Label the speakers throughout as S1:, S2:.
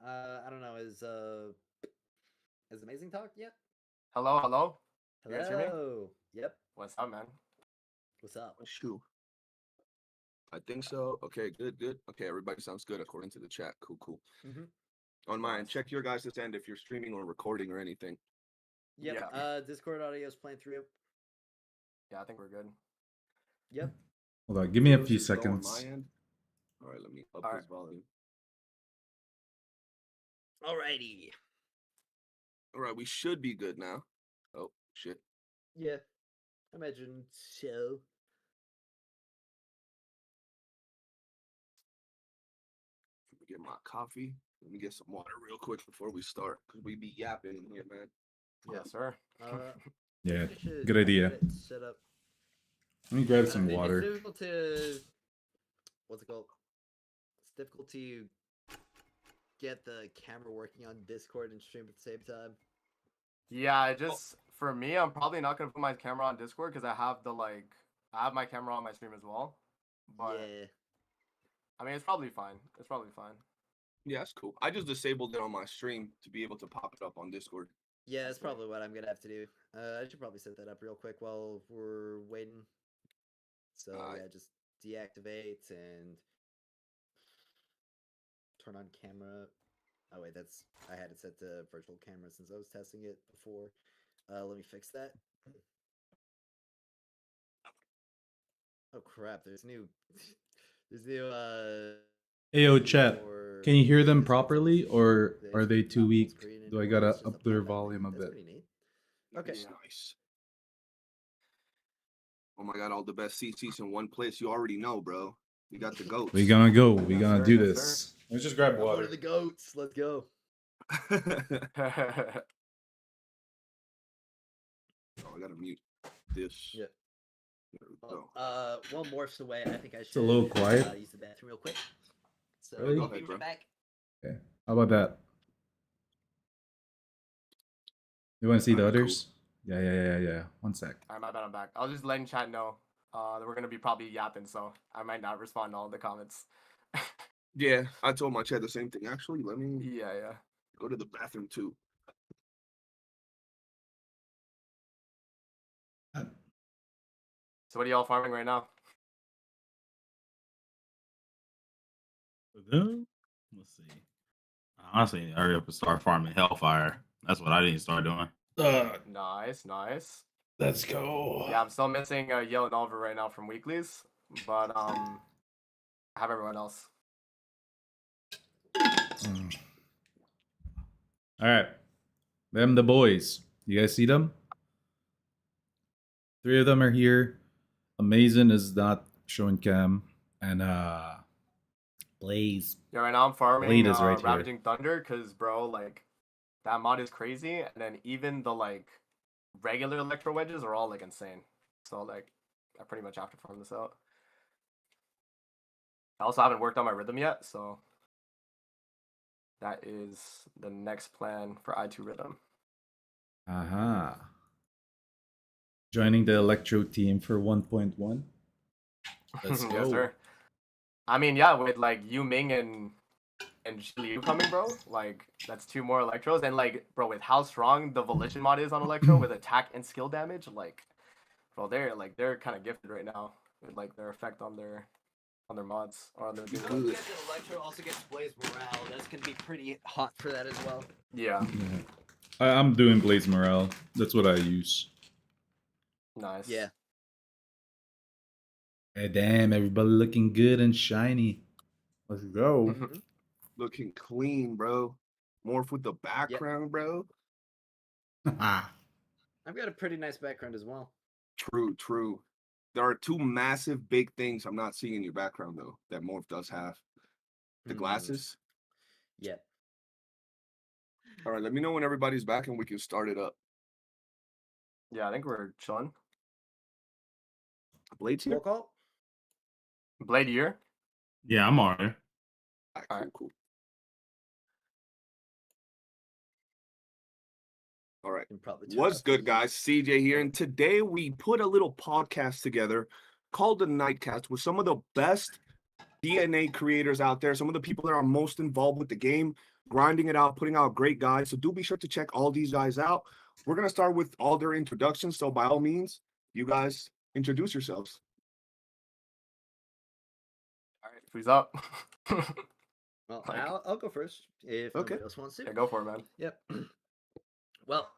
S1: I don't know. Is Amazing Talk yet?
S2: Hello, hello. You guys hear me?
S1: Hello. Yep.
S2: What's up, man?
S1: What's up?
S3: Shoot. I think so. Okay, good. Okay, everybody sounds good according to the chat. Cool.
S1: Mm-hmm.
S3: On mine,
S2: Nice.
S3: check your guys' end if you're streaming or recording or anything.
S1: Yep.
S2: Yeah.
S1: Discord audio is playing through.
S2: Yeah, I think we're good.
S1: Yep.
S4: Hold on, give me a
S3: Yours
S4: few
S3: is low on
S4: seconds.
S3: my end. All right, let me up
S2: All
S3: this volume.
S1: Alrighty.
S3: All right, we should be good now. Oh shit.
S1: Yeah. Imagine so.
S3: Let me get my coffee. Let me get some water real quick before we start, cause we be yapping in here, man.
S2: Yes, sir.
S4: Yeah,
S1: we should
S4: good idea.
S1: get it set up.
S4: Let me grab some
S1: It's
S4: water.
S1: difficult to what's it called? It's difficult to get the camera working on Discord and stream at the same time.
S2: Yeah, I just for me, I'm probably not gonna put my camera on Discord because I have I have my camera on my stream as well. But
S1: yeah.
S2: I mean, it's probably fine. It's probably fine.
S3: Yeah, that's cool. I just disabled it on my stream to be able to pop it up on Discord.
S1: Yeah, that's probably what I'm gonna have to do. I should probably set that up real quick while we're waiting. So yeah, just deactivate and turn on camera. Oh wait, I had it set to virtual camera since I was testing it before. Let me fix that. Oh crap! There's new. There's new.
S4: Ayo, chat. Can you hear them properly, or are they too weak? Do I gotta up their volume a bit?
S1: Pretty neat. Okay.
S3: Nice. Oh my god, all the best CCs in one place. You already know, bro. We got the goats.
S4: We gonna go. We gonna
S2: sir,
S4: do
S2: yes,
S4: this. Let's just grab
S1: What
S4: water.
S1: are the goats? Let's go.
S3: Oh, I gotta mute this.
S1: Yeah.
S3: There we go.
S1: Well, Morph's away. I think I should.
S4: It's a little quiet.
S1: Use the bathroom real quick. So
S4: Really?
S1: I'll
S3: Go ahead,
S1: be
S3: bro.
S1: right back.
S4: Okay. How about that? You want to see the
S3: Alright, cool.
S4: others? Yeah. 1 sec.
S2: Alright, my bad. I'm back. I'll just letting chat know that we're gonna be probably yapping, so I might not respond to all the comments.
S3: Yeah, I told my chat the same thing. Actually, let me
S2: Yeah.
S3: go to the bathroom too.
S2: So what are y'all farming right now?
S5: Let's see. Honestly, hurry up and start farming Hellfire. That's what I need to start doing.
S2: Nice.
S4: Let's go.
S2: Yeah, I'm still missing Yale and Oliver right now from weeklies, but I have everyone else.
S4: All right. Them the boys. You guys see them? 3 of them are here. Amazing is not showing cam. And Blaze.
S2: Yeah, right now I'm farming
S4: Blade is right here.
S2: Ravaging Thunder because, bro, like, that mod is crazy, and then even the, like, regular Electro Wedges are all, like, insane. So, like, I pretty much have to farm this out. I also haven't worked on my rhythm yet, so that is the next plan for I2 rhythm.
S4: Aha. Joining the Electro team for 1.1. Let's go.
S2: Yes, sir. I mean, yeah, with, like, Yu Ming and Liu coming, bro, like, that's 2 more Electros, and, like, bro, with how strong the Volition mod is on Electro with attack and skill damage, like, bro, they're kind of gifted right now with, like, their effect on their mods or on their
S1: Don't forget that Electro also gets Blaze Morale. That's gonna be pretty hot for that as well.
S2: Yeah.
S4: I'm doing Blaze Morale. That's what I use.
S2: Nice.
S1: Yeah.
S4: Hey, damn, everybody looking good and shiny. Let's go.
S3: Looking clean, bro. Morph with the background, bro.
S1: I've got a pretty nice background as well.
S3: True. There are 2 massive big things I'm not seeing in your background though that Morph does have. The glasses.
S1: Yep.
S3: All right, let me know when everybody's back and we can start it up.
S2: Yeah, I think we're chilling.
S3: Blade's here.
S1: Roll call.
S2: Blade year.
S5: Yeah, I'm alright.
S3: All right, cool. All right. What's good, guys? CJ here, and today we put a little podcast together called the Nightcast with some of the best DNA creators out there, some of the people that are most involved with the game, grinding it out, putting out great guides. So do be sure to check all these guys out. We're going to start with all their introductions. So by all means, you guys introduce yourselves.
S2: All right, who's up?
S1: Well,
S2: Like-
S1: I'll go first if
S3: Okay.
S1: nobody else wants to.
S2: Yeah, go for it, man.
S1: Yep. Well,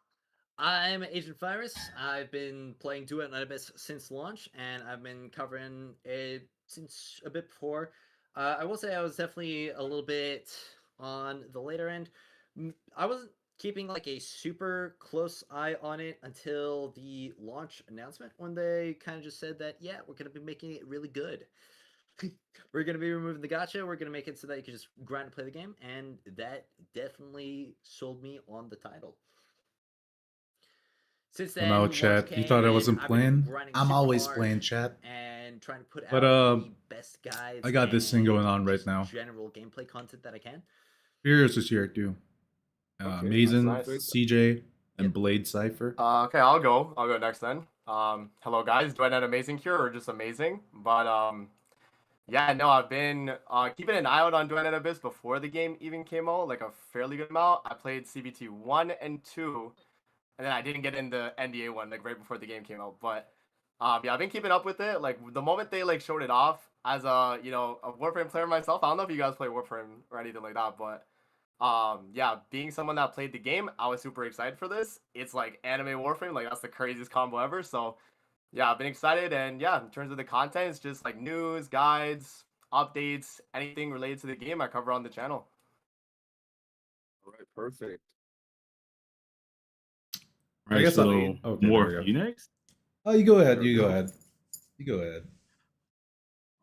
S1: I'm Agent Virus. I've been playing Duet and Abyss since launch, and I've been covering it since a bit before. I will say I was definitely a little bit on the later end. I wasn't keeping like a super close eye on it until the launch announcement when they kind of just said that, yeah, we're going to be making it really good. We're going to be removing the gacha. We're going to make it so that you can just grind and play the game. And that definitely sold me on the title. Since then,
S4: No,
S1: launch
S4: chat. You
S1: came
S4: thought I
S1: in,
S4: wasn't
S1: I've been
S4: playing?
S1: grinding
S4: I'm
S1: super
S4: always
S1: hard
S4: playing, chat.
S1: and trying to put
S4: But,
S1: out the best guides.
S4: I got this thing
S1: and
S4: going on right
S1: just
S4: now.
S1: General gameplay content that I can.
S4: Furious is here too.
S3: Okay,
S4: Mason,
S2: that's nice.
S4: CJ, and
S1: Yep.
S4: Blade Cipher.
S2: Okay, I'll go next then. Hello guys, do I not amazing here or just amazing? But yeah, no, I've been keeping an eye out on Duet and Abyss before the game even came out, like a fairly good amount. I played CBT 1 and 2, and then I didn't get in the NDA one like right before the game came out. But yeah, I've been keeping up with it. Like the moment they like showed it off, as a a Warframe player myself, I don't know if you guys play Warframe or anything like that, but yeah, being someone that played the game, I was super excited for this. It's like anime Warframe, like that's the craziest combo ever. So yeah, I've been excited, and yeah, in terms of the content, it's just like news, guides, updates, anything related to the game I cover on the channel.
S3: All right, perfect.
S5: Right,
S4: guess
S5: so
S4: okay, there
S5: more
S4: we go.
S5: you next.
S4: Oh, you go ahead.
S3: There we
S4: You go
S3: go.
S4: ahead. You go ahead.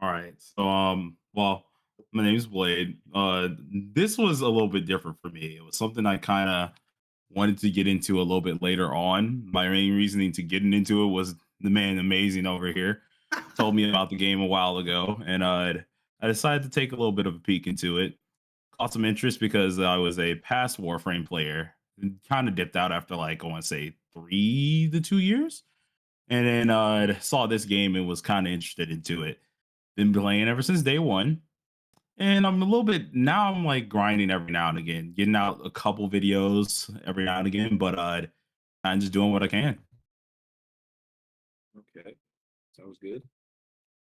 S5: All right. So well, my name's Blade. This was a little bit different for me. It was something I kind of wanted to get into a little bit later on. My main reasoning to getting into it was the man amazing over here told me about the game a while ago, and I decided to take a little bit of a peek into it. Caught some interest because I was a past Warframe player. Kind of dipped out after like I want to say 3 to 2 years, and then saw this game and was kind of interested into it. Been playing ever since day one. And I'm a little bit now. I'm like grinding every now and again, getting out a couple videos every now and again, but I'm just doing what I can.
S3: Okay, sounds good.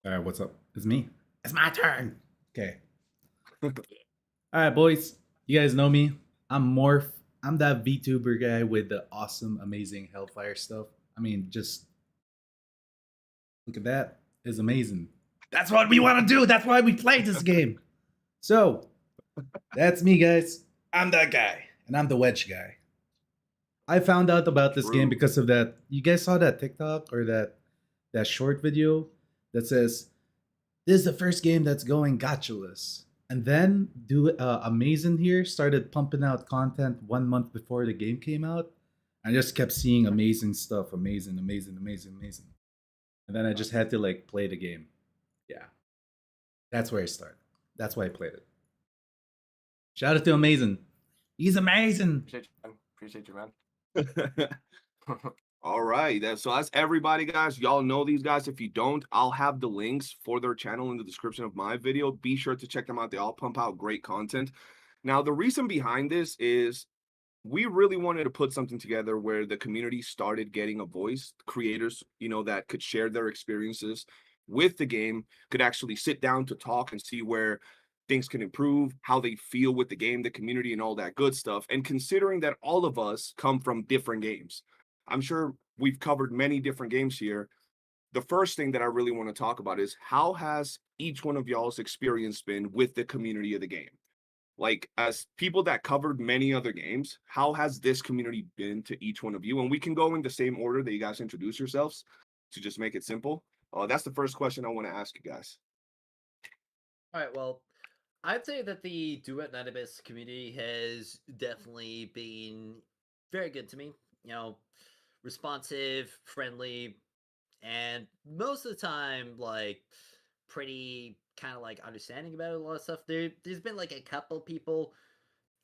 S4: All right, what's up? It's me. It's my turn. Okay. All right, boys. You guys know me. I'm Morph. I'm that VTuber guy with the awesome, amazing Hellfire stuff. I mean, just look at that. It's amazing. That's what we want to do. That's why we play this game. So, that's me, guys. I'm that guy. And I'm the wedge guy. I found out about this game
S3: True.
S4: because of that. You guys saw that TikTok or that short video that says, this is the first game that's going gachaless. And then Amazon here started pumping out content 1 month before the game came out. I just kept seeing amazing stuff. Amazing. And then I just had to like play the game. Yeah. That's where I started. That's why I played it. Shout out to Amazing. He's amazing.
S2: Appreciate you, man.
S3: All right, so that's everybody, guys. Y'all know these guys. If you don't, I'll have the links for their channel in the description of my video. Be sure to check them out. They all pump out great content. Now, the reason behind this is we really wanted to put something together where the community started getting a voice. Creators, that could share their experiences with the game, could actually sit down to talk and see where things can improve, how they feel with the game, the community, and all that good stuff. And considering that all of us come from different games, I'm sure we've covered many different games here. The first thing that I really want to talk about is how has each one of y'all's experience been with the community of the game? Like, as people that covered many other games, how has this community been to each one of you? And we can go in the same order that you guys introduce yourselves to just make it simple. That's the first question I want to ask you guys.
S1: All right, well, I'd say that the Duet and Abyss community has definitely been very good to me. Responsive, friendly, and most of the time, like, pretty kind of like understanding about a lot of stuff. There's been like a couple people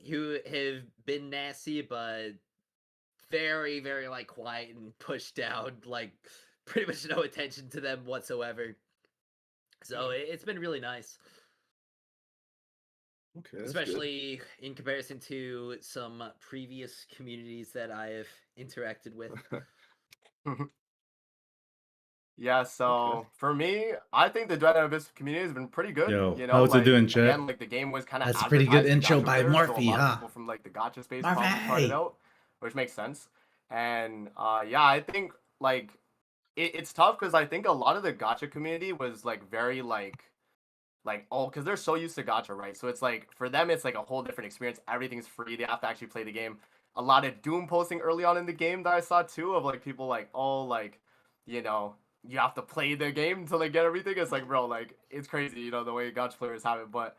S1: who have been nasty, but very, very like quiet and pushed down, like pretty much no attention to them whatsoever. So it's been really nice.
S3: Okay, that's
S1: especially in comparison to some previous communities that I have interacted with.
S2: Yeah,
S3: Okay.
S2: so for me, I think the Duet and Abyss community has been pretty good.
S4: Yo,
S2: You know,
S4: how's it
S2: like
S4: doing, chat?
S2: again, like the game was kind of
S4: That's a pretty good
S2: advertised to
S4: intro
S2: gacha
S4: by
S2: players, so a
S4: Morphy,
S2: lot of
S4: huh?
S2: people from like the gacha space probably tried it
S4: Morphy!
S2: out, which makes sense. And yeah, I think like it's tough because I think a lot of the gacha community was like very like oh because they're so used to gacha, right? So it's like for them it's like a whole different experience. Everything's free. They have to actually play the game. A lot of doom posting early on in the game that I saw too of like people like oh like you know you have to play the game until they get everything. It's like bro like it's crazy you know the way gacha players have it, but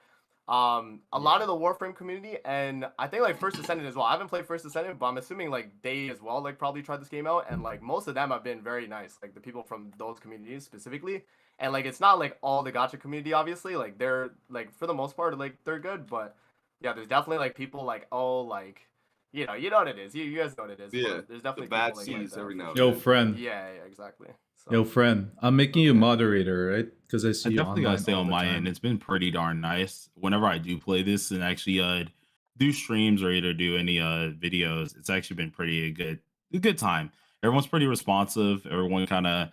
S2: a lot of the Warframe community and I think like First Descendant as well. I haven't played First Descendant, but I'm assuming like they as well like probably tried this game out and like most of them have been very nice. Like the people from those communities specifically. And like it's not like all the gacha community obviously. Like they're like for the most part like they're good, but yeah, there's definitely like people like oh like you know what it is. You guys know what it is.
S3: Yeah,
S2: But there's
S3: the
S2: definitely
S3: bad
S2: people like
S3: seeds
S2: that
S3: every
S2: for
S3: now and
S2: sure.
S4: Yo,
S3: then.
S4: friend.
S2: Yeah, exactly. So
S4: Yo, friend. I'm making you a
S2: Okay.
S4: moderator, right? Because I
S5: I
S4: see you
S5: definitely gotta
S4: online
S5: say
S4: all
S5: on
S4: the
S5: my
S4: time.
S5: end, it's been pretty darn nice. Whenever I do play this and actually do streams or either do any videos, it's actually been a good time. Everyone's pretty responsive. Everyone kind of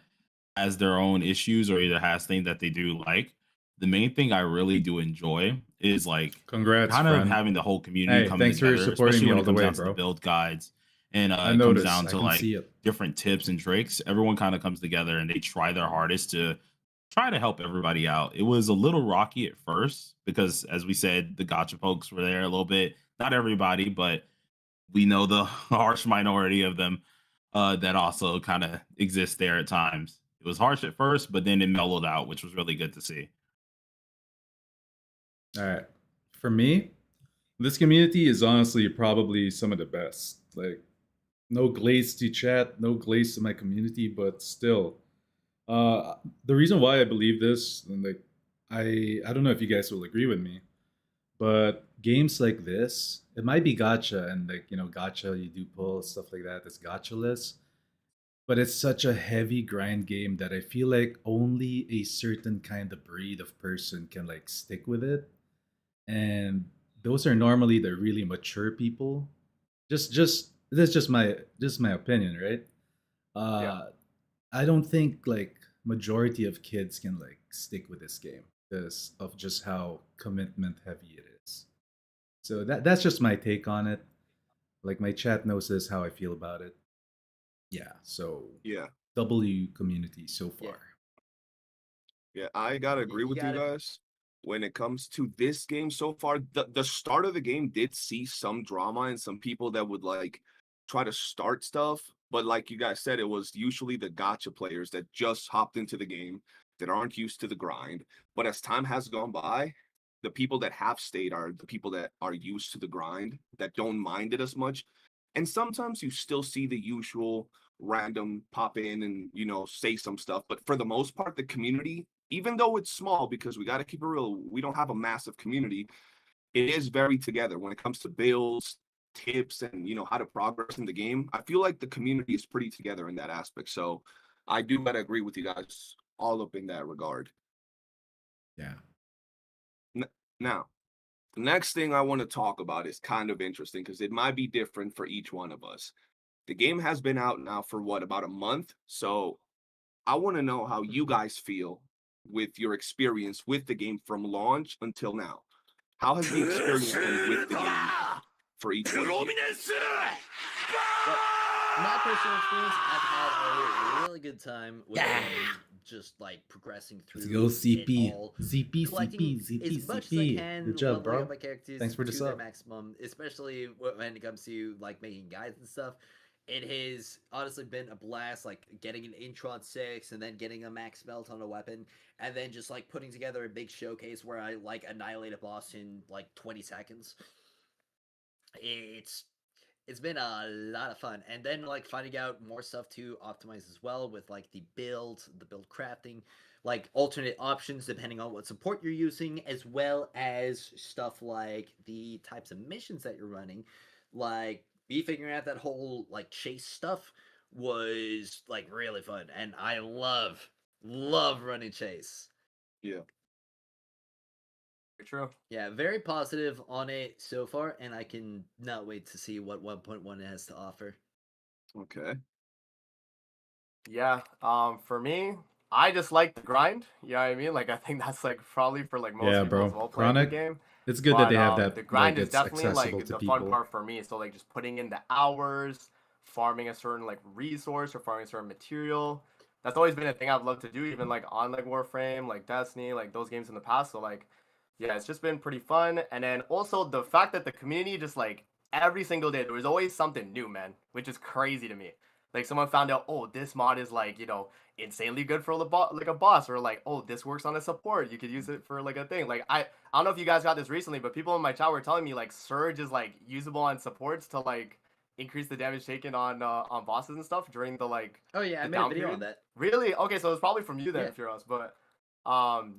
S5: has their own issues or either has things that they do like. The main thing I really do enjoy is like
S4: Congrats,
S5: kind of
S4: friend.
S5: having the whole community
S4: Hey,
S5: come
S4: thanks for
S5: together,
S4: supporting
S5: especially
S4: me
S5: when
S4: all
S5: it
S4: the
S5: comes
S4: way,
S5: down to the
S4: bro.
S5: build guides and
S4: I
S5: it comes
S4: notice.
S5: down
S4: I
S5: to
S4: can
S5: like
S4: see it.
S5: different tips and tricks. Everyone kind of comes together and they try their hardest to try to help everybody out. It was a little rocky at first because, as we said, the gotcha folks were there a little bit. Not everybody, but we know the harsh minority of them that also kind of exist there at times. It was harsh at first, but then it mellowed out, which was really good to see.
S4: All right. For me, this community is honestly probably some of the best. Like, no glaze to chat, no glaze to my community, but still, the reason why I believe this, and like, I don't know if you guys will agree with me, but games like this, it might be gacha, and like gacha, you do pull stuff like that. It's gachaless, but it's such a heavy grind game that I feel like only a certain kind of breed of person can like stick with it, and those are normally the really mature people. Just that's just my opinion, right?
S2: yeah.
S4: uh I don't think like majority of kids can like stick with this game because of just how commitment heavy it is. So that's just my take on it. Like my chat knows this how I feel about it. Yeah, so
S3: Yeah,
S4: W community so
S1: Yeah.
S4: far.
S3: yeah, I gotta agree
S1: You
S3: with you
S1: gotta
S3: guys. When it comes to this game so far, the start of the game did see some drama and some people that would like try to start stuff. But like you guys said, it was usually the gotcha players that just hopped into the game that aren't used to the grind. But as time has gone by, the people that have stayed are the people that are used to the grind, that don't mind it as much. And sometimes you still see the usual random pop in and say some stuff, but for the most part the community, even though it's small, because we got to keep it real, we don't have a massive community, it is very together when it comes to builds, tips, and how to progress in the game. I feel like the community is pretty together in that aspect, so I do gotta agree with you guys all up in that regard.
S4: Yeah.
S3: Now, the next thing I want to talk about is kind of interesting because it might be different for each one of us. The game has been out now for what, about a month? So I want to know how you guys feel with your experience with the game from launch until now. How has the experience been with the game for each one of you?
S1: Well, my personal experience, I've had a really good time with the game, just like progressing through
S4: Let's go CP.
S1: it all,
S4: CP,
S1: collecting
S4: CP,
S1: as much as I
S4: CP.
S1: can,
S4: Good job,
S1: leveling
S4: bro.
S1: up my characters
S4: Thanks for the
S1: to their
S4: sub.
S1: maximum, especially when it comes to like making guides and stuff. It has honestly been a blast, like getting an Intron 6 and then getting a max melt on a weapon, and then just like putting together a big showcase where I like annihilate a boss in like 20 seconds. It's it's been a lot of fun, and then like finding out more stuff to optimize as well with like the build crafting, like alternate options depending on what support you're using, as well as stuff like the types of missions that you're running. Like me figuring out that whole like chase stuff was like really fun, and I love running chase.
S3: Yeah.
S2: True.
S1: Yeah, very positive on it so far, and I can not wait to see what 1.1 has to offer.
S3: Okay.
S2: Yeah. For me, I just like the grind. You know what I mean? Like I think that's like probably for like most
S4: Yeah,
S2: people as
S4: bro.
S2: well playing the
S4: Chronic.
S2: game.
S4: It's good that
S2: But
S4: they have
S2: the
S4: that.
S2: grind
S4: Like
S2: is
S4: it's
S2: definitely
S4: accessible
S2: like
S4: to
S2: the fun
S4: people.
S2: part for me. So like just putting in the hours, farming a certain like resource or farming a certain material. That's always been a thing I've loved to do, even like on like Warframe, like Destiny, like those games in the past. So like, yeah, it's just been pretty fun. And then also the fact that the community just like every single day there was always something new, man, which is crazy to me. Like someone found out, oh, this mod is like insanely good for like a boss, or like, oh, this works on a support. You could use it for like a thing. Like I don't know if you guys got this recently, but people in my chat were telling me like Surge is like usable on supports to like increase the damage taken on bosses and stuff during the like
S1: Oh yeah, I
S2: the
S1: made a
S2: down
S1: video
S2: period.
S1: on that.
S2: Really? Okay, so it's probably from you then
S1: Yeah.
S2: if you're us. But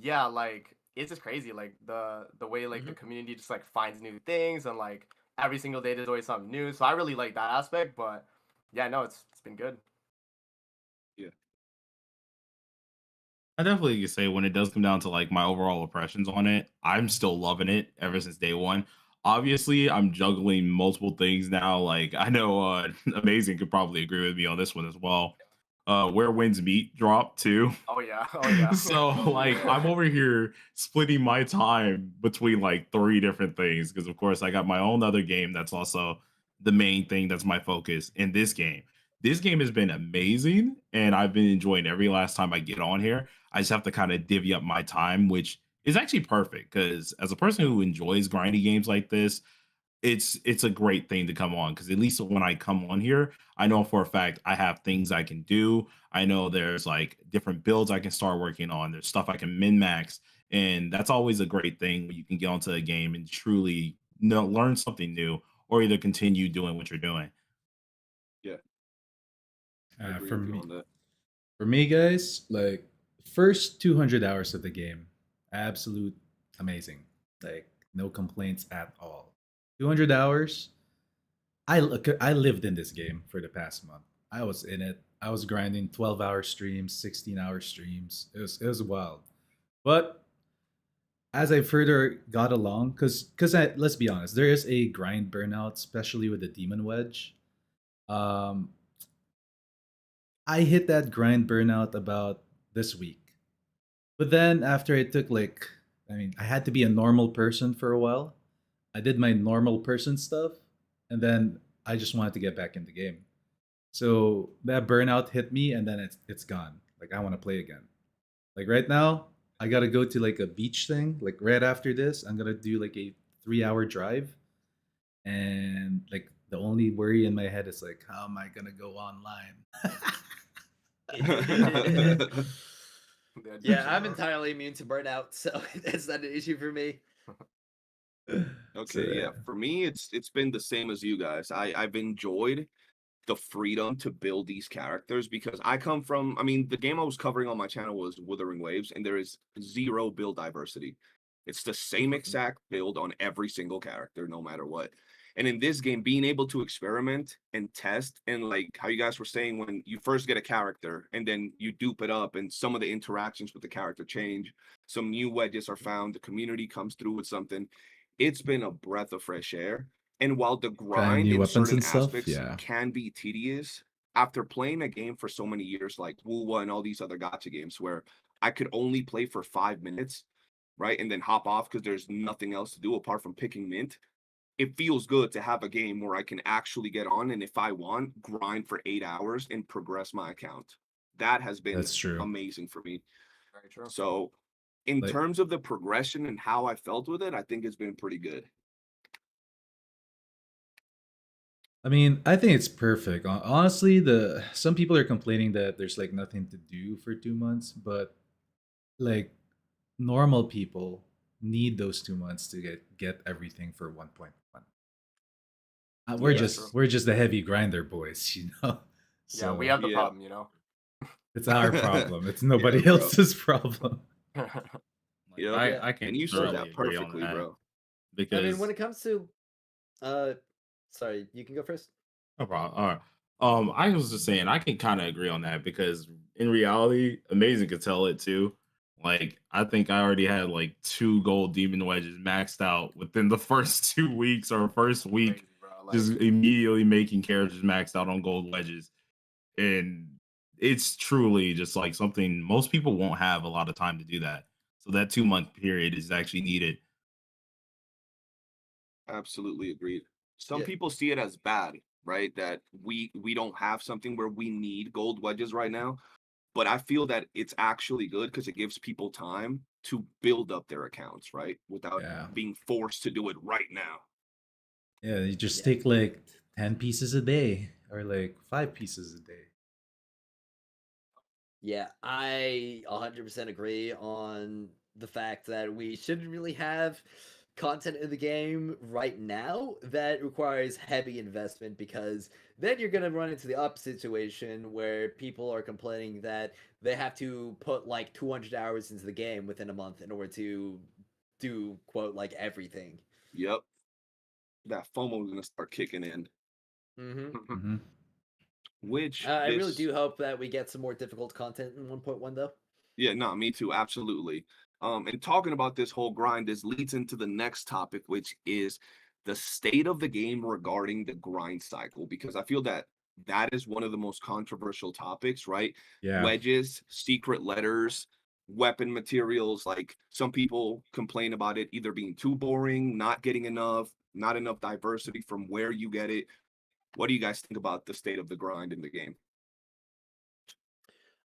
S2: yeah, like it's just crazy. Like the way like the community just like finds new things, and like every single day there's always something new. So I really like that aspect. But yeah, no, it's been good.
S3: Yeah.
S5: I definitely can say when it does come down to like my overall impressions on it, I'm still loving it ever since day one. Obviously, I'm juggling multiple things now. Like I know Amazing could probably agree with me on this one as well. Where Winds Meet dropped too.
S2: Oh yeah, oh yeah.
S5: So like I'm over here splitting my time between like three different things because of course I got my own other game that's also the main thing that's my focus in this game. This game has been amazing and I've been enjoying every last time I get on here. I just have to kind of divvy up my time, which is actually perfect because as a person who enjoys grindy games like this, it's a great thing to come on because at least when I come on here, I know for a fact I have things I can do. I know there's like different builds I can start working on. There's stuff I can min max, and that's always a great thing when you can get onto a game and truly learn something new or either continue doing what you're doing.
S3: Yeah. I agree
S4: For
S3: with you
S4: me,
S3: on that.
S4: guys, like first 200 hours of the game, absolute amazing. Like no complaints at all. 200 hours. I lived in this game for the past month. I was in it. I was grinding 12-hour streams, 16-hour streams. It was wild. But as I further got along, because let's be honest, there is a grind burnout, especially with the demon wedge. Um, I hit that grind burnout about this week. But then after I took like, I mean, I had to be a normal person for a while. I did my normal person stuff, and then I just wanted to get back in the game. So that burnout hit me, and then it's gone. Like I want to play again. Like right now, I gotta go to like a beach thing. Like right after this, I'm gonna do like a 3-hour drive, and like the only worry in my head is like, how am I gonna go online?
S1: Yeah, I'm entirely immune to burnout, so that's not an issue for me.
S3: Okay, yeah. For me, it's been the same as you guys. I've enjoyed the freedom to build these characters because I come from, I mean, the game I was covering on my channel was Wuthering Waves, and there is zero build diversity. It's the same exact build on every single character, no matter what. And in this game, being able to experiment and test, and like how you guys were saying, when you first get a character and then you dupe it up, and some of the interactions with the character change, some new wedges are found, the community comes through with something. It's been a breath of fresh air. And while the
S4: Trying
S3: grind
S4: new
S3: in
S4: weapons
S3: certain
S4: and stuff.
S3: aspects
S4: Yeah.
S3: can be tedious, after playing a game for so many years, like Wuwa and all these other gacha games, where I could only play for 5 minutes, right, and then hop off because there's nothing else to do apart from picking mint. It feels good to have a game where I can actually get on and, if I want, grind for 8 hours and progress my account. That has been
S4: That's true.
S3: amazing for me.
S2: Very true.
S3: So, in
S4: Like-
S3: terms of the progression and how I felt with it, I think it's been pretty good.
S4: I mean, I think it's perfect. Honestly, the some people are complaining that there's like nothing to do for 2 months, but like normal people need those 2 months to get everything for 1.1. We're
S3: Yeah,
S4: just
S2: true.
S4: we're just the heavy grinder boys, you know.
S2: Yeah, we have the
S3: Yeah.
S2: problem, you know.
S4: It's our problem. It's nobody
S3: bro.
S4: else's problem.
S5: Like,
S3: Yep.
S5: I can
S3: And you said
S5: thoroughly
S3: that
S5: agree on
S3: perfectly,
S5: that
S3: bro.
S5: because
S1: I mean, when it comes to, sorry, you can go first.
S5: no problem. All right. I was just saying I can kind of agree on that because in reality, Amazing could tell it too. Like, I think I already had like 2 gold demon wedges maxed out within the first 2 weeks or first week,
S2: Crazy, bro.
S5: just
S2: Like,
S5: immediately making characters maxed out on gold wedges. And it's truly just like something most people won't have a lot of time to do that. So that 2 month period is actually needed.
S3: Absolutely agreed. Some
S1: Yeah.
S3: people see it as bad, right? That we don't have something where we need gold wedges right now. But I feel that it's actually good because it gives people time to build up their accounts, right? Without
S4: Yeah.
S3: being forced to do it right now.
S4: Yeah, you just
S1: Yeah.
S4: take like 10 pieces a day or like 5 pieces a day.
S1: Yeah, I 100% agree on the fact that we shouldn't really have content in the game right now that requires heavy investment, because then you're going to run into the opposite situation where people are complaining that they have to put like 200 hours into the game within a month in order to do, quote, like everything.
S3: Yep. That FOMO is gonna start kicking in.
S1: Mm-hmm.
S4: Hmm.
S3: Which
S1: I really
S3: this
S1: do hope that we get some more difficult content in 1.1, though.
S3: Yeah, no, me too, absolutely. And talking about this whole grind, this leads into the next topic, which is the state of the game regarding the grind cycle, because I feel that that is one of the most controversial topics, right?
S4: Yeah.
S3: Wedges, secret letters, weapon materials. Like some people complain about it either being too boring, not getting enough, not enough diversity from where you get it. What do you guys think about the state of the grind in the game?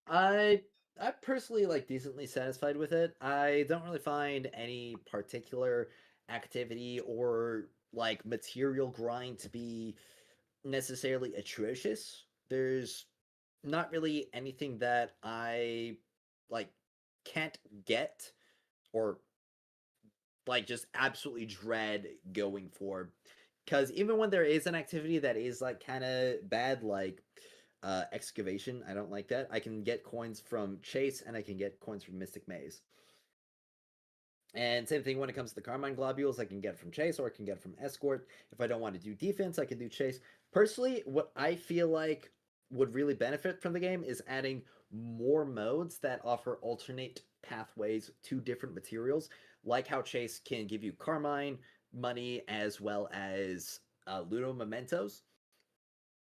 S1: I I'm personally like decently satisfied with it. I don't really find any particular activity or like material grind to be necessarily atrocious. There's not really anything that I like can't get or like just absolutely dread going for. Because even when there is an activity that is like kind of bad, like excavation, I don't like that. I can get coins from Chase and I can get coins from Mystic Maze. And same thing when it comes to the Carmine Globules, I can get from Chase or I can get from Escort. If I don't want to do defense, I can do Chase. Personally, what I feel like would really benefit from the game is adding more modes that offer alternate pathways to different materials, like how Chase can give you Carmine, money, as well as Ludo Mementos.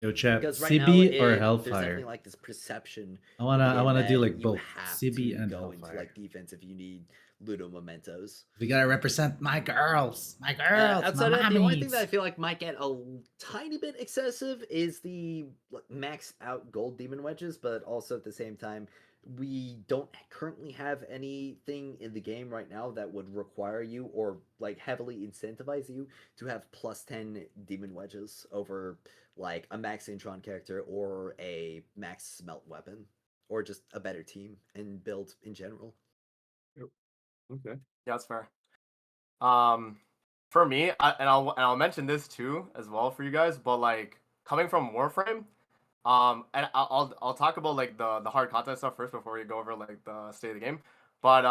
S4: Yo, chat,
S1: Because right now,
S4: CB or
S1: there's definitely
S4: Hellfire?
S1: like this perception
S4: I
S1: in
S4: wanna
S1: the
S4: I
S1: game
S4: wanna do
S1: that
S4: like
S1: you
S4: both
S1: have
S4: CB
S1: to
S4: and
S1: go into
S4: Hellfire.
S1: like defense if you need Ludo Mementos.
S4: We gotta represent my girls, my
S1: Outside of that, the only thing that I
S4: mommies.
S1: feel like might get a tiny bit excessive is the max out gold demon wedges, but also at the same time, we don't currently have anything in the game right now that would require you or like heavily incentivize you to have plus 10 demon wedges over like a max Intron character or a max smelt weapon or just a better team and build in general.
S3: Okay.
S2: yeah, that's fair. For me, I'll mention this too as well for you guys, but like coming from Warframe, and I'll talk about like the hard content stuff first before we go over like the state of the game. But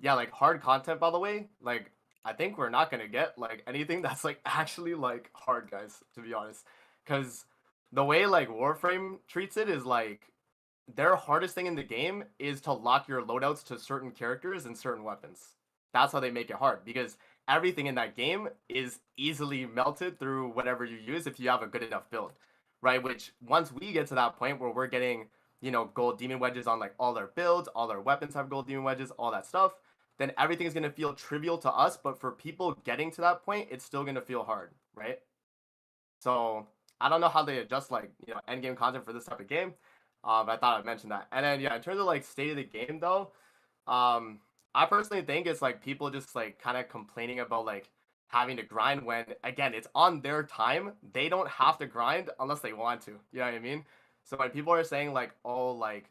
S2: yeah, like hard content, by the way, like I think we're not gonna get like anything that's like actually like hard, guys, to be honest, because the way like Warframe treats it is like their hardest thing in the game is to lock your loadouts to certain characters and certain weapons. That's how they make it hard, because everything in that game is easily melted through whatever you use if you have a good enough build, right? Which once we get to that point where we're getting, gold demon wedges on like all our builds, all our weapons have gold demon wedges, all that stuff, then everything is going to feel trivial to us. But for people getting to that point, it's still going to feel hard, right? So I don't know how they adjust like, end game content for this type of game. But I thought I'd mention that. And then yeah, in terms of like state of the game though, I personally think it's like people just like kind of complaining about like having to grind when again it's on their time. They don't have to grind unless they want to. You know what I mean? So when people are saying like, oh, like,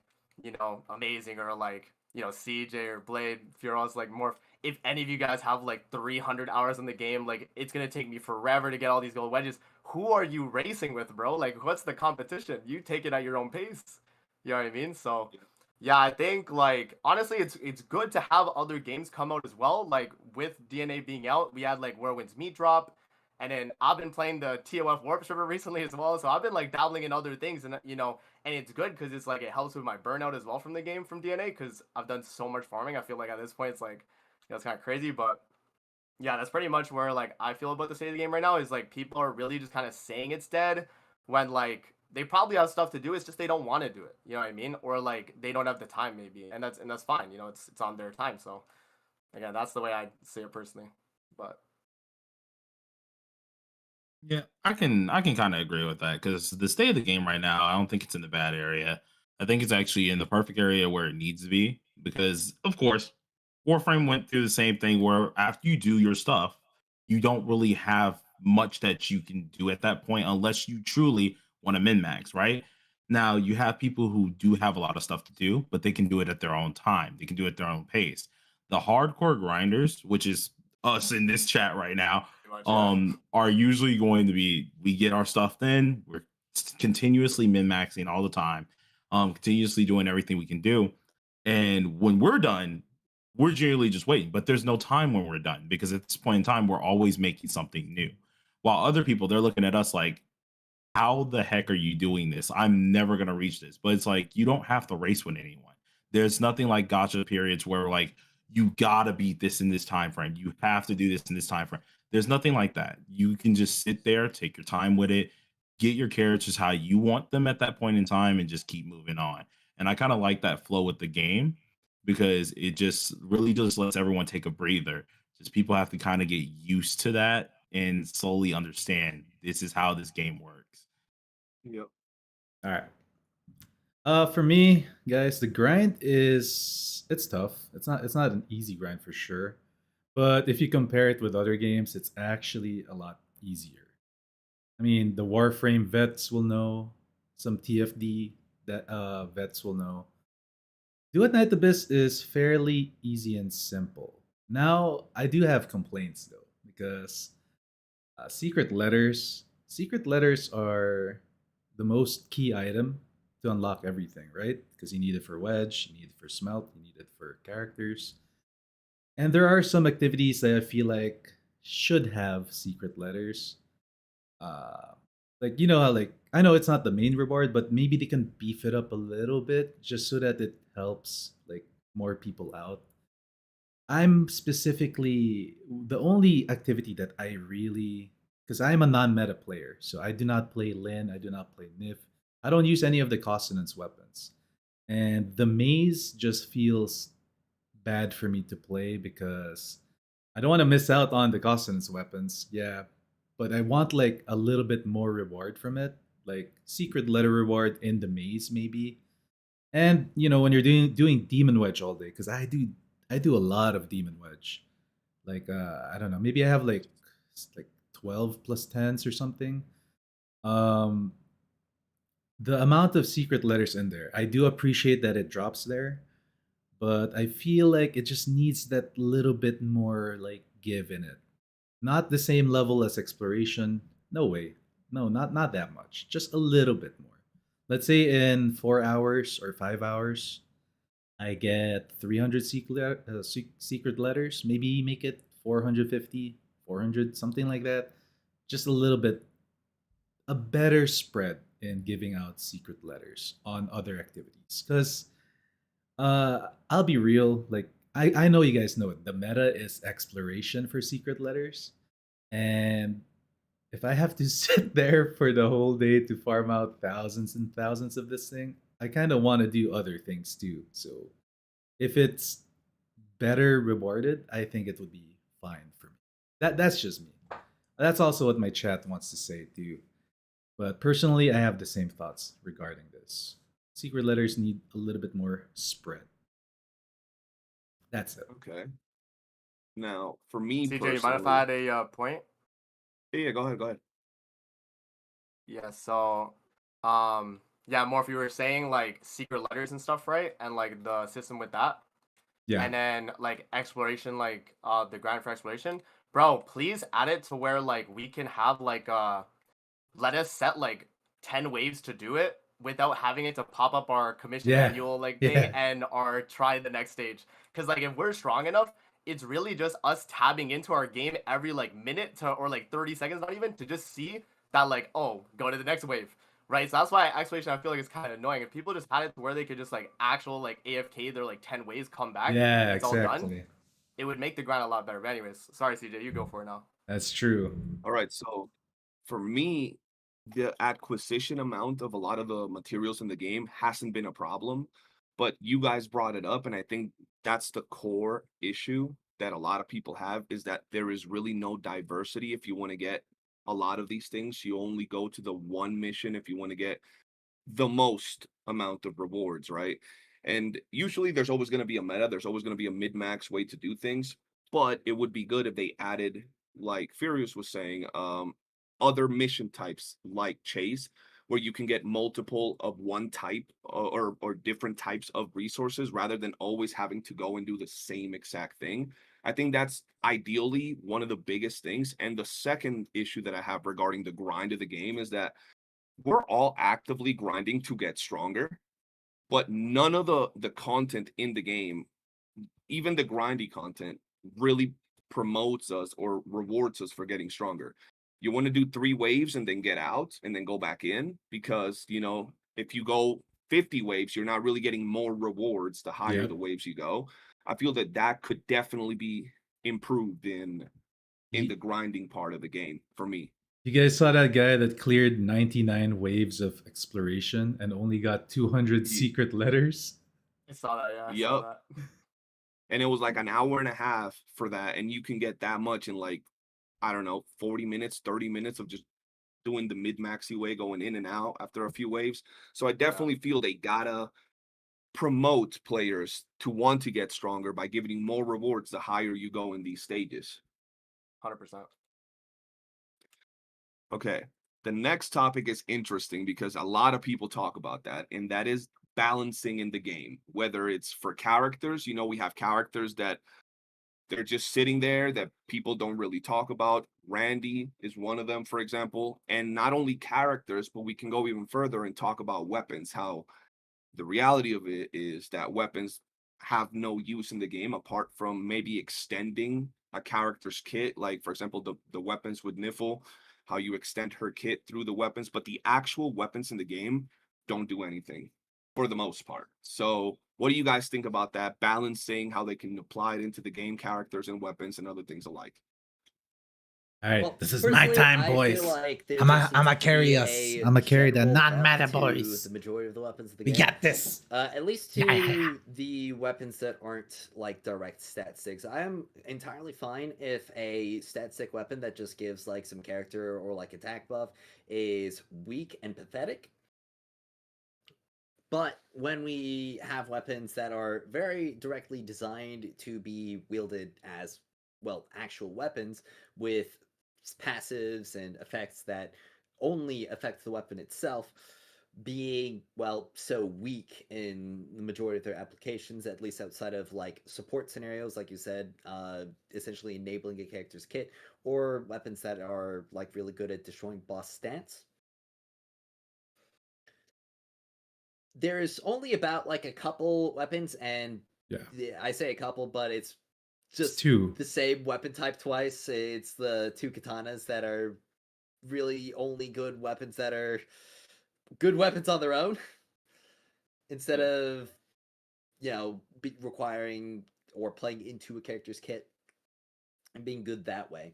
S2: amazing, or like, CJ or Blade, Furos, like Morph, if any of you guys have like 300 hours in the game, like it's gonna take me forever to get all these gold wedges. Who are you racing with, bro? Like, what's the competition? You take it at your own pace. You know what I mean? So yeah, I think like honestly it's good to have other games come out as well. Like with DNA being out, we had like Whirlwind's Meat Drop, And then I've been playing the TOF Warp Server recently as well, so I've been like dabbling in other things, and and it's good because it's like it helps with my burnout as well from the game from DNA because I've done so much farming. I feel like at this point it's like it's kind of crazy, but yeah, that's pretty much where like I feel about the state of the game right now is like people are really just kind of saying it's dead when like they probably have stuff to do. It's just they don't want to do it. You know what I mean? Or like they don't have the time maybe, and that's fine. It's on their time. So again, that's the way I see it personally. But
S5: Yeah, I can kind of agree with that because the state of the game right now, I don't think it's in the bad area. I think it's actually in the perfect area where it needs to be because, of course, Warframe went through the same thing where after you do your stuff, you don't really have much that you can do at that point unless you truly want to min max, right? Now you have people who do have a lot of stuff to do, but they can do it at their own time. They can do it at their own pace. The hardcore grinders, which is us in this chat right now,
S2: pretty much, yeah.
S5: are usually going to be we get our stuff in, we're continuously min maxing all the time, continuously doing everything we can do. And when we're done, we're generally just waiting, but there's no time when we're done because at this point in time, we're always making something new. While other people, they're looking at us like, how the heck are you doing this? I'm never gonna reach this. But it's like you don't have to race with anyone. There's nothing like gotcha periods where like you gotta beat this in this time frame. You have to do this in this time frame. There's nothing like that. You can just sit there, take your time with it, get your characters how you want them at that point in time, and just keep moving on. And I kind of like that flow with the game because it just really just lets everyone take a breather. Just people have to kind of get used to that and slowly understand this is how this game works.
S3: Yep.
S4: All right. For me, guys, the grind is it's tough. It's not an easy grind for sure. But if you compare it with other games, it's actually a lot easier. I mean, the Warframe vets will know, some TFD that vets will know. Do It Night Abyss is fairly easy and simple. Now, I do have complaints though, because secret letters are the most key item to unlock everything, right? Because you need it for wedge, you need it for smelt, you need it for characters. And there are some activities that I feel like should have secret letters. Uh, like you know how like I know it's not the main reward, but maybe they can beef it up a little bit just so that it helps like more people out. I'm specifically the only activity that I really because I'm a non-meta player, so I do not play Lin, I do not play Nif. I don't use any of the consonance weapons. And the maze just feels bad for me to play because I don't want to miss out on the consonance weapons. Yeah, but I want like a little bit more reward from it, like secret letter reward in the maze maybe. And when you're doing demon wedge all day, because I do a lot of demon wedge. Like I don't know, maybe I have like 12 plus tens or something. Um, the amount of secret letters in there, I do appreciate that it drops there, but I feel like it just needs that little bit more like give in it. Not the same level as exploration. No way. No, not that much. Just a little bit more. Let's say in 4 hours or 5 hours, I get 300 secret letters. Maybe make it 450, 400, something like that. Just a little bit, a better spread in giving out secret letters on other activities. Because I'll be real. Like I know you guys know it. The meta is exploration for secret letters, and if I have to sit there for the whole day to farm out thousands and thousands of this thing, I kind of want to do other things too. So if it's better rewarded, I think it would be fine for me. That's just me. That's also what my chat wants to say too. But personally, I have the same thoughts regarding this. Secret letters need a little bit more spread. That's it.
S3: Okay. Now, for me
S2: CJ, you mind if I had a point?
S3: Yeah, go ahead. Go ahead.
S2: Yeah, so yeah, Morph, you were saying like secret letters and stuff, right? And like the system with that.
S4: Yeah.
S2: And then like exploration, like the grind for exploration. Bro, please add it to where like we can have like let us set like 10 waves to do it without having it to pop up our commission
S4: Yeah.
S2: annual like thing
S4: Yeah.
S2: and our try the next stage. Cause like if we're strong enough, it's really just us tabbing into our game every like minute to or like 30 seconds, not even, to just see that like, oh, go to the next wave. Right, so that's why exploration I feel like is kind of annoying. If people just had it to where they could just like actual like AFK their like 10 waves, come back,
S4: Yeah,
S2: it's all done,
S4: exactly.
S2: it would make the grind a lot better. But anyways, sorry CJ, you go for it now.
S4: That's true.
S3: All right, so for me, the acquisition amount of a lot of the materials in the game hasn't been a problem, but you guys brought it up, and I think that's the core issue that a lot of people have, is that there is really no diversity. If you want to get a lot of these things, you only go to the one mission if you want to get the most amount of rewards, right? And usually there's always going to be a meta, there's always going to be a mid-max way to do things, but it would be good if they added, like Furious was saying, other mission types like chase, where you can get multiple of one type, or different types of resources, rather than always having to go and do the same exact thing. I think that's ideally one of the biggest things. And the second issue that I have regarding the grind of the game is that we're all actively grinding to get stronger, but none of the content in the game, even the grindy content, really promotes us or rewards us for getting stronger. You want to do 3 waves and then get out and then go back in, because if you go 50 waves, you're not really getting more rewards the higher
S4: Yep.
S3: the waves you go. I feel that could definitely be improved in
S4: Ye-
S3: the grinding part of the game for me.
S4: You guys saw that guy that cleared 99 waves of exploration and only got 200
S3: Ye-
S4: secret letters?
S2: I saw that, yeah, I saw
S3: Yup.
S2: that.
S3: And it was like an hour and a half for that, and you can get that much in like, I don't know, 40 minutes, 30 minutes of just doing the mid-maxy way, going in and out after a few waves. So I definitely feel they gotta promote players to want to get stronger by giving more rewards the higher you go in these stages.
S2: 100%.
S3: Okay. The next topic is interesting because a lot of people talk about that, and that is balancing in the game. Whether it's for characters, we have characters that they're just sitting there that people don't really talk about. Randy is one of them, for example. And not only characters, but we can go even further and talk about weapons. How the reality of it is that weapons have no use in the game apart from maybe extending a character's kit. Like, for example, the weapons with Niffle, how you extend her kit through the weapons, but the actual weapons in the game don't do anything for the most part. So what do you guys think about that? Balancing, how they can apply it into the game, characters and weapons and other things alike.
S4: All right,
S1: Well,
S4: this is my
S1: personally,
S4: time,
S1: I
S4: boys.
S1: feel like there
S4: I'ma
S1: just needs to
S4: carry
S1: be
S4: us.
S1: a
S4: I'ma carry the
S1: general
S4: non-matter
S1: buff to
S4: boys.
S1: the majority of the weapons of the
S4: We
S1: game.
S4: got this.
S1: At least
S4: Yeah,
S1: to
S4: yeah, yeah.
S1: the weapons that aren't like direct stat sticks. I am entirely fine if a stat stick weapon that just gives like some character or like attack buff is weak and pathetic. But when we have weapons that are very directly designed to be wielded as, well, actual weapons with passives and effects that only affect the weapon itself, being, well, so weak in the majority of their applications, at least outside of like support scenarios, like you said, essentially enabling a character's kit, or weapons that are like really good at destroying boss stats. There's only about like a couple weapons, and
S4: Yeah.
S1: I say a couple, but it's
S4: It's
S1: just
S4: 2.
S1: the same weapon type twice. It's the 2 katanas that are really only good weapons that are good weapons on their own, instead of requiring or playing into a character's kit and being good that way.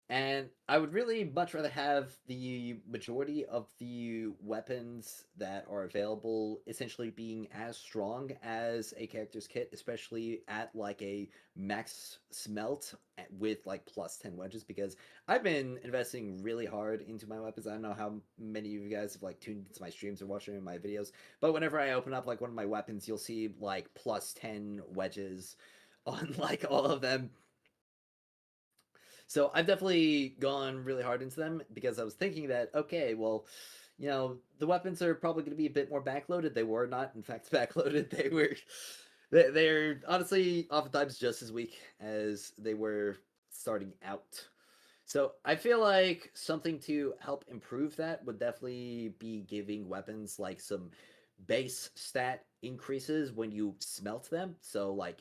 S1: And I would really much rather have the majority of the weapons that are available essentially being as strong as a character's kit, especially at like a max smelt with like plus 10 wedges, because I've been investing really hard into my weapons. I don't know how many of you guys have like tuned into my streams or watching my videos, but whenever I open up like one of my weapons, you'll see like plus 10 wedges on like all of them. So I've definitely gone really hard into them because I was thinking that, okay, well, the weapons are probably going to be a bit more backloaded. They were not, in fact, backloaded. They're honestly oftentimes just as weak as they were starting out. So I feel like something to help improve that would definitely be giving weapons like some base stat increases when you smelt them. So like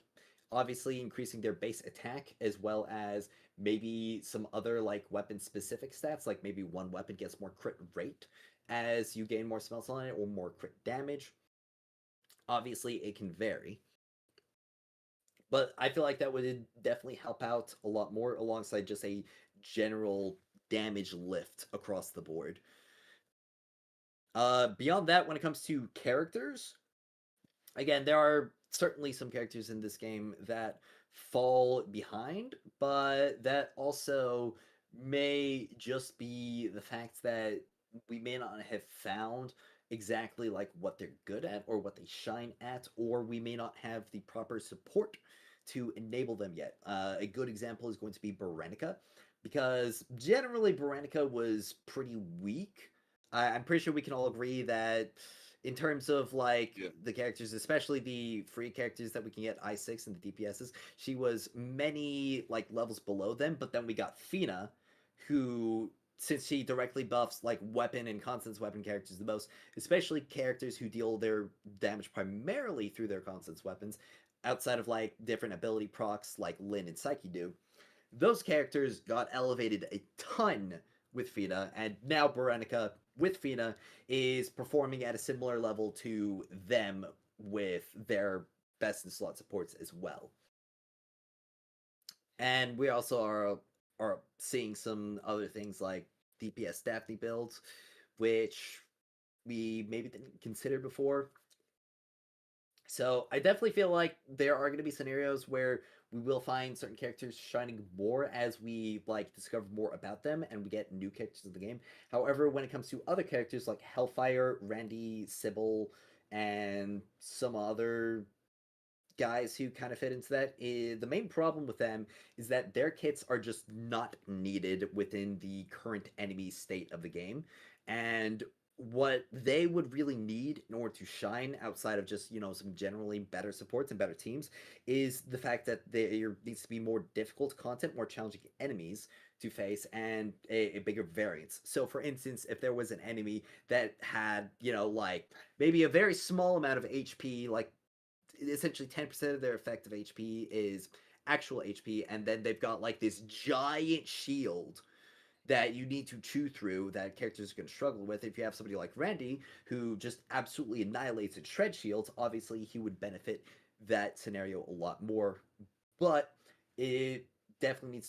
S1: obviously increasing their base attack as well as maybe some other like weapon specific stats, like maybe one weapon gets more crit rate as you gain more smells on it or more crit damage. Obviously, it can vary. But I feel like that would definitely help out a lot more alongside just a general damage lift across the board. Beyond that, when it comes to characters, again, there are certainly some characters in this game that fall behind, but that also may just be the fact that we may not have found exactly like what they're good at or what they shine at, or we may not have the proper support to enable them yet. A good example is going to be Berenica, because generally Berenica was pretty weak. I'm pretty sure we can all agree that in terms of like the characters, especially the free characters that we can get, I6 and the DPSs, she was many like levels below them. But then we got Fina, who, since she directly buffs like weapon and constants weapon characters the most, especially characters who deal their damage primarily through their constants weapons, outside of like different ability procs like Lin and Psyche do, those characters got elevated a ton with Fina, and now Berenica with Fina is performing at a similar level to them with their best in slot supports as well. And we also are seeing some other things like DPS Daphne builds, which we maybe didn't consider before. So I definitely feel like there are going to be scenarios where we will find certain characters shining more as we like discover more about them and we get new characters in the game. However, when it comes to other characters like Hellfire, Randy, Sybil, and some other guys who kind of fit into that, the main problem with them is that their kits are just not needed within the current enemy state of the game. And what they would really need in order to shine outside of just, some generally better supports and better teams is the fact that there needs to be more difficult content, more challenging enemies to face, and a bigger variance. So for instance, if there was an enemy that had, like maybe a very small amount of HP, like essentially 10% of their effective HP is actual HP, and then they've got like this giant shield that you need to chew through that characters are going to struggle with. If you have somebody like Randy who just absolutely annihilates and shred shields, obviously he would benefit that scenario a lot more. But you definitely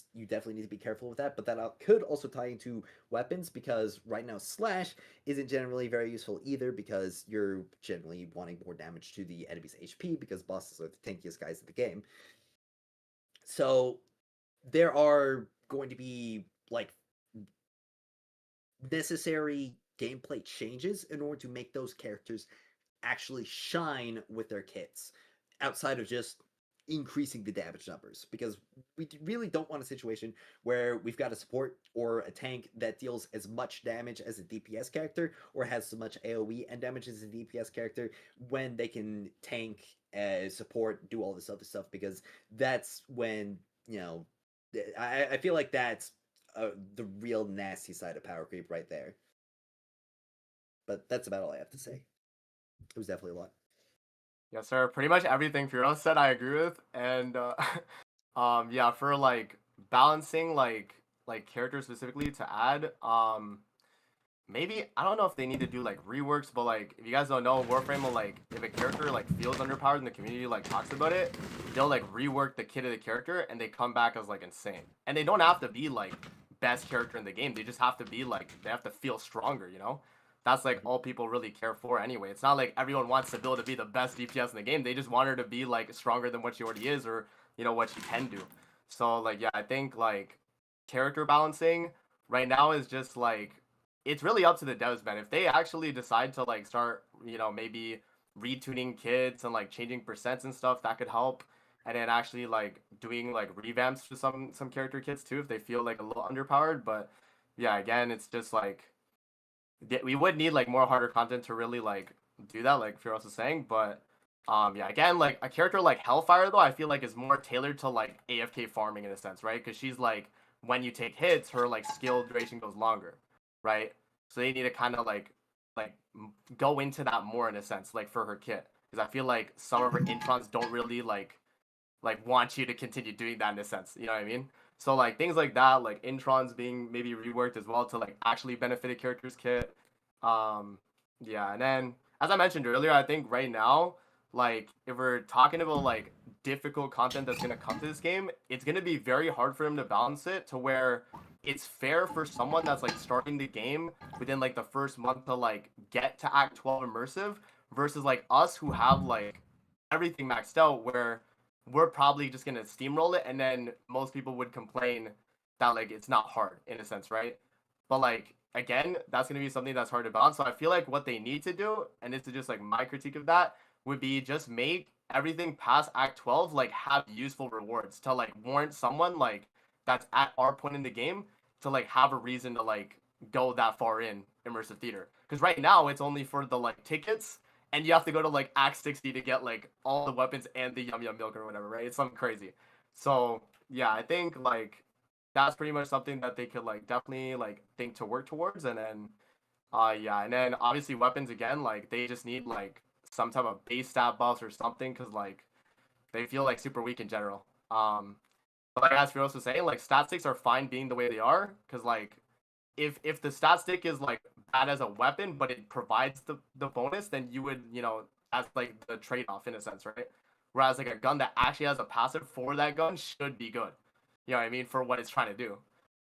S1: need to be careful with that. But that could also tie into weapons, because right now Slash isn't generally very useful either, because you're generally wanting more damage to the enemy's HP because bosses are the tankiest guys in the game. So there are going to be like necessary gameplay changes in order to make those characters actually shine with their kits, outside of just increasing the damage numbers, because we really don't want a situation where we've got a support or a tank that deals as much damage as a DPS character or has so much AoE and damage as a DPS character when they can tank, support, do all this other stuff, because that's when, I feel like that's the real nasty side of power creep right there. But that's about all I have to say. It was definitely a lot.
S2: Yes, sir. Pretty much everything Firo said, I agree with. And yeah, for like balancing like characters specifically to add, maybe I don't know if they need to do like reworks, but like if you guys don't know, Warframe will like if a character like feels underpowered and the community like talks about it, they'll like rework the kit of the character and they come back as like insane. And they don't have to be like best character in the game. They just have to be like they have to feel stronger, you know? That's like all people really care for anyway. It's not like everyone wants Sybil to be the best DPS in the game. They just want her to be like stronger than what she already is, or what she can do. So like yeah, I think like character balancing right now is just like it's really up to the devs, man. If they actually decide to like start, maybe retuning kits and like changing percents and stuff, that could help. And then actually like doing like revamps to some character kits too, if they feel like a little underpowered. But yeah, again, it's just like we would need like more harder content to really like do that, like Firos was saying. But yeah, again, like a character like Hellfire though, I feel like is more tailored to like AFK farming in a sense, right? Because she's like when you take hits, her like skill duration goes longer, right? So they need to kind of like go into that more in a sense, like for her kit, because I feel like some of her introns don't really like like want you to continue doing that in a sense. You know what I mean? So like things like that, like introns being maybe reworked as well to like actually benefit a character's kit. Yeah, and then as I mentioned earlier, I think right now, like if we're talking about like difficult content that's gonna come to this game, it's gonna be very hard for him to balance it to where it's fair for someone that's like starting the game within like the first month to like get to Act 12 immersive versus like us who have like everything maxed out where we're probably just gonna steamroll it and then most people would complain that like it's not hard in a sense, right? But like again, that's gonna be something that's hard to balance. So I feel like what they need to do, and this is just like my critique of that, would be just make everything past Act 12 like have useful rewards to like warrant someone like that's at our point in the game to like have a reason to like go that far in immersive theater. Because right now it's only for the like tickets, and you have to go to like Act 60 to get like all the weapons and the yum yum milk or whatever, right? It's something crazy. So yeah, I think like that's pretty much something that they could like definitely like think to work towards. And then yeah, and then obviously weapons again, like they just need like some type of base stat buffs or something because like they feel like super weak in general. But like as Firos was saying, like stat sticks are fine being the way they are because like if the stat stick is like bad as a weapon but it provides the bonus, then you would, you know, as like the trade-off in a sense, right? Whereas like a gun that actually has a passive for that gun should be good. You know what I mean? For what it's trying to do.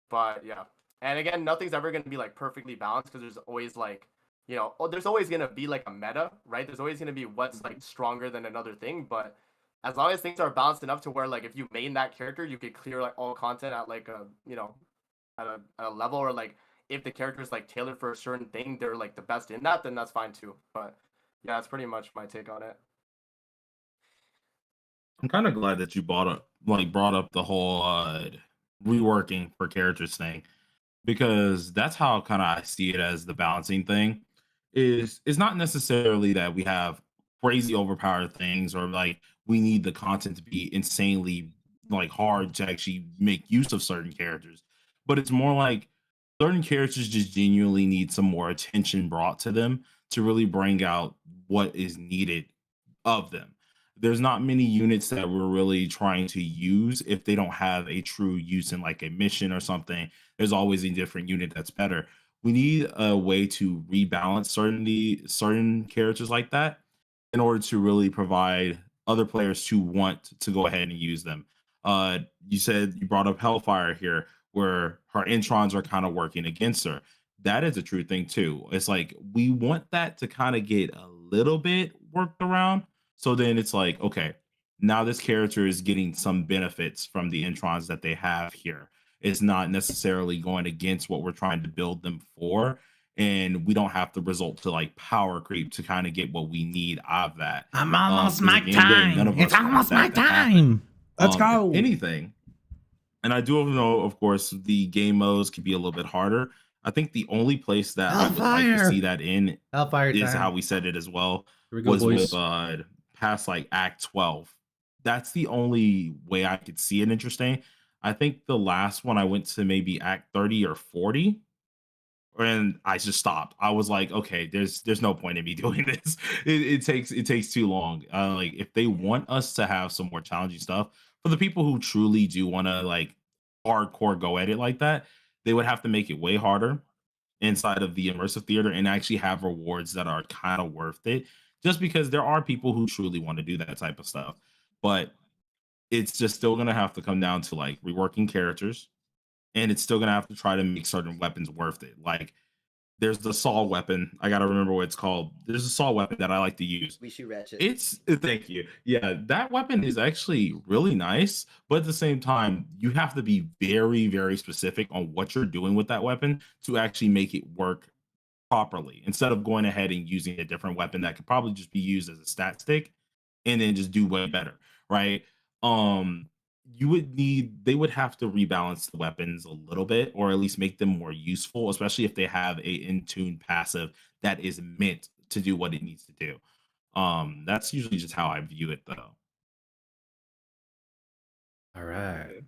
S2: But yeah. And again, nothing's ever gonna be like perfectly balanced because there's always like, you know, there's always gonna be like a meta, right? There's always gonna be what's like stronger than another thing, but as long as things are balanced enough to where like if you main that character, you could clear like all content at like a, you know, at a level, or like if the character is like tailored for a certain thing, they're like the best in that, then that's fine too. But yeah, that's pretty much my take on it.
S5: I'm kind of glad that you brought up the whole reworking for characters thing, because that's how kind of I see it as the balancing thing. Is it's not necessarily that we have crazy overpowered things or like we need the content to be insanely like hard to actually make use of certain characters, but it's more like certain characters just genuinely need some more attention brought to them to really bring out what is needed of them. There's not many units that we're really trying to use if they don't have a true use in like a mission or something. There's always a different unit that's better. We need a way to rebalance certain characters like that in order to really provide other players to want to go ahead and use them. You said you brought up Hellfire here, where her introns are kind of working against her. That is a true thing too. It's like we want that to kind of get a little bit worked around. So then it's like, okay, now this character is getting some benefits from the introns that they have here. It's not necessarily going against what we're trying to build them for. And we don't have to result to like power creep to kind of get what we need out of that.
S4: I'm almost
S5: 'Cause
S4: my
S5: at the end of the day, none
S4: time.
S5: of
S4: It's
S5: us want
S4: almost my
S5: that to happen.
S4: time. Let's
S5: If
S4: go.
S5: anything, and I do know, of course, the game modes can be a little bit harder. I think the only place that I would like to see
S4: Hellfire.
S5: that in
S4: Hellfire
S5: is how
S4: time.
S5: we said it as well,
S4: Here we go,
S5: was with
S4: boys.
S5: past like Act 12. That's the only way I could see it interesting. I think the last one I went to maybe Act 30 or 40, and I just stopped. I was like, okay, there's no point in me doing this. It takes too long. Like if they want us to have some more challenging stuff for the people who truly do want to like hardcore go at it like that, they would have to make it way harder inside of the immersive theater and actually have rewards that are kind of worth it. Just because there are people who truly want to do that type of stuff, but it's just still gonna have to come down to like reworking characters, and it's still gonna have to try to make certain weapons worth it. Like there's the saw weapon. I gotta remember what it's called. There's a saw weapon that I like to use.
S1: We shoot ratchet.
S5: It's thank you. Yeah, that weapon is actually really nice, but at the same time, you have to be very, very specific on what you're doing with that weapon to actually make it work properly. Instead of going ahead and using a different weapon that could probably just be used as a stat stick and then just do way better, right? Um, they would have to rebalance the weapons a little bit, or at least make them more useful, especially if they have a in tune passive that is meant to do what it needs to do. That's usually just how I view it though.
S4: All right.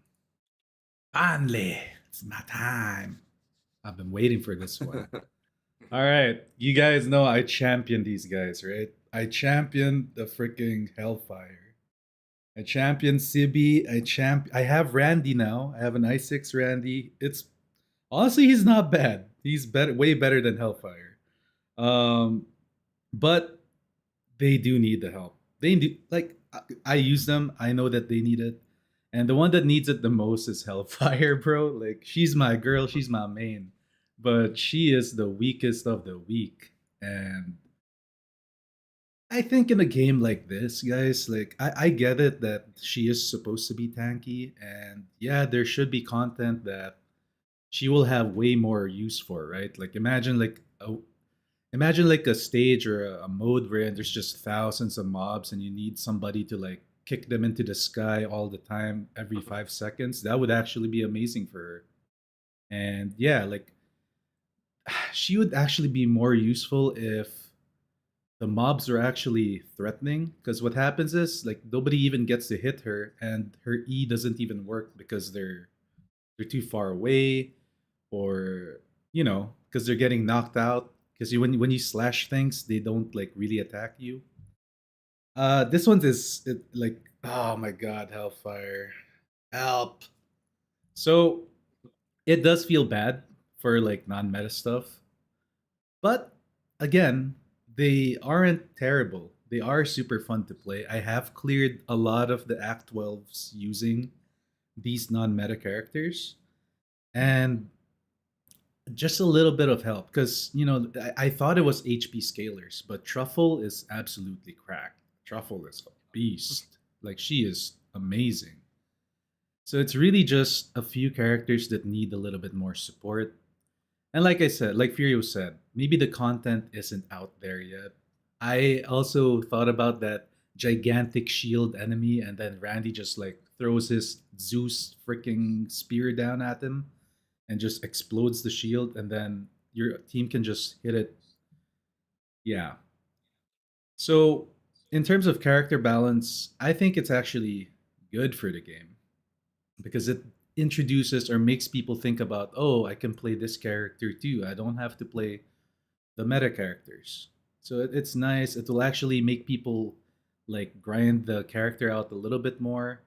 S4: Finally, it's my time. I've been waiting for this one. All right. You guys know I champion these guys, right? I champion the freaking Hellfire. I champion Sibi. I have Randy now. I have an i6 Randy. It's honestly he's not bad. He's better, way better than Hellfire. Um, but they do need the help. They do like I use them. I know that they need it, and the one that needs it the most is Hellfire, bro. Like she's my girl. She's my main, but she is the weakest of the weak, and I think in a game like this, guys, like I get it that she is supposed to be tanky, and yeah, there should be content that she will have way more use for, right? Like imagine like a stage or a mode where there's just thousands of mobs and you need somebody to like kick them into the sky all the time every 5 seconds. That would actually be amazing for her. And yeah, like she would actually be more useful if the mobs are actually threatening, because what happens is like nobody even gets to hit her and her E doesn't even work because they're too far away, or because they're getting knocked out, because when you slash things they don't like really attack you. This one is like, oh my god, Hellfire, help. So it does feel bad for like non-meta stuff, but again, they aren't terrible. They are super fun to play. I have cleared a lot of the Act 12s using these non-meta characters, and just a little bit of help, because I thought it was HP scalers, but Truffle is absolutely cracked. Truffle is a beast. Like she is amazing. So it's really just a few characters that need a little bit more support. And like I said, like Furio said, maybe the content isn't out there yet. I also thought about that gigantic shield enemy, and then Randy just like throws his Zeus freaking spear down at him and just explodes the shield, and then your team can just hit it. Yeah. So, in terms of character balance, I think it's actually good for the game because it introduces or makes people think about, oh, I can play this character too. I don't have to play the meta characters. So it's nice. It will actually make people like grind the character out a little bit more.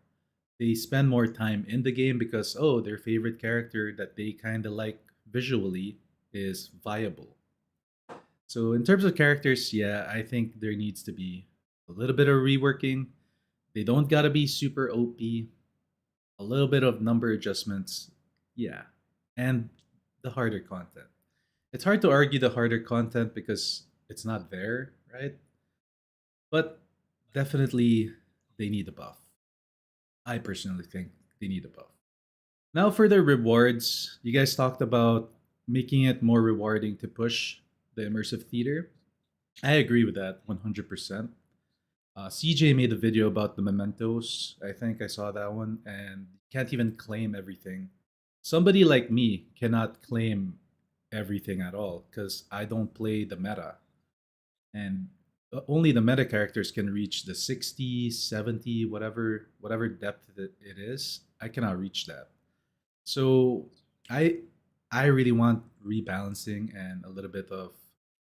S4: They spend more time in the game because, oh, their favorite character that they kind of like visually is viable. So in terms of characters, yeah, I think there needs to be a little bit of reworking. They don't gotta be super OP. A little bit of number adjustments, yeah, and the harder content. It's hard to argue the harder content because it's not there, right? But definitely they need a buff. I personally think they need a buff. Now for the rewards, you guys talked about making it more rewarding to push the immersive theater. I agree with that 100%. CJ made a video about the mementos. I think I saw that one, and can't even claim everything. Somebody like me cannot claim everything at all because I don't play the meta. And only the meta characters can reach the 60, 70, whatever depth that it is. I cannot reach that. So I I really want rebalancing and a little bit of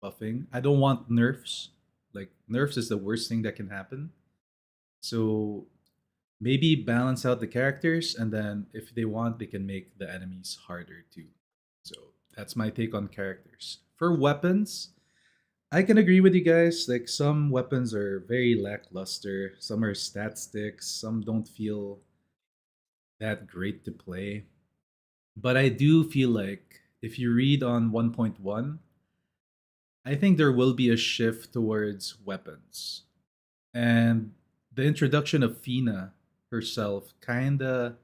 S4: buffing. I don't want nerfs. Like nerfs is the worst thing that can happen. So maybe balance out the characters, and then if they want they can make the enemies harder too. So that's my take on characters. For weapons, I can agree with you guys. Like some weapons are very lackluster, some are stat sticks, some don't feel that great to play. But I do feel like if you read on 1.1, I think there will be a shift towards weapons. And the introduction of Fina herself kind of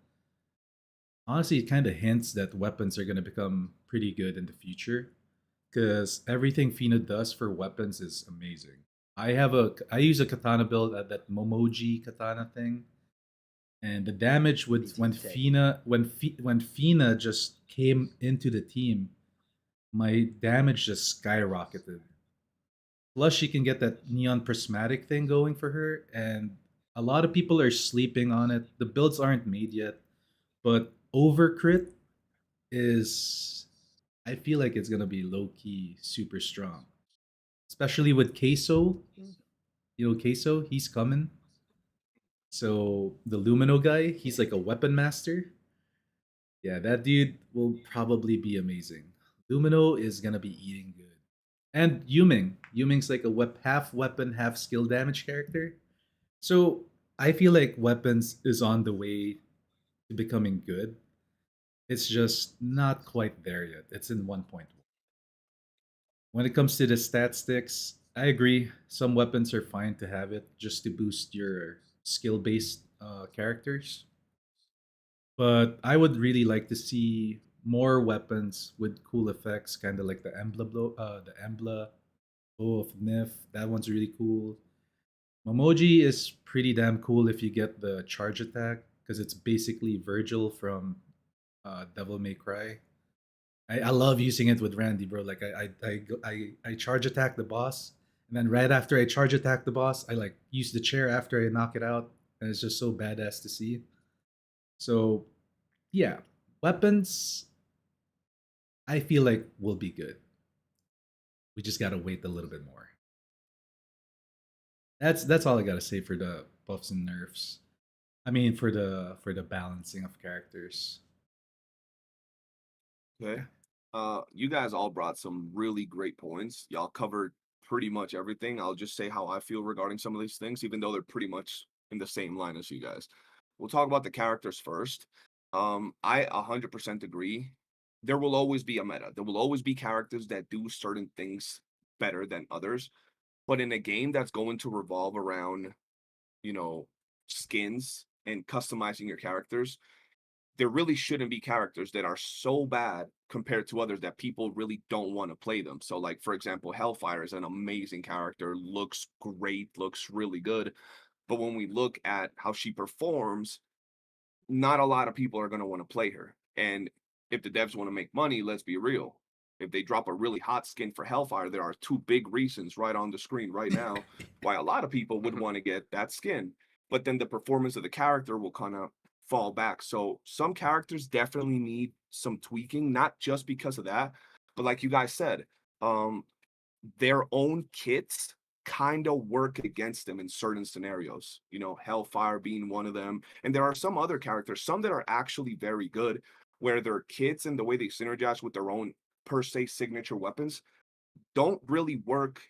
S4: hints that weapons are going to become pretty good in the future, because everything Fina does for weapons is amazing. I use a katana build at that Momoji katana thing, and the damage
S1: Me
S4: with
S1: too,
S4: when
S1: same.
S4: When Fina just came into the team, my damage just skyrocketed. Plus, she can get that neon prismatic thing going for her, and a lot of people are sleeping on it. The builds aren't made yet, but overcrit is, I feel like it's gonna be low key super strong, especially with Queso. You know Queso, he's coming. So the Lumino guy, he's like a weapon master. Yeah, that dude will probably be amazing. Lumino is gonna be eating good. And Yuming. Yuming's like a half weapon, half skill damage character. So I feel like weapons is on the way to becoming good. It's just not quite there yet. It's in 1.1. When it comes to the stat sticks, I agree. Some weapons are fine to have it just to boost your skill based characters. But I would really like to see more weapons with cool effects, kind of like the Embla bow of Nif. That one's really cool. Momoji is pretty damn cool if you get the charge attack because it's basically Virgil from Devil May Cry. I love using it with Randy, bro. Like I charge attack the boss, and then right after I charge attack the boss, I like use the chair after I knock it out, and it's just so badass to see. So yeah, weapons I feel like will be good. We just gotta wait a little bit more. That's all I gotta say for the buffs and nerfs. I mean for the balancing of characters.
S3: Okay. You guys all brought some really great points. Y'all covered pretty much everything. I'll just say how I feel regarding some of these things, even though they're pretty much in the same line as you guys. We'll talk about the characters first. I 100% agree. There will always be a meta. There will always be characters that do certain things better than others. But in a game that's going to revolve around, you know, skins and customizing your characters, there really shouldn't be characters that are so bad compared to others that people really don't want to play them. So, like, for example, Hellfire is an amazing character, looks great, looks really good. But when we look at how she performs, not a lot of people are going to want to play her. And if the devs want to make money, let's be real. If they drop a really hot skin for Hellfire, there are two big reasons right on the screen right now why a lot of people would want to get that skin. But then the performance of the character will kind of fall back. So some characters definitely need some tweaking, not just because of that, but like you guys said, um, their own kits kind of work against them in certain scenarios. You know, Hellfire being one of them. And there are some other characters, some that are actually very good, where their kits and the way they synergize with their own per se signature weapons don't really work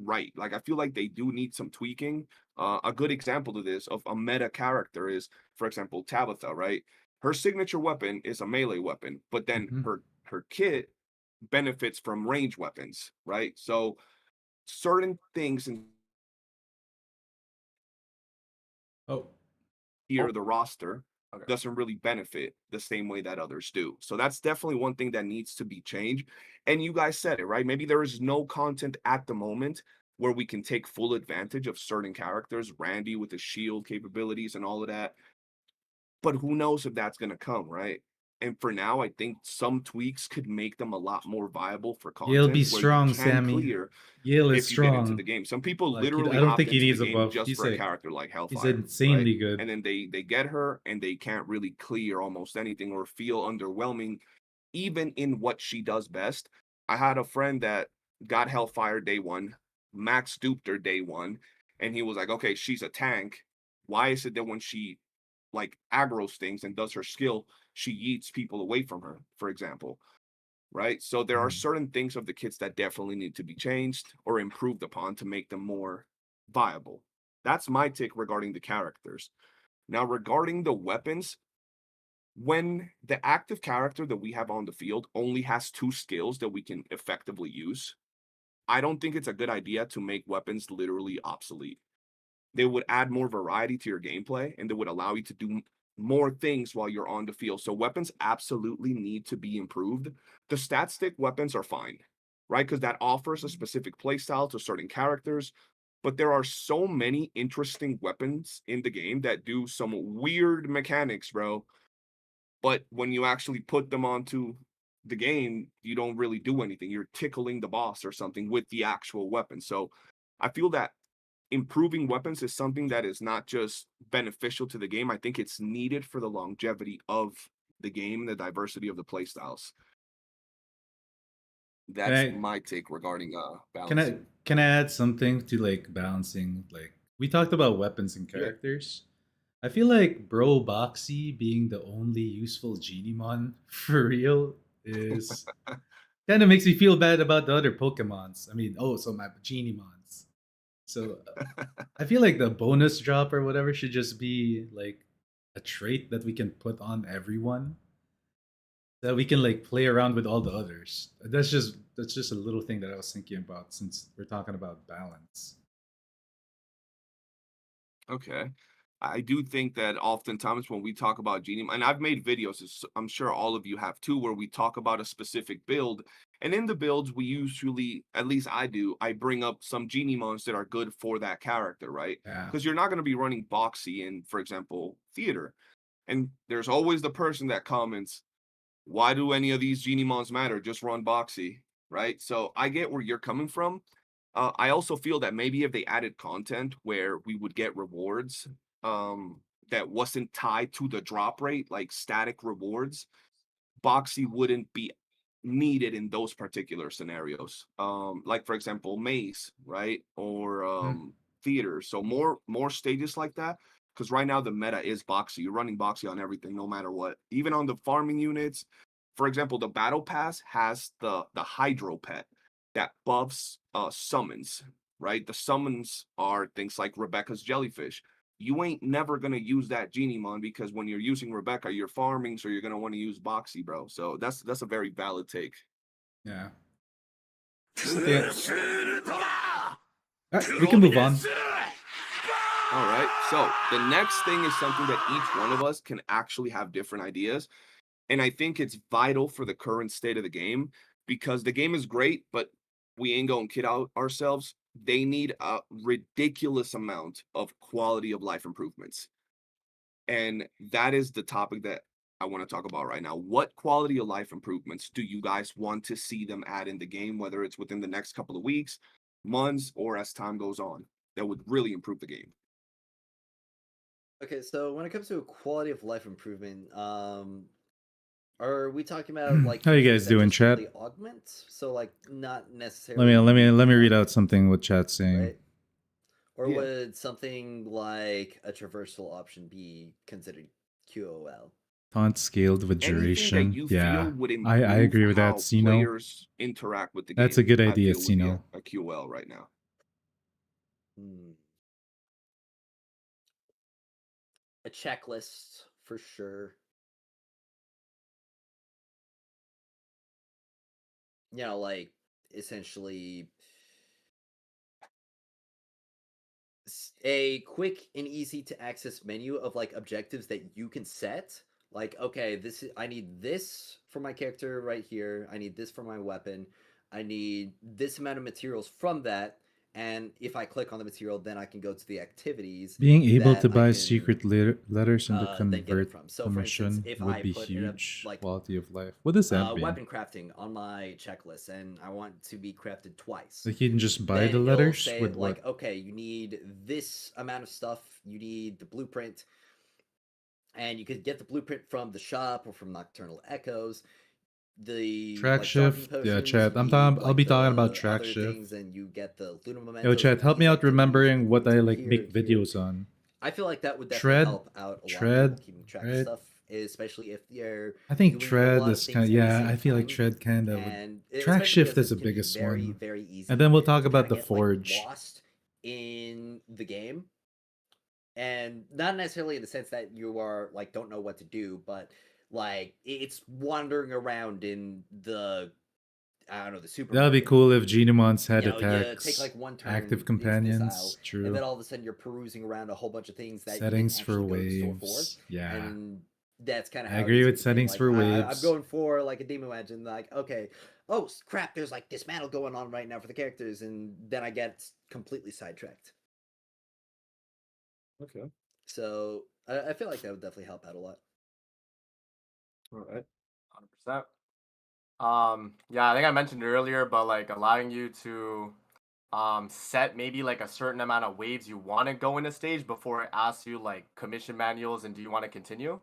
S3: right. Like I feel like they do need some tweaking. A good example to this of a meta character is, for example, Tabitha, right? Her signature weapon is a melee weapon, but then
S4: Mhm.
S3: her kit benefits from range weapons, right? So certain things in
S4: Oh,
S3: here
S2: Oh,
S3: the roster
S2: okay.
S3: doesn't really benefit the same way that others do. So that's definitely one thing that needs to be changed. And you guys said it, right? Maybe there is no content at the moment where we can take full advantage of certain characters, Randy with the shield capabilities and all of that. But who knows if that's going to come, right? And for now, I think some tweaks could make them a lot more viable for
S4: Yale be
S3: content where you
S4: strong,
S3: can
S4: Sammy.
S3: clear
S4: Yale is
S3: if you get into
S4: strong.
S3: the game. Some people
S4: Like
S3: literally
S4: I don't
S3: hop
S4: think he
S3: into the
S4: needs a
S3: game
S4: buff.
S3: just for a character like
S4: He's
S3: Hellfire, right?
S4: insanely good.
S3: And then they get her and they can't really clear almost anything or feel underwhelming, even in what she does best. I had a friend that got Hellfire day one, Max duped her day one, and he was like, okay, she's a tank. Why is it that when she like aggroes things and does her skill, she yeets people away from her, for example? Right. So there are
S4: Mhm.
S3: certain things of the kits that definitely need to be changed or improved upon to make them more viable. That's my take regarding the characters. Now, regarding the weapons, when the active character that we have on the field only has two skills that we can effectively use, I don't think it's a good idea to make weapons literally obsolete. They would add more variety to your gameplay and they would allow you to do more things while you're on the field. So weapons absolutely need to be improved. The stat stick weapons are fine, right? Because that offers a specific playstyle to certain characters. But there are so many interesting weapons in the game that do some weird mechanics, bro. But when you actually put them onto the game, you don't really do anything. You're tickling the boss or something with the actual weapon. So I feel that improving weapons is something that is not just beneficial to the game. I think it's needed for the longevity of the game, the diversity of the playstyles.
S4: Can
S3: That's
S4: I
S3: my take regarding
S4: can I
S3: balancing.
S4: can I add something to like balancing like we talked about weapons and
S3: Yeah.
S4: characters. I feel like Bro Boxy being the only useful Genimon for real is kind of makes me feel bad about the other Pokemons. I mean, oh, so my Genimons. So I feel like the bonus drop or whatever should just be like a trait that we can put on everyone that we can like play around with all the others. That's just a little thing that I was thinking about since we're talking about balance.
S3: Okay. I do think that oftentimes when we talk about Genie, and I've made videos, I'm sure all of you have too, where we talk about a specific build. And in the builds, we usually, at least I do, I bring up some Genie mons that are good for that character, right?
S4: Yeah.
S3: Because you're not going to be running Boxy in, for example, theater. And there's always the person that comments, why do any of these Genie mons matter? Just run Boxy, right? So I get where you're coming from. I also feel that maybe if they added content where we would get rewards that wasn't tied to the drop rate, like static rewards, Boxy wouldn't be needed in those particular scenarios. Like for example, maze, right? Or theater. So more stages like that. Because right now the meta is Boxy. You're running Boxy on everything, no matter what. Even on the farming units. For example, the battle pass has the hydro pet that buffs summons, right? The summons are things like Rebecca's jellyfish. You ain't never gonna use that Genie Mon because when you're using Rebecca, you're farming, so you're gonna want to use Boxy, bro. So that's a very valid take.
S4: Yeah. We can move on.
S3: All right. So the next thing is something that each one of us can actually have different ideas. And I think it's vital for the current state of the game because the game is great, but we ain't gonna kid out ourselves. They need a ridiculous amount of quality of life improvements. And that is the topic that I want to talk about right now. What quality of life improvements do you guys want to see them add in the game, whether it's within the next couple of weeks, months, or as time goes on, that would really improve the game?
S1: Okay, so when it comes to a quality of life improvement, are we talking about like
S4: How you
S1: features
S4: guys
S1: that
S4: doing,
S1: just
S4: chat?
S1: simply augment? So like not
S4: Let
S1: necessarily.
S4: me read
S1: like,
S4: out something what chat's saying.
S1: right? Or
S3: Yeah.
S1: would something like a traversal option be considered QOL?
S4: Taunt scaled with
S3: Anything that
S4: duration.
S3: you
S4: Yeah,
S3: feel would
S4: I
S3: improve
S4: agree with that,
S3: how
S4: Sino.
S3: players interact with the game.
S4: That's a good
S3: I
S4: idea,
S3: feel would be
S4: Sino.
S3: a QL right now.
S1: A checklist for sure. You know, like essentially a quick and easy to access menu of like objectives that you can set. Like, okay, I need this for my character right here. I need this for my weapon. I need this amount of materials from that. And if I click on the material, then I can go to the activities.
S4: Being able
S1: that
S4: to
S1: I
S4: buy
S1: can,
S4: letters in the
S1: then get it
S4: convert
S1: from. So, for instance,
S4: permission
S1: if
S4: would
S1: I
S4: be
S1: put in a
S4: huge.
S1: like
S4: Quality of life. What does that mean?
S1: weapon crafting on my checklist, and I want to be crafted twice.
S4: Like you can just buy
S1: Then
S4: the
S1: it'll
S4: letters
S1: say
S4: with
S1: like,
S4: what?
S1: okay, you need this amount of stuff. You need the blueprint, and you could get the blueprint from the shop or from Nocturnal Echoes. The
S4: Track
S1: like sharpening
S4: shift.
S1: potions.
S4: Yeah, chat.
S1: You
S4: I'm
S1: need,
S4: talking. I'll
S1: like,
S4: be talking about
S1: the
S4: track
S1: other
S4: shift.
S1: things, and you get the Luna
S4: Yo,
S1: mementos
S4: chat.
S1: for
S4: Help me
S1: these
S4: out
S1: activities,
S4: remembering
S1: and
S4: what
S1: it's
S4: I
S1: in
S4: like
S1: here,
S4: make
S1: here.
S4: videos on.
S1: I feel like that would definitely
S4: Tread.
S1: help out a lot of
S4: Tread.
S1: people keeping track of
S4: Right.
S1: stuff, especially if you're
S4: I think
S1: doing a
S4: tread
S1: lot of
S4: is
S1: things
S4: kind of
S1: at the
S4: yeah.
S1: same
S4: I feel like
S1: time.
S4: tread kind of.
S1: And
S4: Track
S1: especially
S4: shift
S1: because
S4: is the
S1: it can be
S4: biggest
S1: very,
S4: one.
S1: very easy.
S4: And then we'll talk
S1: to
S4: about
S1: kinda
S4: the
S1: get,
S4: forge.
S1: like, lost in the game, and not necessarily in the sense that you are like don't know what to do, but like it's wandering around in the I don't know the
S4: That would be
S1: supermarket.
S4: cool if Genimons had
S1: You know, you
S4: attacks,
S1: take like one turn
S4: active
S1: into this aisle,
S4: companions.
S1: and then
S4: True.
S1: all of a sudden you're perusing around a whole bunch of things that
S4: Settings
S1: you
S4: for
S1: didn't actually go to the store for.
S4: waves. Yeah.
S1: And that's kind of
S4: I
S1: how
S4: agree
S1: it is
S4: with
S1: with the game.
S4: settings
S1: Like,
S4: for
S1: I'm
S4: waves.
S1: going for like a demon wedge, and like, okay, oh crap, there's like this battle going on right now for the characters, and then I get completely sidetracked.
S3: Okay.
S1: So I feel like that would definitely help out a lot.
S3: All right.
S2: 100%. Yeah, I think I mentioned earlier, but like allowing you to set maybe like a certain amount of waves you want to go in a stage before it asks you like commission manuals and do you want to continue.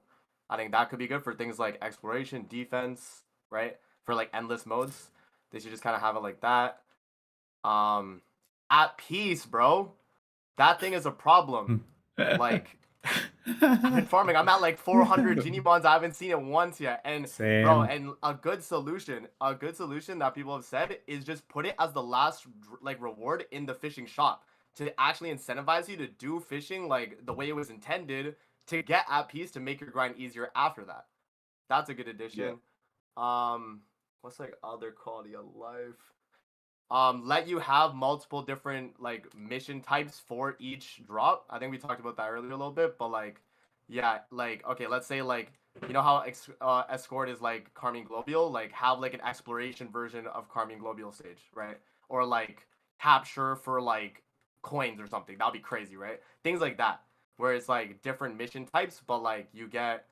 S2: I think that could be good for things like exploration, defense, right? For like endless modes, they should just kind of have it like that. At peace, bro. that thing is a problem. Like, I've been farming. I'm at like 400 genie bonds. I haven't seen it once yet. And bro,
S4: Same.
S2: and a good solution that people have said is just put it as the last like reward in the fishing shop to actually incentivize you to do fishing like the way it was intended to get at peace to make your grind easier after that. That's a good addition. What's like other quality of life? Let you have multiple different like mission types for each drop. I think we talked about that earlier a little bit, but like, yeah, like okay, let's say like you know how escort is like Carmine Globule, like have like an exploration version of Carmine Globule stage, right? Or like capture for like coins or something. That'd be crazy, right? Things like that, where it's like different mission types, but like you get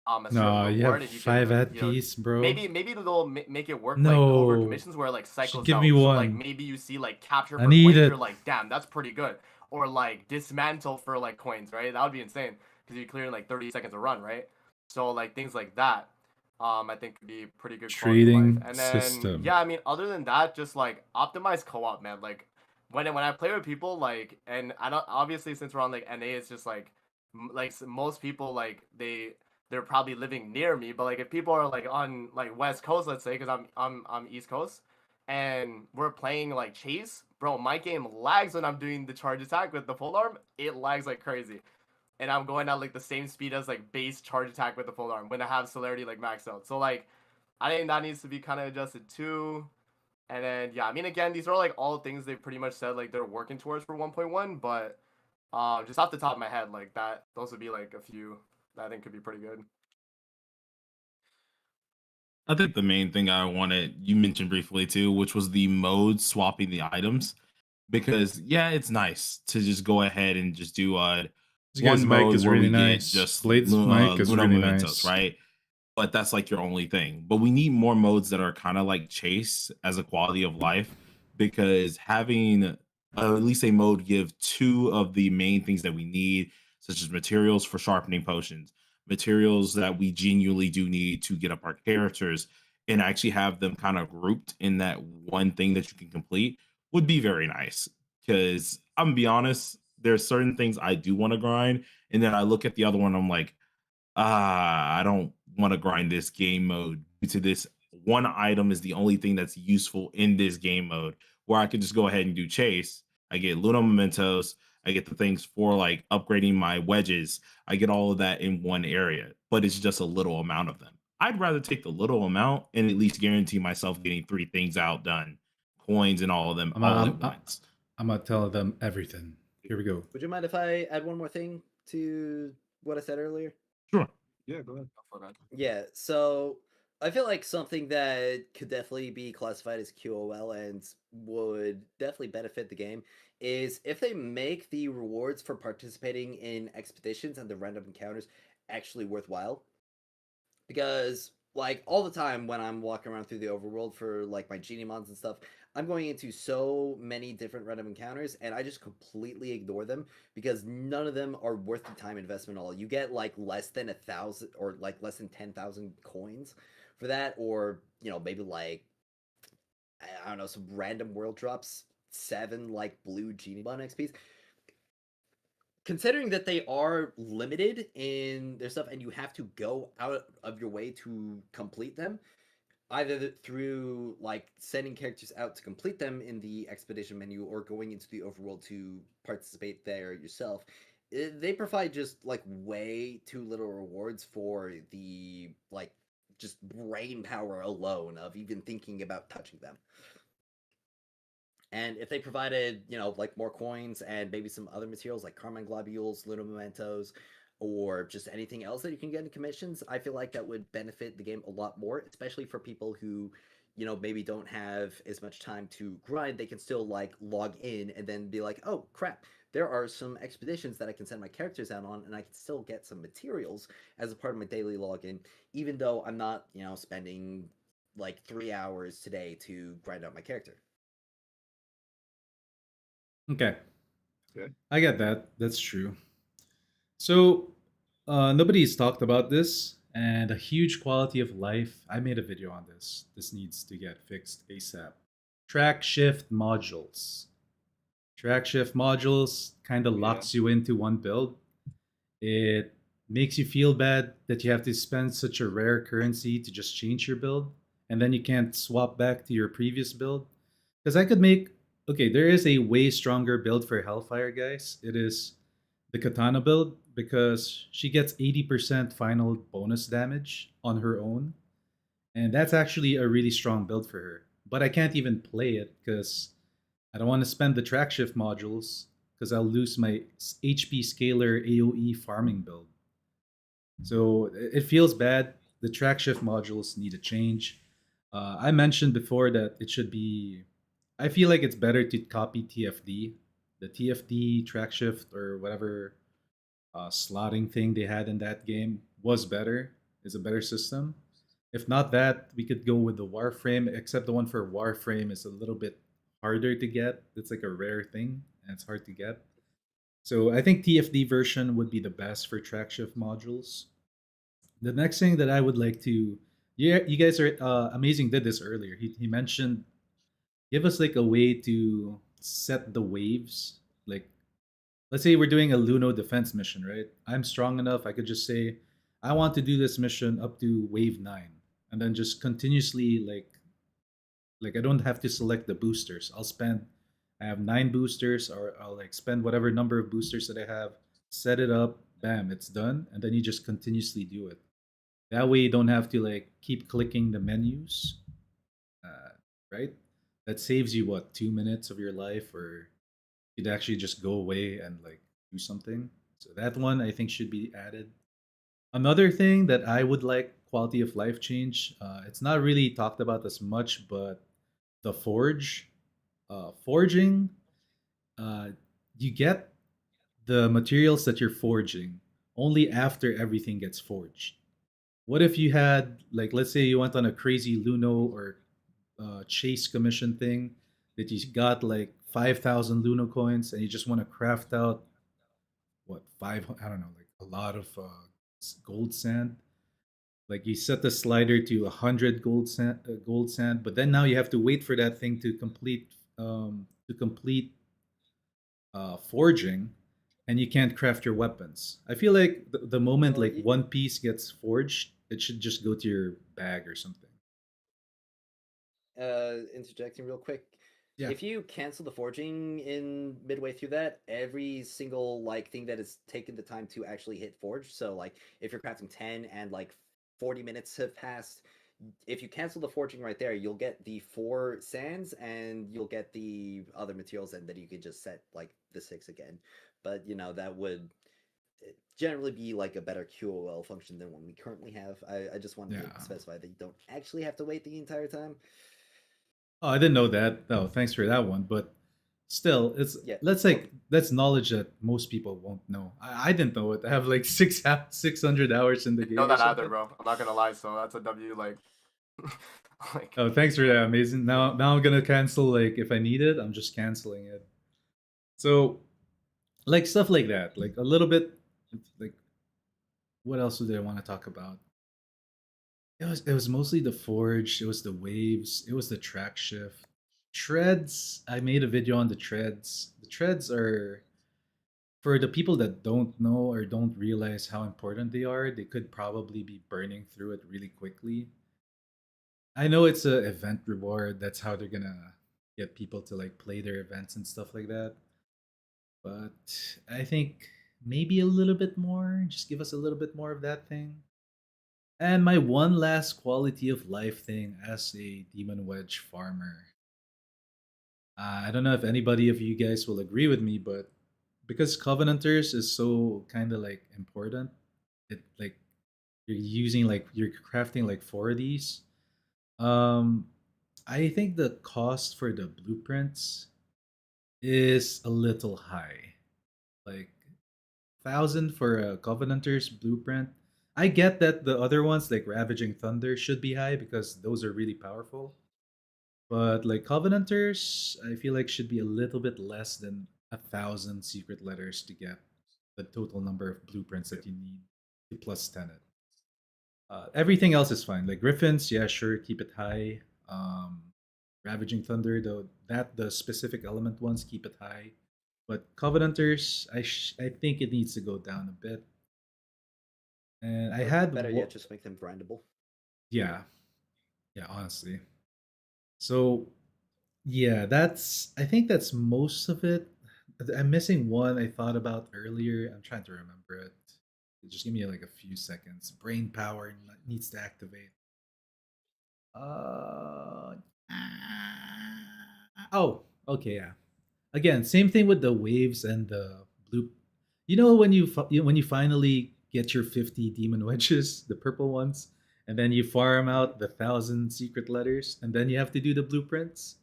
S2: a certain
S4: No, you
S2: reward
S4: have
S2: if you
S4: 5
S2: can,
S4: at peace, bro.
S2: maybe they'll make it work like
S4: No.
S2: over commissions where like cycles
S4: give
S2: out.
S4: me
S2: So
S4: one.
S2: like maybe you see like capture
S4: I
S2: for
S4: need
S2: coins,
S4: it.
S2: you're like, damn, that's pretty good. Or like dismantle for like coins, right? That would be insane because you're clearing like 30 seconds a run, right? So like things like that, I think could be pretty good quality of
S4: Trading
S2: life. And then
S4: system.
S2: yeah, I mean, other than that, just like optimize co-op, man. Like when I play with people, like, and I don't obviously since we're on like NA, it's just like most people like they're probably living near me, but like if people are like on like West Coast, let's say, because I'm East Coast, and we're playing like chase, bro, my game lags when I'm doing the charge attack with the full arm. It lags like crazy, and I'm going at like the same speed as like base charge attack with the full arm when I have celerity like maxed out. So like, I think that needs to be kind of adjusted too. And then yeah, I mean again, these are like all things they pretty much said like they're working towards for 1.1, but just off the top of my head, like that, those would be like a few that I think could be pretty good.
S5: I think the main thing I wanted, you mentioned briefly too, which was the mode swapping the items. Because yeah, it's nice to just go ahead and just do
S4: This guy's
S5: one
S4: mic
S5: mode
S4: is
S5: where
S4: really
S5: we get
S4: nice.
S5: just
S4: Blade's mic is
S5: Luna
S4: really
S5: Mementos,
S4: nice.
S5: right? But that's like your only thing. But we need more modes that are kind of like chase as a quality of life, because having at least a mode give two of the main things that we need, such as materials for sharpening potions, materials that we genuinely do need to get up our characters, and actually have them kind of grouped in that one thing that you can complete would be very nice. Because I'm gonna be honest, there's certain things I do want to grind, and then I look at the other one, I'm like, I don't want to grind this game mode due to this one item is the only thing that's useful in this game mode, where I could just go ahead and do chase. I get Luna Mementos, I get the things for like upgrading my wedges, I get all of that in one area, but it's just a little amount of them. I'd rather take the little amount and at least guarantee myself getting three things out done, coins and all of them all at once.
S4: I'm gonna tell them everything. Here we go.
S1: Would you mind if I add one more thing to what I said earlier?
S5: Sure.
S3: Yeah, go ahead.
S1: Yeah, so I feel like something that could definitely be classified as QOL and would definitely benefit the game is if they make the rewards for participating in expeditions and the random encounters actually worthwhile. Because like all the time when I'm walking around through the overworld for like my genie mons and stuff, I'm going into so many different random encounters and I just completely ignore them because none of them are worth the time investment at all. You get like less than 1,000 or like less than 10,000 coins for that, or you know, maybe like I don't know, some random world drops 7 like blue genie mon XPs. Considering that they are limited in their stuff and you have to go out of your way to complete them, either through like sending characters out to complete them in the expedition menu or going into the overworld to participate there yourself, they provide just like way too little rewards for the like just brain power alone of even thinking about touching them. And if they provided, you know, like more coins and maybe some other materials like Carmine Globules, Luna Mementos, or just anything else that you can get in commissions, I feel like that would benefit the game a lot more, especially for people who, you know, maybe don't have as much time to grind. They can still like log in and then be like, oh crap, there are some expeditions that I can send my characters out on, and I can still get some materials as a part of my daily login, even though I'm not, you know, spending like 3 hours today to grind out my character.
S4: Okay.
S3: Okay.
S4: I get that. That's true. So, nobody's talked about this, and a huge quality of life. I made a video on this. This needs to get fixed ASAP. Track shift modules. Track shift modules kind of
S3: Yeah.
S4: locks you into one build. It makes you feel bad that you have to spend such a rare currency to just change your build, and then you can't swap back to your previous build. Because I could make okay, there is a way stronger build for Hellfire, guys. It is the Katana build because she gets 80% final bonus damage on her own, and that's actually a really strong build for her. But I can't even play it because I don't want to spend the track shift modules because I'll lose my HP scalar AoE farming build. So it feels bad. The track shift modules need a change. I mentioned before that it should be. I feel like it's better to copy TFD, the TFD track shift or whatever slotting thing they had in that game was better. Is a better system. If not that, we could go with the Warframe. Except the one for Warframe is a little bit harder to get. It's like a rare thing and it's hard to get. So I think TFD version would be the best for track shift modules. The next thing that I would like to, yeah, you guys are amazing. Did this earlier. He mentioned give us like a way to set the waves. Like, let's say we're doing a Luno defense mission, right? I'm strong enough. I could just say, I want to do this mission up to wave 9, and then just continuously like I don't have to select the boosters. I'll spend. I have 9 boosters, or I'll like spend whatever number of boosters that I have, set it up, bam, it's done, and then you just continuously do it. That way you don't have to like keep clicking the menus, right? That saves you what 2 minutes of your life, or you'd actually just go away and like do something. So that one I think should be added. Another thing that I would like quality of life change. It's not really talked about as much, but the forge, forging, uh, you get the materials that you're forging only after everything gets forged. What if you had like let's say you went on a crazy Luno or chase commission thing that you got like 5,000 Luno coins and you just want to craft out what five I don't know like a lot of gold sand. Like you set the slider to 100 gold sand, but then now you have to wait for that thing to complete forging, and you can't craft your weapons. I feel like the moment
S1: Well,
S4: like one piece gets forged, it should just go to your bag or something.
S1: Interjecting real quick.
S4: Yeah.
S1: If you cancel the forging in midway through that, every single like thing that is taken the time to actually hit forge. So like if you're crafting 10 and like 40 minutes have passed, if you cancel the forging right there, you'll get the 4 sands and you'll get the other materials, and then you can just set like the 6 again. But that would generally be like a better QOL function than one we currently have. I just wanted
S4: Yeah.
S1: to specify that you don't actually have to wait the entire time.
S4: Oh, I didn't know that. Oh, thanks for that one. But still, it's
S1: Yeah.
S4: that's knowledge that most people won't know. I didn't know it. I have like 600 hours in the game.
S2: Know
S4: or
S2: that either,
S4: something.
S2: bro. I'm not gonna lie. So that's a W. Like, like
S4: Oh, thanks for that, amazing. Now I'm gonna cancel like if I need it, I'm just canceling it. So like stuff like that, like a little bit like what else did I want to talk about? It was mostly the forge, it was the waves, it was the track shift. Treads, I made a video on the treads. The treads are for the people that don't know or don't realize how important they are, they could probably be burning through it really quickly. I know it's a event reward, that's how they're gonna get people to like play their events and stuff like that. But I think maybe a little bit more, just give us a little bit more of that thing. And my one last quality of life thing as a Demon Wedge farmer. I don't know if anybody of you guys will agree with me, but because Covenanters is so kind of like important, it like you're crafting like 4 of these. Um, I think the cost for the blueprints is a little high. Like 1,000 for a Covenanter's blueprint. I get that the other ones like Ravaging Thunder should be high because those are really powerful. But like Covenanters, I feel like should be a little bit less than 1,000 secret letters to get the total number of blueprints that you need to plus 10 it. Everything else is fine. Like Griffins, yeah, sure, keep it high. Um, Ravaging Thunder, though, that the specific element ones keep it high. But Covenanters, I think it needs to go down a bit. And I
S1: Or
S4: had
S1: better yet, just make them grindable.
S4: yeah, yeah, honestly. So yeah, that's I think that's most of it. I'm missing one I thought about earlier. I'm trying to remember it. Just give me like a few seconds. Brain power needs to activate. Uh oh, okay, yeah. Again, same thing with the waves and the blue. You know when when you finally get your 50 demon wedges, the purple ones, and then you farm out the 1,000 secret letters, and then you have to do the blueprints,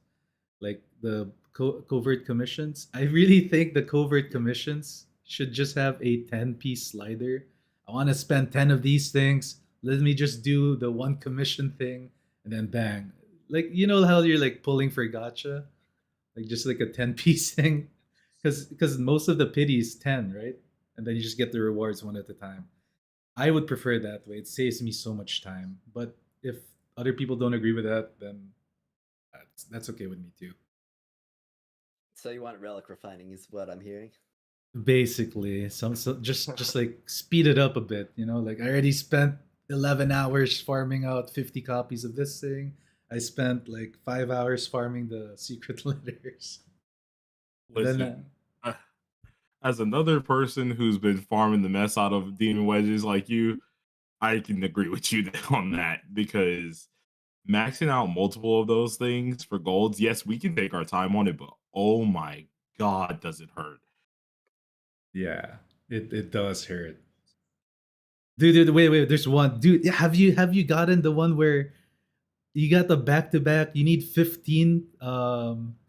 S4: like the covert commissions. I really think the covert commissions should just have a 10-piece slider. I want to spend 10 of these things. Let me just do the one commission thing, and then bang. Like you know how you're like pulling for gacha, like just like a 10-piece thing, because most of the pity is 10, right? And then you just get the rewards one at a time. I would prefer that way. It saves me so much time. But if other people don't agree with that, then that's okay with me too.
S1: So you want relic refining, is what I'm hearing.
S4: Basically, so just like speed it up a bit. You know, like I already spent 11 hours farming out 50 copies of this thing. I spent like 5 hours farming the secret letters. Then
S5: Listen, as another person who's been farming the mess out of demon wedges like you, I can agree with you on that because maxing out multiple of those things for golds, yes, we can take our time on it, but oh my god, does it hurt?
S4: yeah, it does hurt. Dude, wait, there's one. Dude, have you gotten the one where you got the back to back, you need 15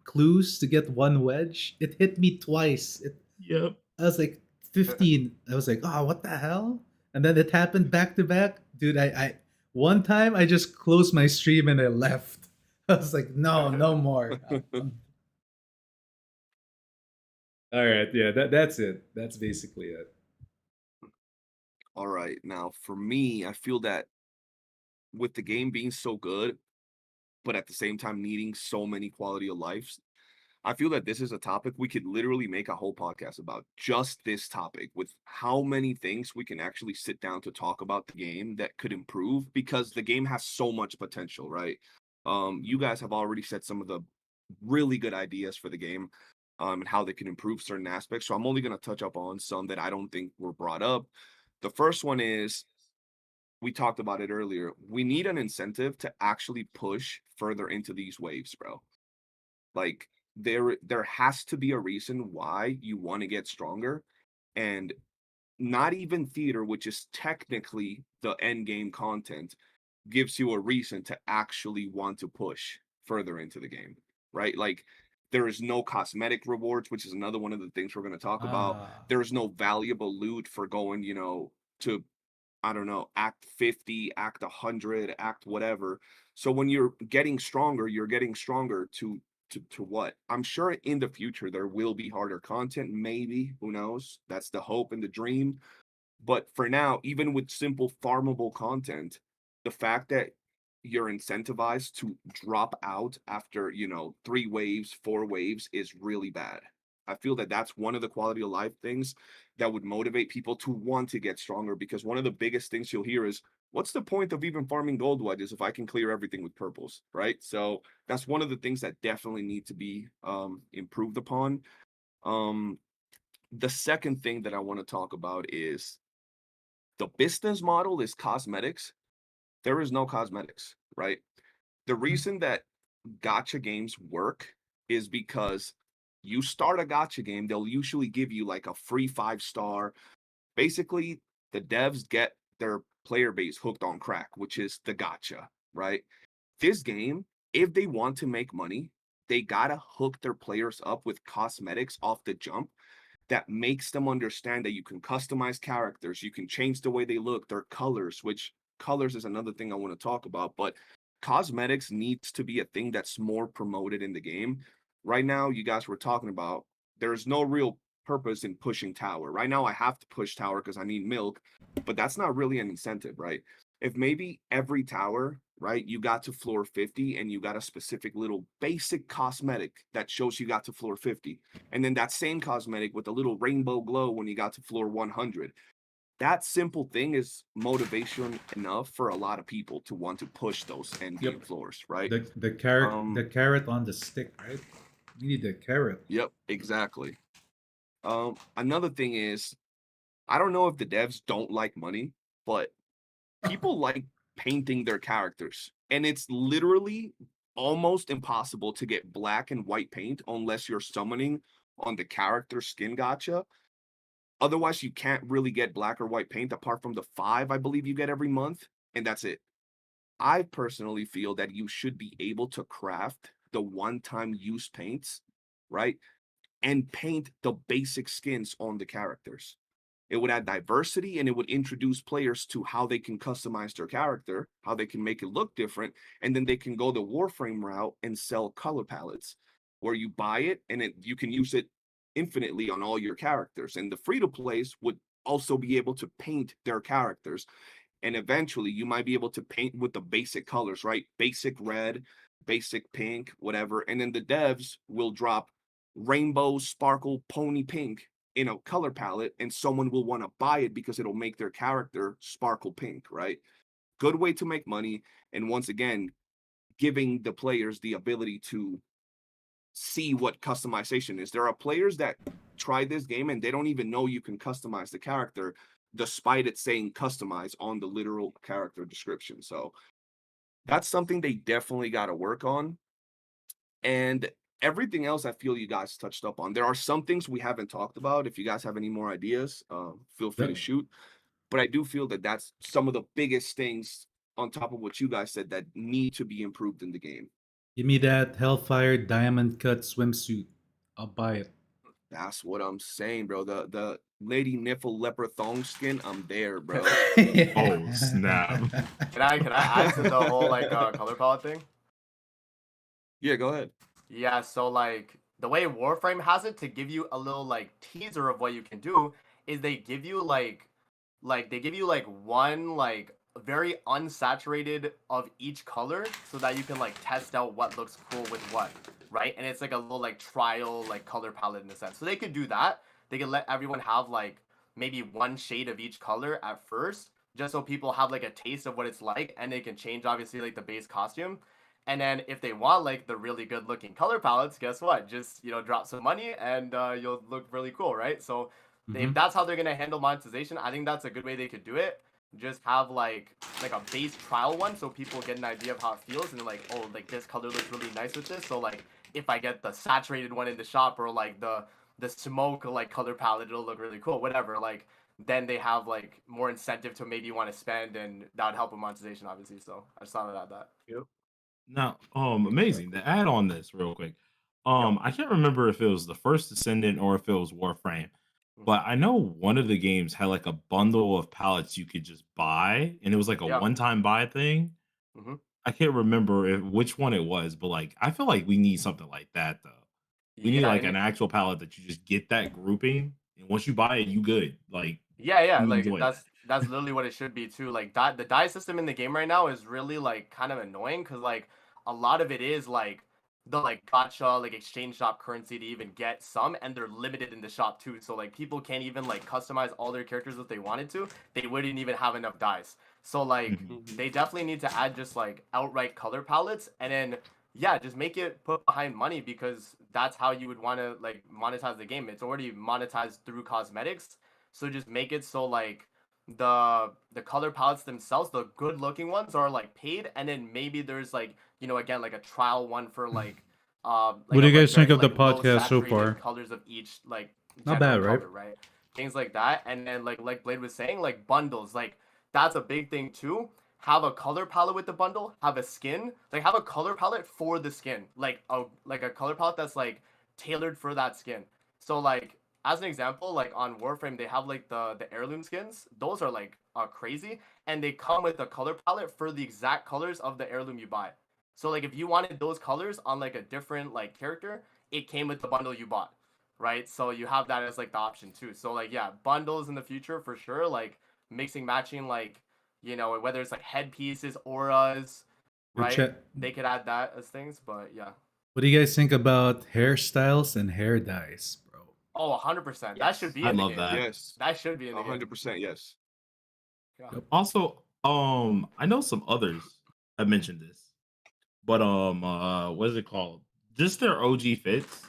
S4: clues to get one wedge? It hit me twice.
S5: Yep.
S4: I was like 15. I was like, "Oh, what the hell?" And then it happened back to back. Dude, I one time I just closed my stream and I left. I was like, "No, no more." All right, yeah, that's it. That's basically it.
S3: All right. Now, for me, I feel that with the game being so good, but at the same time needing so many quality of lives, I feel that this is a topic we could literally make a whole podcast about, just this topic, with how many things we can actually sit down to talk about the game that could improve, because the game has so much potential, right? You guys have already said some of the really good ideas for the game, and how they can improve certain aspects. So I'm only going to touch up on some that I don't think were brought up. The first one is, we talked about it earlier. We need an incentive to actually push further into these waves, bro. Like, there has to be a reason why you want to get stronger, and not even theater, which is technically the end game content, gives you a reason to actually want to push further into the game, right? Like, there is no cosmetic rewards, which is another one of the things we're going to talk about.
S4: Ah.
S3: There's no valuable loot for going, to, I don't know, act 50, act 100, act whatever. So when you're getting stronger to what? I'm sure in the future there will be harder content, maybe, who knows? That's the hope and the dream. But for now, even with simple farmable content, the fact that you're incentivized to drop out after, 3 waves, 4 waves is really bad. I feel that that's one of the quality of life things that would motivate people to want to get stronger, because one of the biggest things you'll hear is, what's the point of even farming gold wedges if I can clear everything with purples, right? So that's one of the things that definitely need to be improved upon. Um, the second thing that I want to talk about is, the business model is cosmetics. There is no cosmetics, right? The reason that gacha games work is because you start a gacha game, they'll usually give you like a free 5-star. Basically, the devs get their player base hooked on crack, which is the gacha, right? This game, if they want to make money, they gotta hook their players up with cosmetics off the jump that makes them understand that you can customize characters, you can change the way they look, their colors, which colors is another thing I want to talk about, but cosmetics needs to be a thing that's more promoted in the game. Right now, you guys were talking about, there's no real purpose in pushing tower. Right now, I have to push tower because I need milk, but that's not really an incentive, right? If maybe every tower right? You got to floor 50 and you got a specific little basic cosmetic that shows you got to floor 50. And then that same cosmetic with a little rainbow glow when you got to floor 100. That simple thing is motivation enough for a lot of people to want to push those end game
S4: Yep.
S3: floors, right?
S4: The carrot on the stick, right? You need the carrot.
S3: Yep, exactly. Another thing is, I don't know if the devs don't like money, but people like painting their characters, and it's literally almost impossible to get black and white paint unless you're summoning on the character skin gacha. Otherwise, you can't really get black or white paint apart from the 5 I believe you get every month, and that's it. I personally feel that you should be able to craft the one-time use paints, right? And paint the basic skins on the characters. It would add diversity and it would introduce players to how they can customize their character, how they can make it look different, and then they can go the Warframe route and sell color palettes where you buy it and you can use it infinitely on all your characters. And the free-to-plays would also be able to paint their characters. And eventually you might be able to paint with the basic colors, right? Basic red, basic pink, whatever. And then the devs will drop rainbow, sparkle, pony pink in a color palette, and someone will want to buy it because it'll make their character sparkle pink, right? Good way to make money. And once again, giving the players the ability to see what customization is. There are players that try this game and they don't even know you can customize the character despite it saying customize on the literal character description. So that's something they definitely got to work on. And everything else I feel you guys touched up on. There are some things we haven't talked about. If you guys have any more ideas, feel free to shoot. But I do feel that that's some of the biggest things on top of what you guys said that need to be improved in the game.
S4: Give me that Hellfire diamond cut swimsuit. I'll buy it.
S3: That's what I'm saying, bro. The lady nipple leopard thong skin, I'm there, bro.
S5: Oh, snap.
S2: Can I add to the whole like color palette thing?
S3: Yeah, go ahead.
S2: Yeah, so like the way Warframe has it to give you a little like teaser of what you can do is they give you like one like very unsaturated of each color so that you can like test out what looks cool with what, right? And it's like a little like trial like color palette in a sense. So they could do that. They could let everyone have like maybe one shade of each color at first, just so people have like a taste of what it's like, and they can change obviously like the base costume. And then if they want like the really good looking color palettes, guess what? Just, drop some money and you'll look really cool, right? So if that's how they're going to handle monetization, I think that's a good way they could do it. Just have like a base trial one so people get an idea of how it feels, and they're like, oh, like this color looks really nice with this. So like if I get the saturated one in the shop, or like the smoke like color palette, it'll look really cool, whatever. Like then they have like more incentive to maybe want to spend, and that would help with monetization obviously. So I just thought about that.
S3: Yep.
S5: Now, amazing. To add on this real quick, I can't remember if it was the first Descendant or if it was Warframe, but I know one of the games had like a bundle of palettes you could just buy, and it was like a
S2: Yeah.
S5: one-time buy thing.
S2: Mhm.
S5: I can't remember which one it was, but like I feel like we need something like that though. We need
S2: Yeah,
S5: like
S2: and
S5: an actual palette that you just get that grouping, and once you buy it, you good. Like
S2: yeah,
S5: you
S2: like
S5: enjoy
S2: that's
S5: that.
S2: that's literally what it should be too. Like the die system in the game right now is really like kind of annoying, because like a lot of it is like the like gacha like exchange shop currency to even get some, and they're limited in the shop too. So like people can't even like customize all their characters if they wanted to. They wouldn't even have enough dice. So like
S5: Mhm.
S2: they definitely need to add just like outright color palettes, and then yeah, just make it put behind money, because that's how you would want to like monetize the game. It's already monetized through cosmetics. So just make it so like the color palettes themselves, the good looking ones, are like paid, and then maybe there's like again like a trial one for like
S4: What do you guys
S2: very
S4: think of the
S2: like low
S4: podcast so
S2: saturated
S4: far?
S2: colors of each like
S4: Not
S2: general
S4: bad, right?
S2: color, right? Things like that. And then like Blade was saying, like bundles, like that's a big thing too. Have a color palette with the bundle, have a skin, like have a color palette for the skin, like a color palette that's like tailored for that skin. So like as an example, like on Warframe, they have like the heirloom skins. Those are like crazy, and they come with a color palette for the exact colors of the heirloom you buy. So like if you wanted those colors on like a different like character, it came with the bundle you bought, right? So you have that as like the option too. So like yeah, bundles in the future for sure, like mixing matching, like whether it's like headpieces, auras, right?
S4: Chat.
S2: They could add that as things, but yeah.
S4: What do you guys think about hairstyles and hair dyes, bro?
S2: Oh, 100%. That should be
S5: I
S2: in the
S5: love
S2: game.
S5: that.
S3: Yes,
S2: That should be in the game.
S3: 100%. Yes.
S2: Yeah.
S4: Yep.
S5: Also, I know some others have mentioned this, but what is it called? Just their OG fits.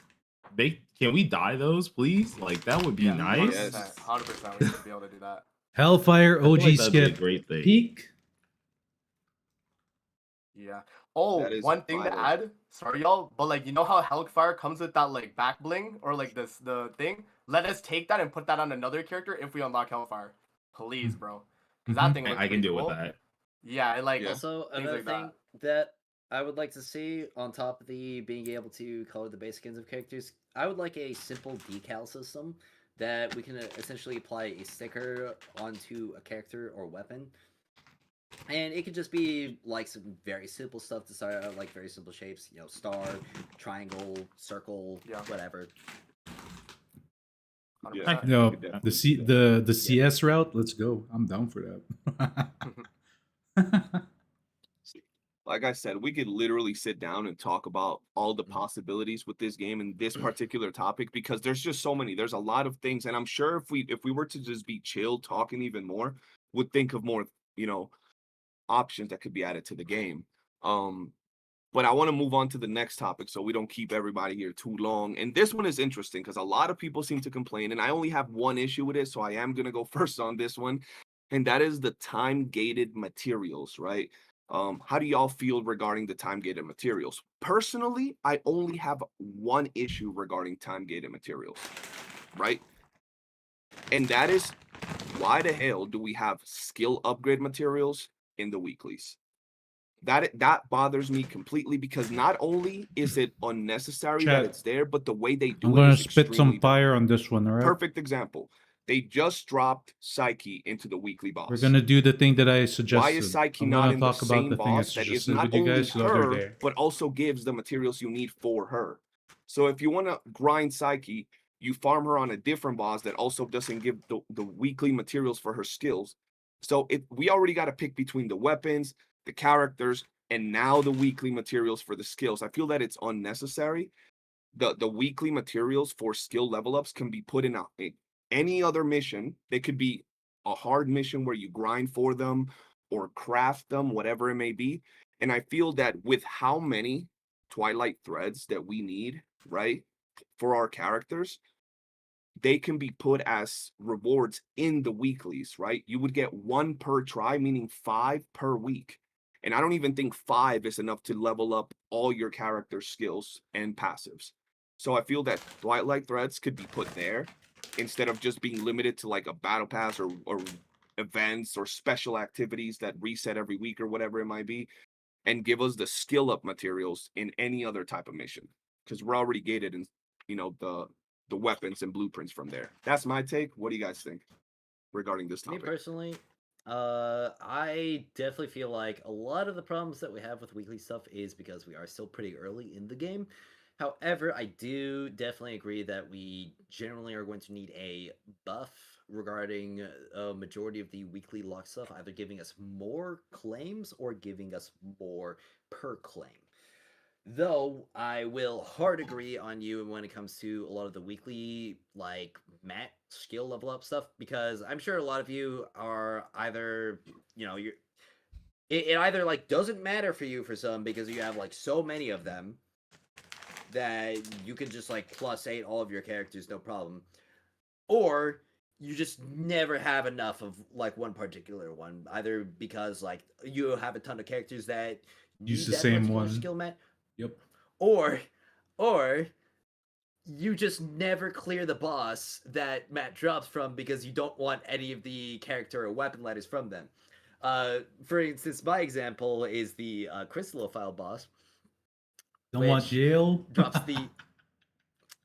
S5: Can we dye those, please? Like that would be
S2: Yeah,
S5: nice.
S2: 100%. 100%. We should be able to do that.
S4: Hellfire
S5: I feel
S4: OG
S5: like that'd be a
S4: skip
S5: great thing.
S4: peak.
S2: Yeah. Oh,
S3: That is
S2: one thing to
S3: vital.
S2: add. Sorry, y'all, but like you know how Hellfire comes with that like back bling or like the thing. Let us take that and put that on another character if we unlock Hellfire, please, bro. Because that thing looks
S5: I can
S2: pretty
S5: deal
S2: cool.
S5: with that.
S2: Yeah, it, like
S3: Yeah.
S1: Also,
S2: things
S1: another
S2: like
S1: thing that I would like to see on top of the being able to color the base skins of characters, I would like a simple decal system that we can essentially apply a sticker onto a character or weapon. And it could just be like some very simple stuff to start out, like very simple shapes, you know, star, triangle, circle,
S2: Yeah.
S1: whatever.
S2: 100%.
S5: I can-
S4: No,
S3: could
S4: the
S3: definitely
S4: C
S3: do that.
S4: the CS route. Let's go. I'm down for that.
S3: Like I said, we could literally sit down and talk about all the possibilities with this game and this particular topic because there's just so many. There's a lot of things, and I'm sure if we were to just be chill talking even more, would think of more, you know, options that could be added to the game. But I want to move on to the next topic so we don't keep everybody here too long. And this one is interesting because a lot of people seem to complain, and I only have one issue with it, so I am gonna go first on this one, and that is the time-gated materials, right? How do y'all feel regarding the time-gated materials? Personally, I only have one issue regarding time-gated materials, right? And that is why the hell do we have skill upgrade materials in the weeklies? That bothers me completely because not only is it unnecessary that
S4: Chat.
S3: it's there, but the way they do
S4: I'm
S3: it
S4: gonna
S3: is
S4: spit
S3: extremely
S4: some fire
S3: bad.
S4: on this one. All right.
S3: Perfect example. They just dropped Psyche into the weekly boss.
S4: We're gonna do the thing that I suggested.
S3: Why is Psyche
S4: I'm
S3: not
S4: gonna
S3: in the
S4: talk about
S3: same
S4: the thing I
S3: boss that is
S4: suggested
S3: not
S4: with you
S3: only
S4: guys the other
S3: her,
S4: day.
S3: but also gives the materials you need for her? So if you want to grind Psyche, you farm her on a different boss that also doesn't give the weekly materials for her skills. So we already got to pick between the weapons, the characters, and now the weekly materials for the skills. I feel that it's unnecessary. The weekly materials for skill level ups can be put in any other mission. They could be a hard mission where you grind for them or craft them, whatever it may be. And I feel that with how many Twilight threads that we need, right, for our characters, they can be put as rewards in the weeklies, right? You would get 1 per try, meaning 5 per week. And I don't even think 5 is enough to level up all your character skills and passives. So I feel that Twilight threads could be put there instead of just being limited to like a battle pass or events or special activities that reset every week or whatever it might be, and give us the skill up materials in any other type of mission because we're already gated in, you know, the weapons and blueprints from there. That's my take. What do you guys think regarding this
S1: Me
S3: topic?
S1: personally, I definitely feel like a lot of the problems that we have with weekly stuff is because we are still pretty early in the game. However, I do definitely agree that we generally are going to need a buff regarding a majority of the weekly lock stuff, either giving us more claims or giving us more per claim. Though I will hard agree on you when it comes to a lot of the weekly like mat skill level up stuff because I'm sure a lot of you are either it either like doesn't matter for you for some because you have like so many of them that you can just like +8 all of your characters no problem, or you just never have enough of like one particular one, either because like you have a ton of characters that
S4: Use
S1: need
S4: the
S1: that
S4: same
S1: particular
S4: one.
S1: skill mat,
S4: Yep.
S1: or you just never clear the boss that Matt drops from because you don't want any of the character or weapon letters from them. For instance, my example is the Crystallophile boss.
S4: Don't want
S1: which
S4: Yale.
S1: drops the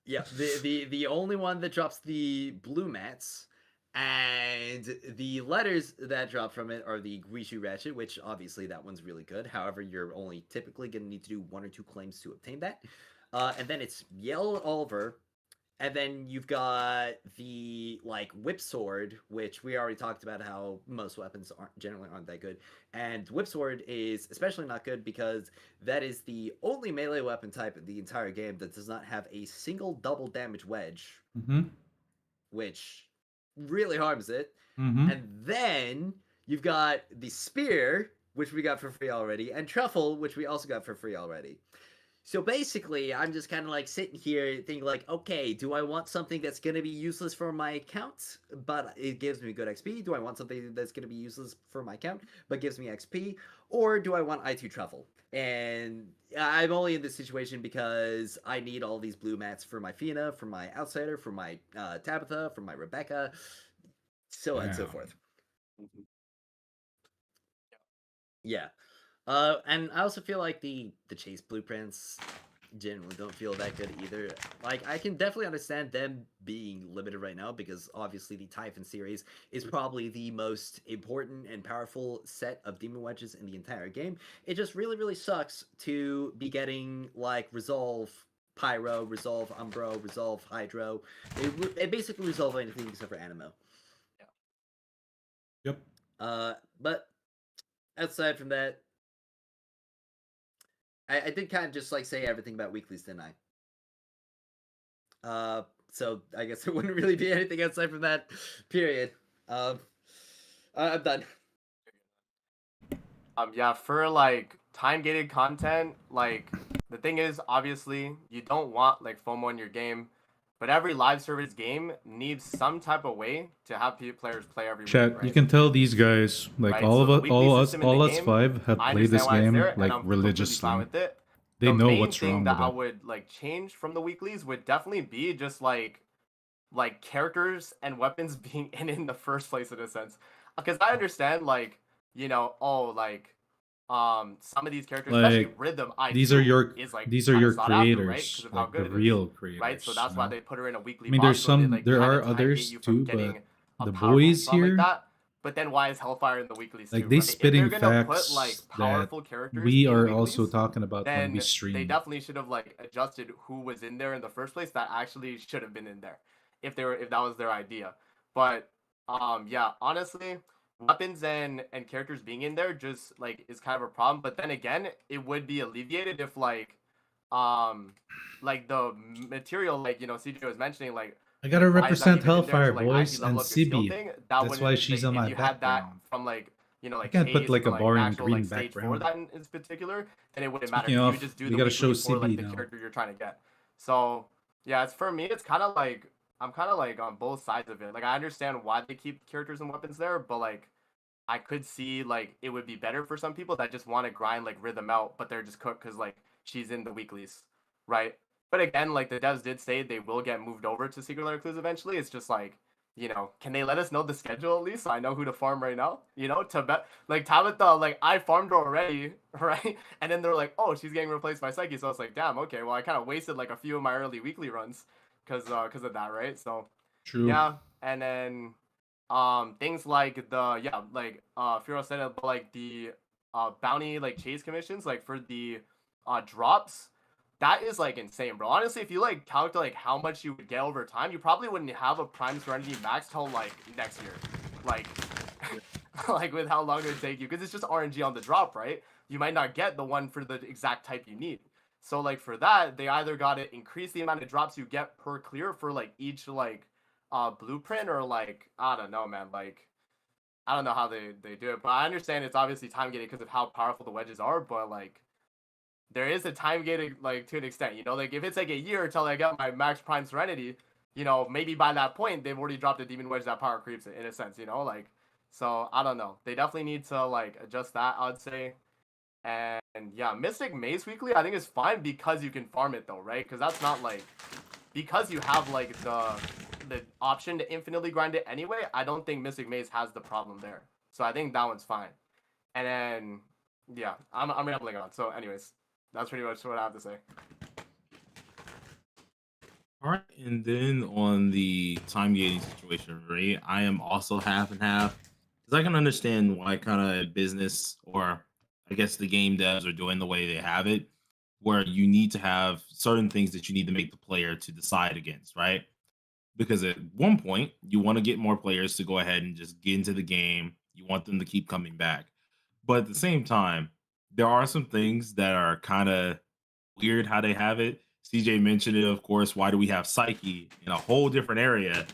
S1: the only one that drops the blue mats, and the letters that drop from it are the Grishu Ratchet, which obviously that one's really good. However, you're only typically going to need to do 1 or 2 claims to obtain that. And then it's Yell Oliver, And then you've got the like whip sword, which we already talked about how most weapons aren't that good. And whip sword is especially not good because that is the only melee weapon type in the entire game that does not have a single double damage wedge,
S4: Mm-hmm.
S1: which really harms it.
S4: Mm-hmm.
S1: And then you've got the spear, which we got for free already, and truffle, which we also got for free already. So basically, I'm just kind of like sitting here thinking like, okay, do I want something that's going to be useless for my account, but it gives me good XP? Do I want something that's going to be useless for my account, but gives me XP? Or do I want I2 Truffle? And I'm only in this situation because I need all these blue mats for my Fina, for my Outsider, for my Tabitha, for my Rebecca, so on and so
S4: Damn.
S1: forth. Yeah. And I also feel like the chase blueprints generally don't feel that good either. Like I can definitely understand them being limited right now because obviously the Typhon series is probably the most important and powerful set of demon wedges in the entire game. It just really sucks to be getting like resolve Pyro, resolve Umbro, resolve Hydro. It basically resolve anything except for Animo.
S4: Yep.
S1: But outside from that, I did kind of just like say everything about weeklies, didn't I? So I guess there wouldn't really be anything outside from that. Period. I'm done.
S2: Yeah, for like time gated content, like the thing is, obviously, you don't want like FOMO in your game, but every live service game needs some type of way to have players play every week,
S4: Chat,
S2: right?
S4: you can tell these guys, like
S2: Right,
S4: all
S2: so
S4: of
S2: the
S4: us,
S2: weekly system in the
S4: all us
S2: game,
S4: five have
S2: I
S4: played
S2: understand
S4: this
S2: why it's
S4: game
S2: there, and
S4: like
S2: I'm completely
S4: religiously.
S2: fine with it.
S4: They
S2: The
S4: know
S2: main
S4: what's
S2: thing
S4: wrong
S2: that
S4: with
S2: I
S4: it.
S2: would like change from the weeklies would definitely be just like characters and weapons being in the first place in a sense, because I understand like some of these characters, especially
S4: Like
S2: Rhythm, I
S4: these are your
S2: is like
S4: these are
S2: kind of
S4: your
S2: sought after, right? Because
S4: creators,
S2: of how
S4: like the
S2: good it is,
S4: real
S2: right? So
S4: creators.
S2: that's
S4: You
S2: why
S4: know?
S2: they put her in a weekly
S4: I mean,
S2: box, so they like
S4: there
S2: kind
S4: are
S2: of time gate
S4: others
S2: you from
S4: too,
S2: getting
S4: but
S2: a
S4: the
S2: powerful
S4: boys
S2: spawn like
S4: here,
S2: that. But then why is Hellfire in the weeklies
S4: like
S2: too,
S4: they
S2: right? If they're
S4: spitting
S2: gonna put like
S4: facts that
S2: powerful characters
S4: we
S2: in
S4: are also
S2: weeklies,
S4: talking about when we
S2: then they
S4: stream.
S2: definitely should have like adjusted who was in there in the first place that actually should have been in there if that was their idea. But yeah, honestly, weapons and characters being in there just like is kind of a problem. But then again, it would be alleviated if like the material, like CJ was mentioning, like
S4: I gotta
S2: why is that
S4: represent
S2: even in there
S4: Hellfire,
S2: to like actually
S4: boys,
S2: level
S4: and
S2: up your skill
S4: Sibi.
S2: thing? That
S4: That's why
S2: wouldn't
S4: she's
S2: like
S4: on
S2: if
S4: my
S2: you had that
S4: background.
S2: from like
S4: I
S2: like
S4: can't put
S2: chase
S4: like
S2: or
S4: a
S2: like
S4: boring
S2: actual
S4: green
S2: like stage for
S4: background.
S2: that in particular, then it wouldn't matter.
S4: Speaking
S2: You
S4: of,
S2: would just do
S4: we
S2: the
S4: gotta show
S2: weekly for like
S4: CB
S2: the
S4: now.
S2: character you're trying to get. So yeah, it's for me. It's kind of like I'm kind of like on both sides of it. Like I understand why they keep characters and weapons there, but like I could see like it would be better for some people that just want to grind like Rhythm out, but they're just cooked because like she's in the weeklies, right? But again, like the devs did say they will get moved over to Secret Lair Clues eventually. It's just like, can they let us know the schedule at least so I know who to farm right now? To bet like Tabitha, like I farmed her already, right? And then they're like, oh, she's getting replaced by Psyche. So I was like, damn, okay, well I kind of wasted like a few of my early weekly runs because of that, right? So
S4: True.
S2: yeah, and then things like Firo said about like the bounty like chase commissions like for the drops, that is like insane, bro. Honestly, if you like calculate how much you would get over time, you probably wouldn't have a Prime Serenity max till like next year, like like with how long it would take you, because it's just RNG on the drop, right? You might not get the one for the exact type you need. So like for that, they either got to increase the amount of drops you get per clear for like each like blueprint, or like I don't know, man. Like I don't know how they do it, but I understand it's obviously time gated because of how powerful the wedges are. But like there is a time gated like to an extent, like if it's like a year till I get my max Prime Serenity, maybe by that point they've already dropped a demon wedge that power creeps it in a sense, like. So I don't know. They definitely need to like adjust that, I'd say. And yeah, Mystic Maze weekly I think is fine because you can farm it though, right? Because that's not like because you have like the option to infinitely grind it anyway. I don't think Mystic Maze has the problem there. So I think that one's fine. And then yeah, I'm rambling on. So anyways, that's pretty much what I have to say.
S5: All right, and then on the time gating situation, right? I am also half and half because I can understand why kind of business, or I guess the game devs are doing the way they have it. where you need to have certain things that you need to make the player to decide against, right? Because at one point you want to get more players to go ahead and just get into the game. You want them to keep coming back. But at the same time, there are some things that are kind of weird how they have it. CJ mentioned it, of course. Why do we have Psyche in a whole different area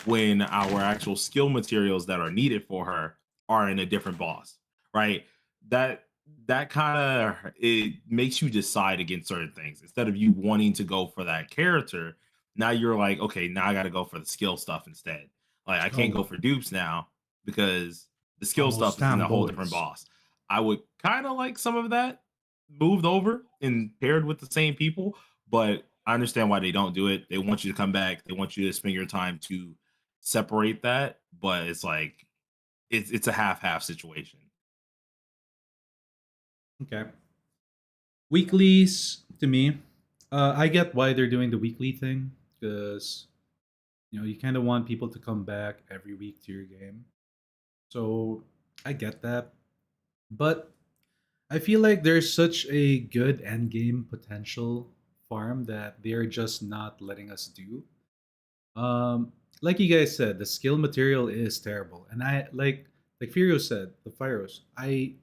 S5: when our actual skill materials that are needed for her are in a different boss, right? That that kind of it makes you decide against certain things instead of you wanting to go for that character. Now you're like, okay, now I got to go for the skill stuff instead. Like I can't go
S4: Oh,
S5: for dupes now because the skill
S4: almost
S5: stuff is in
S4: time,
S5: a whole different
S4: boys.
S5: boss. I would kind of like some of that moved over and paired with the same people, but I understand why they don't do it. They want you to come back. They want you to spend your time to separate that, but it's like it's a half-half situation.
S4: Okay. Weeklies to me, I get why they're doing the weekly thing because you kind of want people to come back every week to your game. So I get that, but I feel like there's such a good end game potential farm that they're just not letting us do. Like you guys said, the skill material is terrible, and I like Furio said, the Fyros. I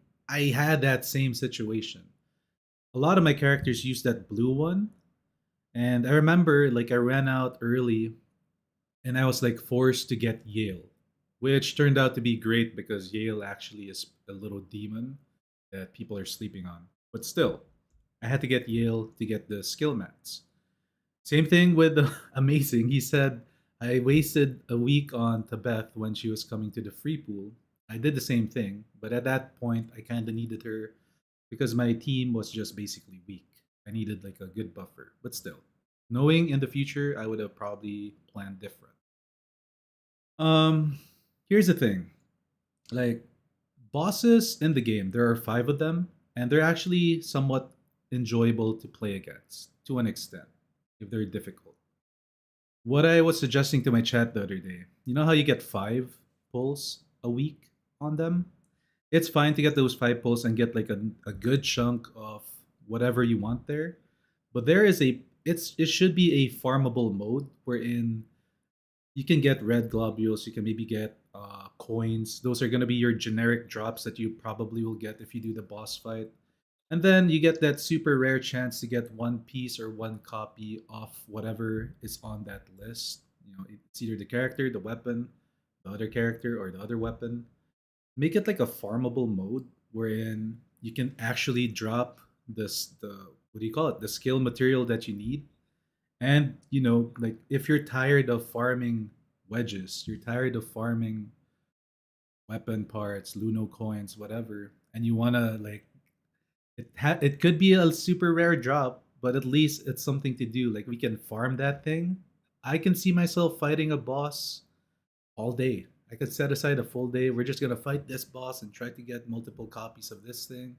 S4: had that same situation. A lot of my characters used that blue one, and I remember like I ran out early, and I was like forced to get Yale, which turned out to be great because Yale actually is a little demon that people are sleeping on. But still, I had to get Yale to get the skill mats. Same thing with the Amazing. He said, I wasted a week on Tabeth when she was coming to the free pool. I did the same thing, but at that point, I kind of needed her because my team was just basically weak. I needed like a good buffer, but still, knowing in the future, I would have probably planned different. Um, Here's the thing: like bosses in the game, there are 5 of them, and they're actually somewhat enjoyable to play against to an extent if they're difficult. What I was suggesting to my chat the other day, you know how you get 5 pulls a week on them? It's fine to get those 5 pulls and get like a good chunk of whatever you want there. But there is it should be a farmable mode wherein you can get red globules, you can maybe get coins. Those are going to be your generic drops that you probably will get if you do the boss fight. And then you get that super rare chance to get one piece or one copy of whatever is on that list. It's either the character, the weapon, the other character, or the other weapon. Make it like a farmable mode wherein you can actually drop the what do you call it? The skill material that you need. And like if you're tired of farming wedges, you're tired of farming weapon parts, Luno coins, whatever, and you wanna like it could be a super rare drop, but at least it's something to do. Like we can farm that thing. I can see myself fighting a boss all day. I could set aside a full day. We're just gonna fight this boss and try to get multiple copies of this thing.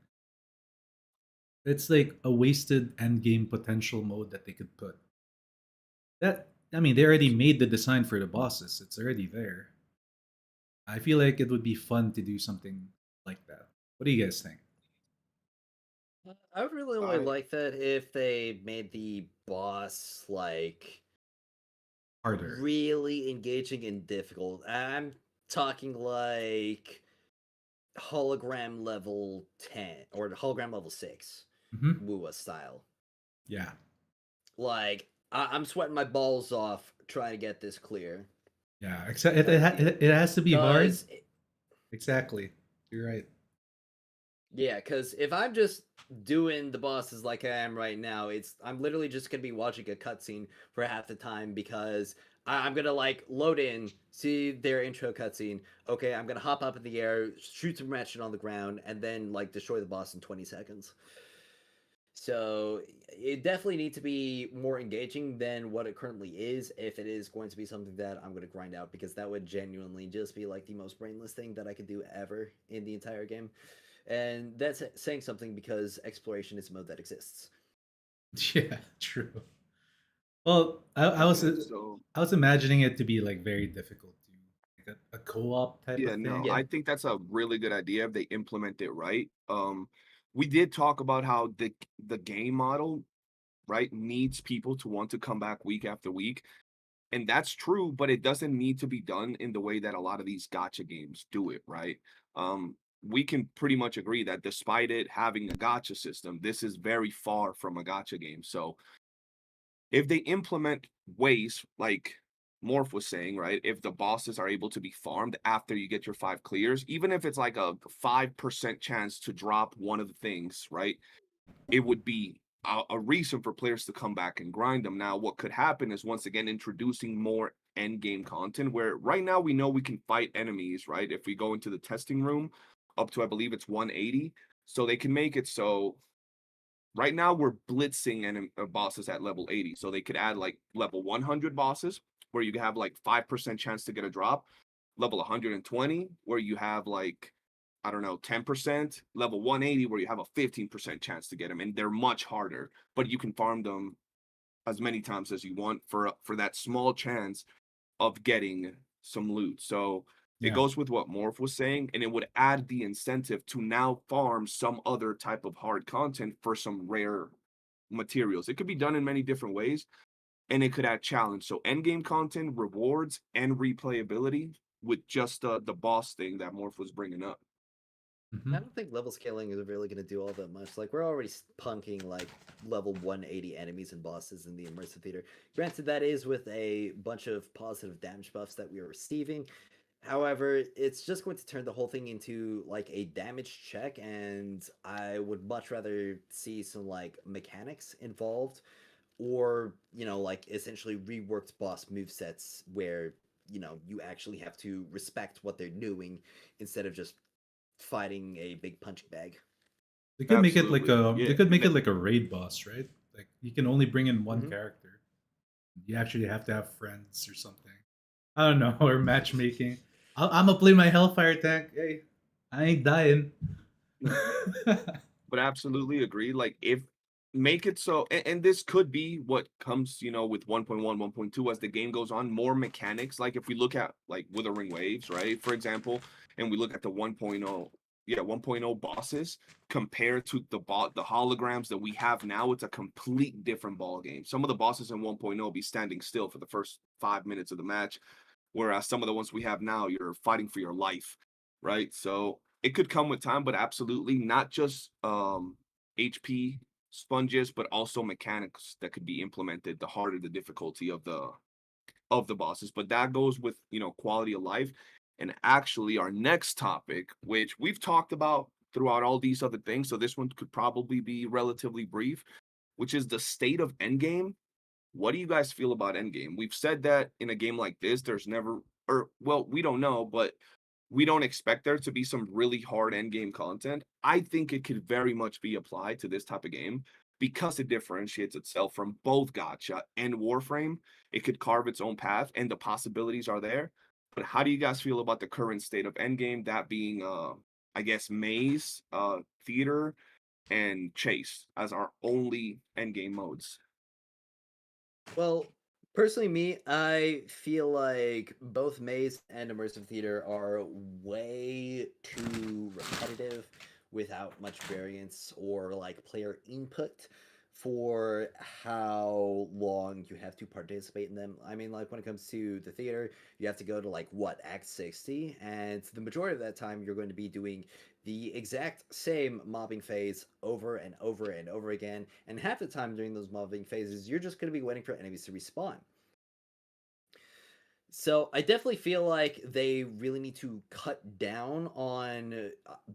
S4: It's like a wasted end game potential mode that they could put. That I mean, they already made the design for the bosses. It's already there. I feel like it would be fun to do something like that. What do you guys think?
S1: I would really only
S3: I
S1: like that if they made the boss like
S4: Harder.
S1: really engaging and difficult. I'm talking like hologram level 10 or hologram level 6
S4: Hmm.
S1: Wua style.
S4: Yeah.
S1: Like I'm sweating my balls off trying to get this clear
S4: Yeah. Except
S1: type deal.
S4: it has to be hard.
S1: Cause
S4: Exactly. You're right.
S1: yeah, because if I'm just doing the bosses like I am right now, I'm literally just gonna be watching a cutscene for half the time because I'm gonna like load in, see their intro cutscene. Okay, I'm gonna hop up in the air, shoot some ratchet on the ground, and then like destroy the boss in 20 seconds. So it definitely needs to be more engaging than what it currently is if it is going to be something that I'm going to grind out because that would genuinely just be like the most brainless thing that I could do ever in the entire game. And that's saying something because exploration is a mode that exists.
S4: Yeah. True. Well,
S3: okay, so
S4: I was imagining it to be like very difficult to like a co-op type
S3: yeah,
S4: of
S3: no,
S4: thing.
S1: Yeah.
S3: I think that's a really good idea if they implement it right. we did talk about how the game model, right, needs people to want to come back week after week. And that's true, but it doesn't need to be done in the way that a lot of these gacha games do it, right? We can pretty much agree that despite it having a gacha system, this is very far from a gacha game. So if they implement ways like Morph was saying, right? If the bosses are able to be farmed after you get your 5 clears, even if it's like a 5% chance to drop one of the things, right? It would be a reason for players to come back and grind them. Now, what could happen is once again introducing more end game content where right now we know we can fight enemies, right? If we go into the testing room up to, I believe it's 180. So they can make it so right now we're blitzing bosses at level 80. So they could add like level 100 bosses where you have like 5% chance to get a drop, level 120 where you have like, I don't know, 10%, level 180 where you have a 15% chance to get them, and they're much harder, but you can farm them as many times as you want for that small chance of getting some loot. So it
S4: Yeah.
S3: goes with what Morph was saying, and it would add the incentive to now farm some other type of hard content for some rare materials. It could be done in many different ways, and it could add challenge. So end game content, rewards, and replayability with just the boss thing that Morph was bringing up.
S4: Mhm.
S1: I don't think level scaling is really going to do all that much. Like, we're already punking like level 180 enemies and bosses in the immersive theater. Granted, that is with a bunch of positive damage buffs that we are receiving. However, it's just going to turn the whole thing into like a damage check, and I would much rather see some like mechanics involved, or like essentially reworked boss movesets where you actually have to respect what they're doing instead of just fighting a big punching bag.
S4: They could make it like
S3: Absolutely.
S4: they
S3: Yeah.
S4: could make it like a raid boss, right? Like you can only bring in one
S1: Mhm.
S4: character. You actually have to have friends or something. I don't know, or matchmaking. I'm gonna play my Hellfire tank. Hey, I ain't dying.
S3: But absolutely agree. Like if make it so, and this could be what comes, with 1.1, 1.2 as the game goes on, more mechanics. Like if we look at like Withering Waves, right? For example, and we look at the 1.0, yeah, 1.0 bosses compared to the holograms that we have now, it's a complete different ball game. Some of the bosses in 1.0 be standing still for the first 5 minutes of the match, whereas some of the ones we have now, you're fighting for your life, right? So it could come with time, but absolutely not just HP sponges, but also mechanics that could be implemented. The harder the difficulty of the bosses, but that goes with quality of life. And actually, our next topic, which we've talked about throughout all these other things, so this one could probably be relatively brief, which is the state of endgame. What do you guys feel about endgame? We've said that in a game like this, there's never, or well, we don't know, but we don't expect there to be some really hard endgame content. I think it could very much be applied to this type of game because it differentiates itself from both Gacha and Warframe. It could carve its own path, and the possibilities are there. But how do you guys feel about the current state of endgame? That being, I guess, Maze, Theater, and Chase as our only endgame modes.
S1: Well, personally, I feel like both Maze and Immersive Theater are way too repetitive without much variance or like player input for how long you have to participate in them. I mean, like when it comes to the theater, you have to go to like what, Act 60, and the majority of that time you're going to be doing the exact same mobbing phase over and over and over again, and half the time during those mobbing phases, you're just going to be waiting for enemies to respawn. So I definitely feel like they really need to cut down on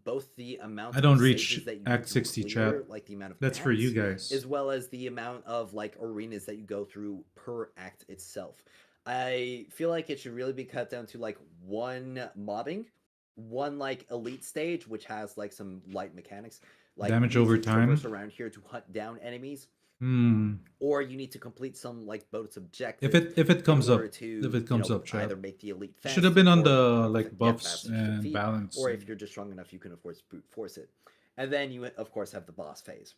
S1: both the amount
S4: I
S1: of
S4: don't reach
S1: stages that you
S4: Act
S1: need to
S4: 60
S1: clear,
S4: chat.
S1: like the amount of
S4: That's for you
S1: acts,
S4: guys.
S1: as well as the amount of like arenas that you go through per act itself. I feel like it should really be cut down to like one mobbing, one like elite stage, which has like some light mechanics, like
S4: Damage
S1: you need
S4: over
S1: to traverse
S4: time.
S1: around here to hunt down enemies,
S4: Hmm.
S1: or you need to complete some like bonus objective
S4: If it
S1: in
S4: comes
S1: order
S4: up,
S1: to
S4: if it comes up, chat.
S1: either make the elite
S4: It should have been
S1: faster
S4: on
S1: or
S4: the like
S1: yeah,
S4: buffs
S1: faster to
S4: and
S1: defeat,
S4: balance.
S1: or if you're just strong enough you can of course brute force it. And then you of course have the boss phase.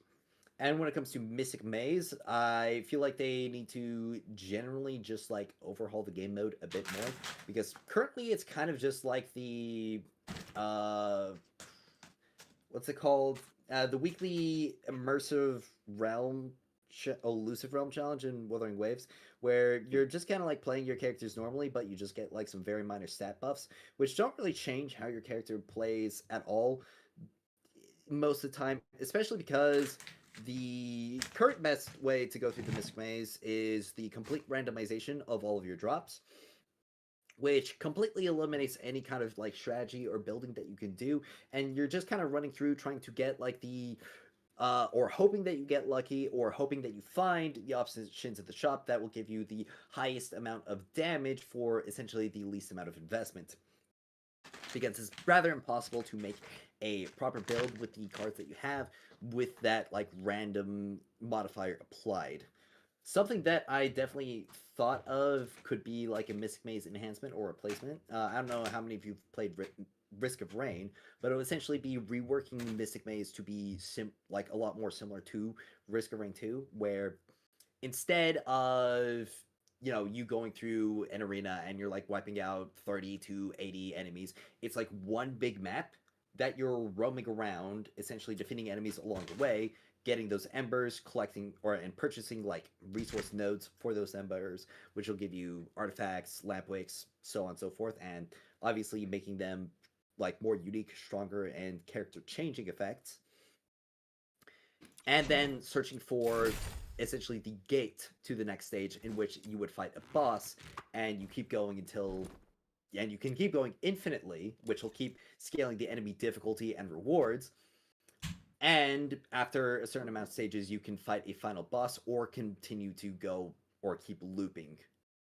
S1: And when it comes to Mystic Maze, I feel like they need to generally just like overhaul the game mode a bit more, because currently it's kind of just like the what's it called? the weekly immersive realm, elusive realm challenge in Wuthering Waves, where you're just kind of like playing your characters normally, but you just get like some very minor stat buffs, which don't really change how your character plays at all most of the time, especially because the current best way to go through the Mystic Maze is the complete randomization of all of your drops, which completely eliminates any kind of like strategy or building that you can do, and you're just kind of running through trying to get like the or hoping that you get lucky, or hoping that you find the options at the shop that will give you the highest amount of damage for essentially the least amount of investment. Because it's rather impossible to make a proper build with the cards that you have with that like random modifier applied. Something that I definitely thought of could be like a Mystic Maze enhancement or replacement. I don't know how many of you've played Risk of Rain, but it would essentially be reworking Mystic Maze to be like a lot more similar to Risk of Rain 2, where instead of you going through an arena and you're like wiping out 30 to 80 enemies, it's like one big map that you're roaming around, essentially defeating enemies along the way, getting those embers, collecting and purchasing like resource nodes for those embers, which will give you artifacts, lamp wicks, so on and so forth, and obviously making them like more unique, stronger, and character changing effects. And then searching for essentially the gate to the next stage, in which you would fight a boss, and you keep going and you can keep going infinitely, which will keep scaling the enemy difficulty and rewards. And after a certain amount of stages, you can fight a final boss or continue to go or keep looping,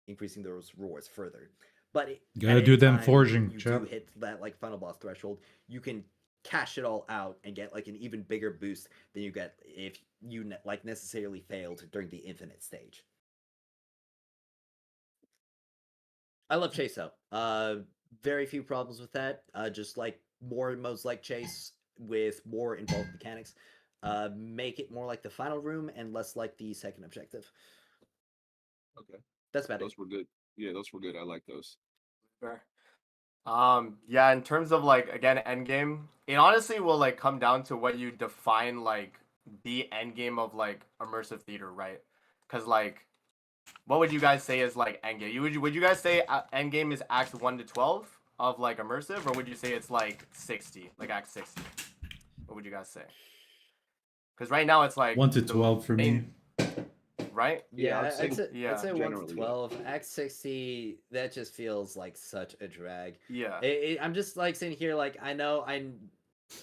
S1: increasing those rewards further. But
S4: Gotta do them forging,
S1: you
S4: chap.
S1: do hit that like final boss threshold, you can cash it all out and get like an even bigger boost than you get if you like necessarily failed during the infinite stage. I love Chase though. Very few problems with that. Just like more modes like Chase with more involved mechanics. Make it more like the final room and less like the second objective.
S3: Okay,
S1: That's about it.
S3: those were good. Yeah, those were good. I like those.
S2: Fair. Yeah, in terms of like again endgame, it honestly will like come down to what you define like the endgame of like immersive theater, right? Because like, what would you guys say is like endgame? Would you guys say endgame is acts 1 to 12 of like immersive, or would you say it's like 60, like act 60? What would you guys say? Because right now it's like
S4: 1 to
S2: the
S4: 12 for me.
S2: main- right?
S3: Yeah, I'd say-
S1: I'd say 1 to
S3: generally, yeah.
S1: 12. Act 60, that just feels like such a drag.
S2: Yeah.
S1: I'm just like sitting here like, I know I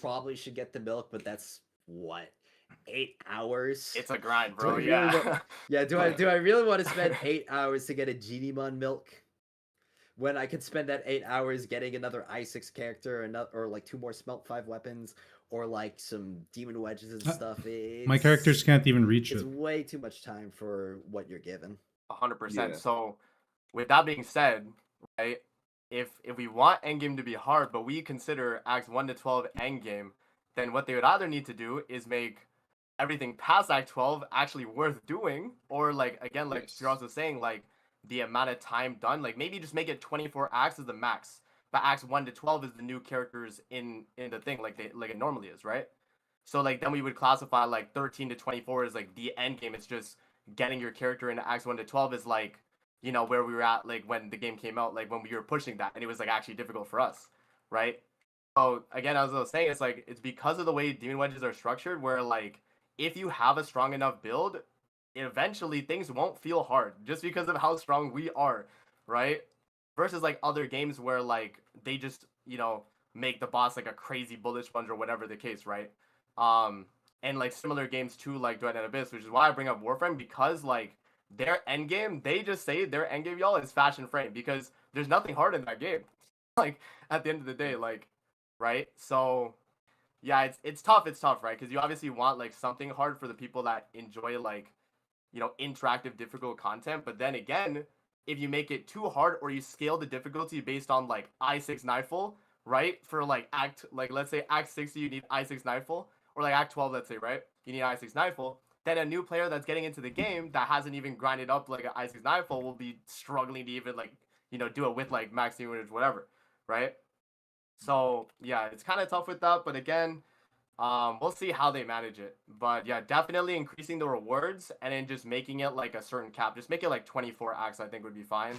S1: probably should get the milk, but that's what, 8 hours?
S2: It's a grind,
S1: Do I
S2: bro.
S1: really
S2: Yeah.
S1: Yeah, do I really want to spend 8 hours to get a Genimon milk when I could spend that 8 hours getting another I6 character, or like 2 more Smelt 5 weapons, or like some demon wedges and stuff?
S4: My characters can't even reach
S1: It's
S4: it.
S1: way too much time for what you're given.
S2: 100%.
S3: Yeah.
S2: So, with that being said, right, if we want endgame to be hard, but we consider acts 1 to 12 endgame, then what they would either need to do is make everything past act 12 actually worth doing, or like again, like
S3: Yes.
S2: you're also saying, like the amount of time done, like maybe just make it 24 acts is the max, but acts 1 to 12 is the new characters in the thing, like it normally is, right? So like then we would classify like 13 to 24 as like the end game. It's just getting your character into acts 1 to 12 is like, where we were at like when the game came out, like when we were pushing that, and it was like actually difficult for us, right? So again, as I was saying, it's like it's because of the way demon wedges are structured, where like if you have a strong enough build, eventually things won't feel hard just because of how strong we are, right? Versus like other games where like they just make the boss like a crazy bullet sponge or whatever the case, right? And like similar games too, like Duet and Abyss, which is why I bring up Warframe, because like their end game, they just say their end game, y'all, is fashion frame, because there's nothing hard in that game. Like at the end of the day, like, right? So yeah, it's tough, right? Because you obviously want like something hard for the people that enjoy like interactive, difficult content. But then again, if you make it too hard, or you scale the difficulty based on like I6 Nightfall, right? For like let's say act 60, you need I6 Nightfall, or like act 12, let's say, right? You need I6 Nightfall. Then a new player that's getting into the game that hasn't even grinded up like an I6 Nightfall will be struggling to even like do it with like max units, whatever, right? So yeah, it's kind of tough with that. But again, We'll see how they manage it, but yeah, definitely increasing the rewards and then just making it like a certain cap. Just make it like 24 acts, I think would be fine.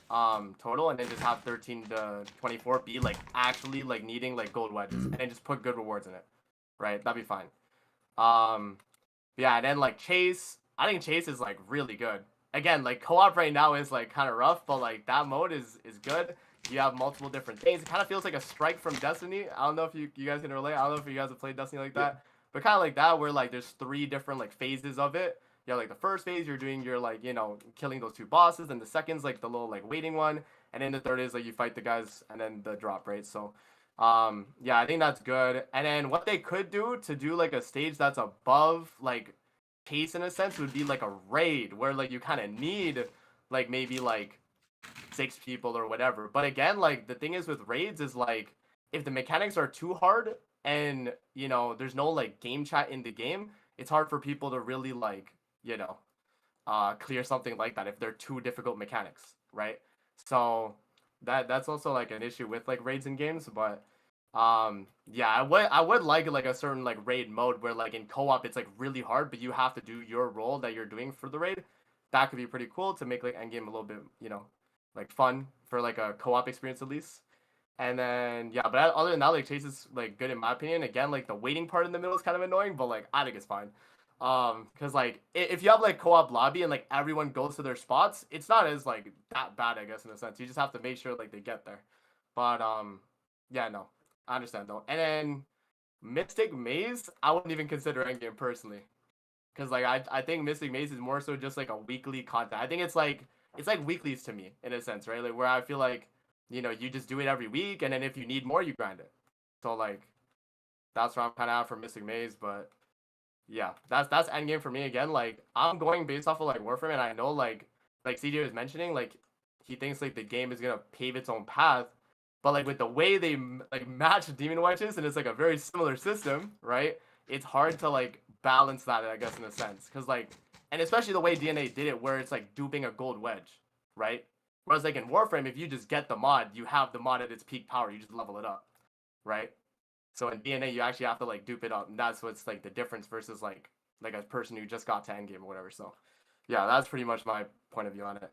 S2: Total, and then just have 13 to 24 be like actually like needing like gold wedges, and then just put good rewards in it, right? That'd be fine. Yeah, and then like Chase, I think Chase is like really good. Again, like co-op right now is like kind of rough, but like that mode is good. You have multiple different things. It kind of feels like a strike from Destiny. I don't know if you guys can relate. I don't know if you guys have played Destiny like that, but kind of like that where like there's 3 different like phases of it. Yeah, like the first phase you're doing your like killing those 2 bosses, and the second's like the little like waiting one, and then the third is like you fight the guys and then the drop, right? So yeah, I think that's good. And then what they could do to do like a stage that's above like Case in a sense would be like a raid where like you kind of need like maybe like 6 people or whatever. But again, like the thing is with raids is like if the mechanics are too hard and there's no like game chat in the game, it's hard for people to really like clear something like that if they're too difficult mechanics, right? So that's also like an issue with like raids in games, but yeah, I would like a certain like raid mode where like in co-op it's like really hard, but you have to do your role that you're doing for the raid. That could be pretty cool to make like endgame a little bit, like fun for like a co-op experience at least. And then yeah, but other than that, like Chase is like good in my opinion. Again, like the waiting part in the middle is kind of annoying, but like I think it's fine. Because like if you have like co-op lobby and like everyone goes to their spots, it's not as like that bad, I guess, in a sense. You just have to make sure like they get there. But yeah, no, I understand though. And then Mystic Maze, I wouldn't even consider endgame personally, because like I think Mystic Maze is more so just like a weekly content. I think it's like weeklies to me in a sense, right? Like where I feel like you just do it every week, and then if you need more, you grind it. So like that's where I'm kind of at for Mystic Maze, but yeah, that's endgame for me again. Like I'm going based off of like Warframe, and I know like CJ was mentioning, like he thinks like the game is gonna pave its own path, but like with the way they like match demon wedges, and it's like a very similar system, right? It's hard to like balance that, I guess, in a sense, because like, and especially the way DNA did it, where it's like duping a gold wedge, right? Whereas like in Warframe, if you just get the mod, you have the mod at its peak power, you just level it up, right? So in DNA, you actually have to like dupe it up, and that's what's like the difference versus like a person who just got to endgame or whatever. So yeah, that's pretty much my point of view on it.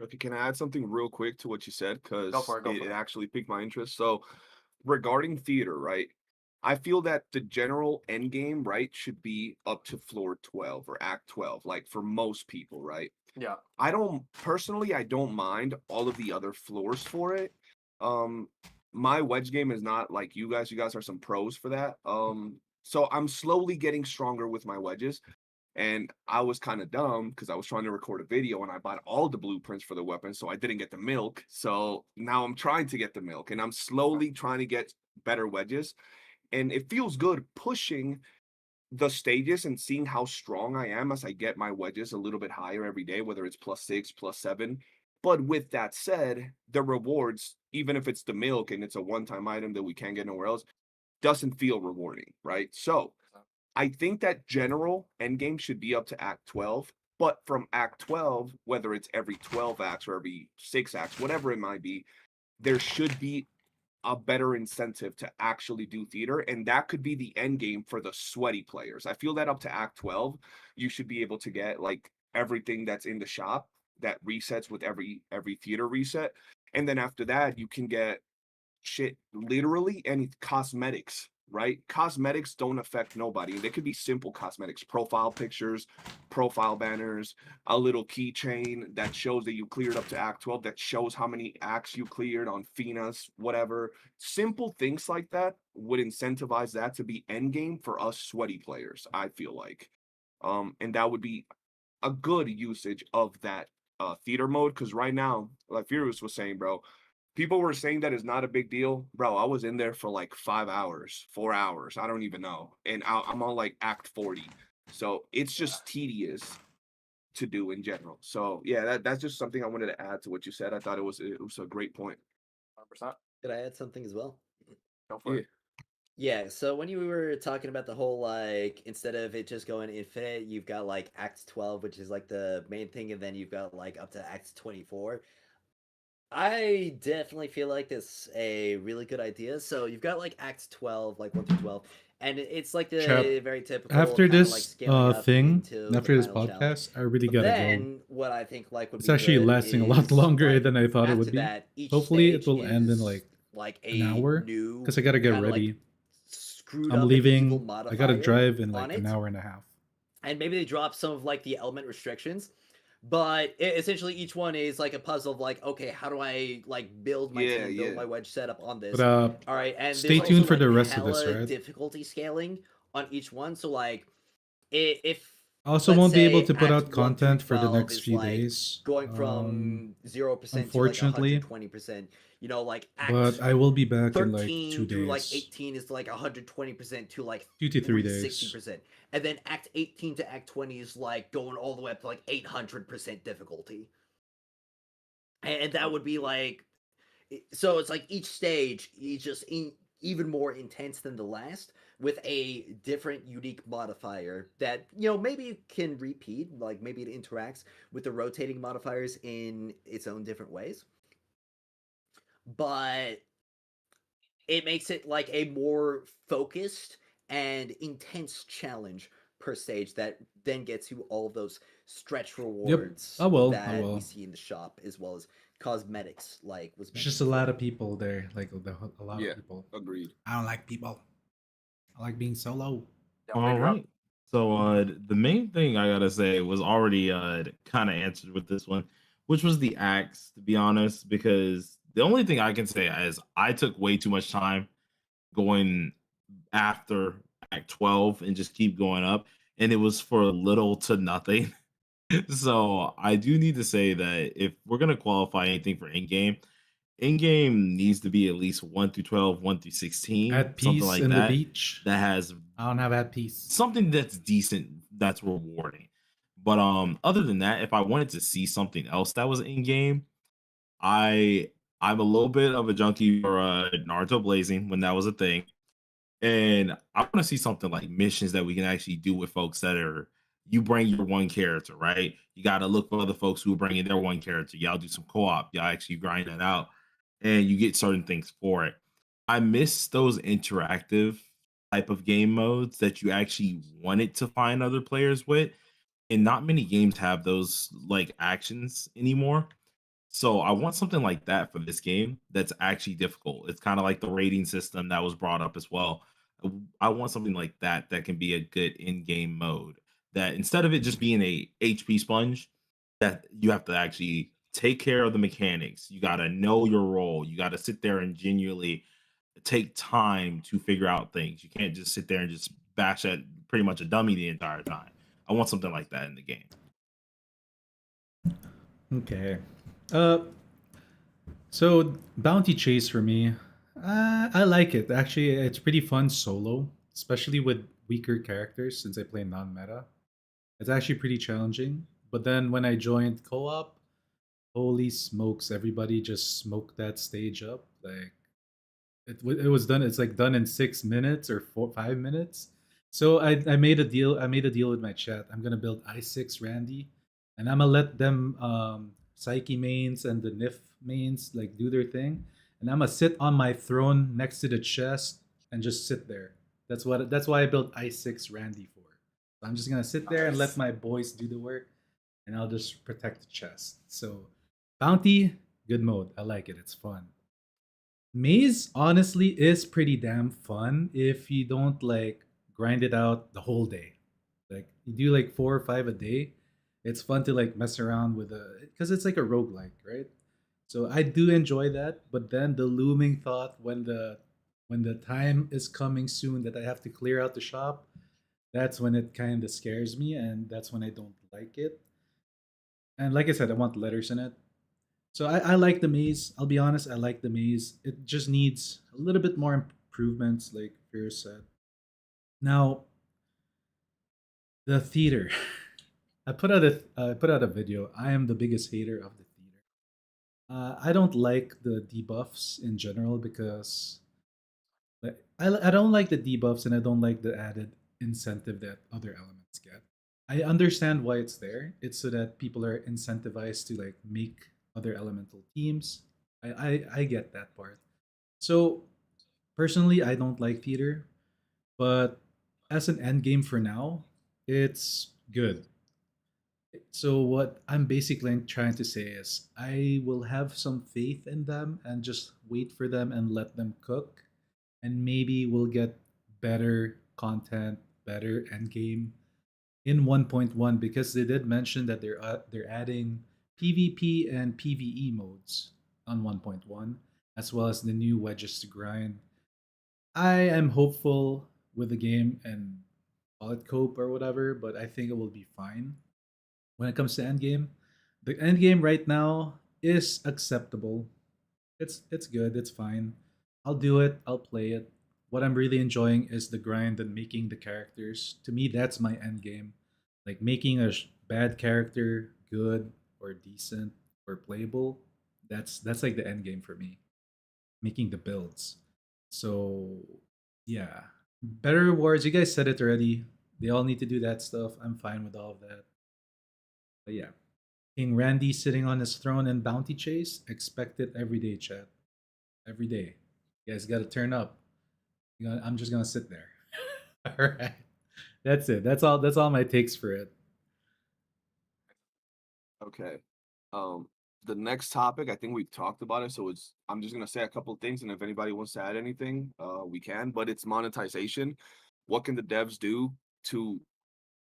S3: Okay, can I add something real quick to what you said? Because
S2: Go for it.
S3: it actually piqued my interest. So regarding theater, right? I feel that the general end game, right, should be up to floor 12 or act 12, like for most people, right?
S2: Yeah.
S3: I don't mind all of the other floors for it. Um, my wedge game is not like you guys. You guys are some pros for that. So I'm slowly getting stronger with my wedges. And I was kind of dumb because I was trying to record a video and I bought all the blueprints for the weapon, so I didn't get the milk. So now I'm trying to get the milk and I'm slowly trying to get better wedges. And it feels good pushing the stages and seeing how strong I am as I get my wedges a little bit higher every day, whether it's +6, +7. But with that said, the rewards, even if it's the milk and it's a one-time item that we can't get nowhere else, doesn't feel rewarding, right? So I think that general endgame should be up to Act 12, but from Act 12, whether it's every 12 acts or every 6 acts, whatever it might be, there should be a better incentive to actually do theater, and that could be the end game for the sweaty players. I feel that up to Act 12, you should be able to get like everything that's in the shop that resets with every theater reset, and then after that, you can get shit literally any cosmetics, right? Cosmetics don't affect nobody. They could be simple cosmetics, profile pictures, profile banners, a little keychain that shows that you cleared up to Act 12, that shows how many acts you cleared on Finas, whatever. Simple things like that would incentivize that to be end game for us sweaty players, I feel like. And that would be a good usage of that theater mode, because right now, like Furious was saying, bro, people were saying that it's not a big deal. Bro, I was in there for like 5 hours, 4 hours. I don't even know. And I'm on like Act 40. So it's just tedious to do in general. So yeah, that's just something I wanted to add to what you said. I thought it was a great point.
S2: 100%.
S1: Could I add something as well?
S2: Go for it.
S1: Yeah, so when you were talking about the whole like instead of it just going infinite, you've got like Act 12, which is like the main thing, and then you've got like up to Act 24. I definitely feel like this a really good idea. So you've got like Act 12, like 1 through 12, and it's like
S4: Chap,
S1: the very typical
S4: after
S1: kind of like
S4: this
S1: scaling up
S4: thing,
S1: into the
S4: after this
S1: final challenge.
S4: podcast, I really
S1: But
S4: gotta go.
S1: then what I think like would
S4: It's
S1: be
S4: actually
S1: good
S4: lasting a lot
S1: is,
S4: longer
S1: like,
S4: than I thought it
S1: after
S4: would be.
S1: that, each
S4: Hopefully, it
S1: stage
S4: will end in
S1: is
S4: like
S1: a
S4: an hour,
S1: new
S4: because I gotta get
S1: kind of like
S4: ready.
S1: screwed
S4: I'm
S1: up and evil
S4: leaving. I gotta
S1: modifier
S4: drive in
S1: on
S4: like an
S1: it,
S4: hour and a half.
S1: and maybe they drop some of like the element restrictions. But essentially, each one is like a puzzle of like, okay, how do I like build my
S3: Yeah,
S1: team, build
S3: yeah.
S1: my wedge setup on this?
S4: But
S1: All right, and
S4: stay
S1: there's
S4: tuned
S1: also
S4: for
S1: like
S4: the rest of this,
S1: hella
S4: right?
S1: difficulty scaling on each one. So like, if
S4: I also
S1: let's
S4: won't be able
S1: say
S4: to put
S1: Act
S4: out
S1: 1 through
S4: content for the
S1: 12
S4: next
S1: is
S4: few
S1: like
S4: days.
S1: going from 0% to like
S4: Unfortunately,
S1: 120%, you know, like
S4: but
S1: Act
S4: I will be back in like
S1: 13
S4: 2
S1: through like
S4: days,
S1: 18 is like 120% to like
S4: 2 to 3 days.
S1: 360%. And then Act 18 to Act 20 is like going all the way up to like 800% difficulty. And that would be like, so it's like each stage is just even more intense than the last, with a different unique modifier that, you know, maybe can repeat, like maybe it interacts with the rotating modifiers in its own different ways, but it makes it like a more focused and intense challenge per stage that then gets you all of those stretch rewards
S4: I will.
S1: that we see in the shop, as well as cosmetics, like was
S4: There's
S1: mentioned
S4: just a lot
S1: before.
S4: of people there, like a lot
S3: Yeah.
S4: of people.
S3: Agreed.
S4: I don't like people. I like being solo.
S5: All right. So the main thing I gotta say was already kind of answered with this one, which was the axe, to be honest, because the only thing I can say is I took way too much time going after Act 12 and just keep going up, and it was for little to nothing. So I do need to say that if we're gonna qualify anything for in-game needs to be at least 1 through 12, 1 through 16,
S4: At
S5: something
S4: peace
S5: like
S4: in the
S5: that.
S4: beach.
S5: That has
S4: I don't have at peace.
S5: something that's decent, that's rewarding. But other than that, if I wanted to see something else that was in game, I I'm a little bit of a junkie for Naruto Blazing when that was a thing. And I want to see something like missions that we can actually do with folks that are, you bring your one character, right? You got to look for other folks who are bringing their one character. Y'all do some co-op. Y'all actually grind that out, and you get certain things for it. I miss those interactive type of game modes that you actually wanted to find other players with, and not many games have those like actions anymore. So I want something like that for this game that's actually difficult. It's kind of like the rating system that was brought up as well. I want something like that that can be a good in-game mode. That instead of it just being a HP sponge, that you have to actually take care of the mechanics. You got to know your role. You got to sit there and genuinely take time to figure out things. You can't just sit there and just bash at pretty much a dummy the entire time. I want something like that in the game.
S4: Okay. So bounty chase for me, I like it. Actually, it's pretty fun solo, especially with weaker characters since I play non-meta. It's actually pretty challenging. But then when I joined co-op, holy smokes, everybody just smoked that stage up. Like it was done. It's like done in 6 minutes or 5 minutes. So I made a deal. I made a deal with my chat. I'm gonna build i6 Randy, and I'm gonna let them Psyche mains and the Nif mains like do their thing, and I'm gonna sit on my throne next to the chest and just sit there. That's why I built i6 Randy for. So I'm just gonna sit there and let my boys do the work, and I'll just protect the chest. So bounty, good mode. I like it. It's fun. Maze honestly is pretty damn fun if you don't like grind it out the whole day. Like you do like 4 or 5 a day. It's fun to like mess around with because it's like a roguelike, right? So I do enjoy that, but then the looming thought when the time is coming soon that I have to clear out the shop, that's when it kind of scares me and that's when I don't like it. And like I said, I want letters in it. So I like the maze. I'll be honest, I like the maze. It just needs a little bit more improvements, like Fear said. Now, the theater. I put out a video. I am the biggest hater of the theater. I don't like the debuffs in general because I don't like the debuffs and I don't like the added incentive that other elements get. I understand why it's there. It's so that people are incentivized to like make other elemental teams. I get that part. So personally, I don't like theater, but as an end game for now, it's good. So what I'm basically trying to say is I will have some faith in them and just wait for them and let them cook, and maybe we'll get better content, better end game in 1.1 because they did mention that they're adding PvP and PvE modes on 1.1 as well as the new wedges to grind. I am hopeful with the game and call it cope or whatever, but I think it will be fine when it comes to endgame. The endgame right now is acceptable. It's good. It's fine. I'll do it. I'll play it. What I'm really enjoying is the grind and making the characters. To me, that's my end game. Like making a bad character good or decent or playable. That's like the end game for me. Making the builds. So yeah, better rewards. You guys said it already. They all need to do that stuff. I'm fine with all of that. But yeah, King Randy sitting on his throne and bounty chase. Expect it every day, chat. Every day. You guys got to turn up. I'm just gonna sit there. All right, that's it. That's all. That's all my takes for it.
S3: Okay. The next topic, I think we've talked about it, so it's I'm just gonna say a couple things, and if anybody wants to add anything, we can. But it's monetization. What can the devs do to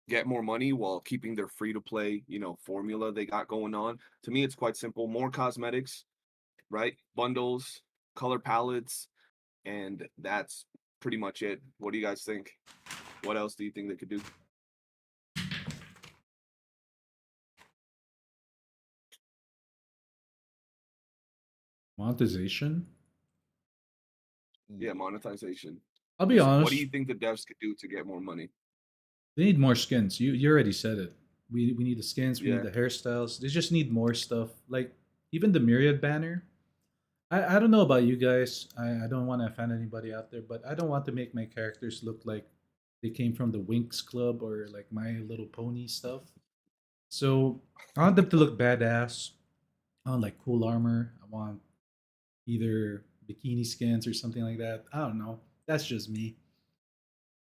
S3: get more money while keeping their free to play, formula they got going on? To me, it's quite simple. More cosmetics, right? Bundles, color palettes, and that's pretty much it. What do you guys think? What else do you think they could do?
S4: Monetization.
S3: Yeah, monetization.
S4: I'll be honest.
S3: What do you think the devs could do to get more money?
S4: They need more skins. You already said it. We need the skins. We
S3: Yeah.
S4: need the hairstyles. They just need more stuff. Like even the myriad banner. I don't know about you guys. I don't want to offend anybody out there, but I don't want to make my characters look like they came from the Winx Club or like My Little Pony stuff. So I want them to look badass. I want like cool armor. I want either bikini skins or something like that. I don't know. That's just me.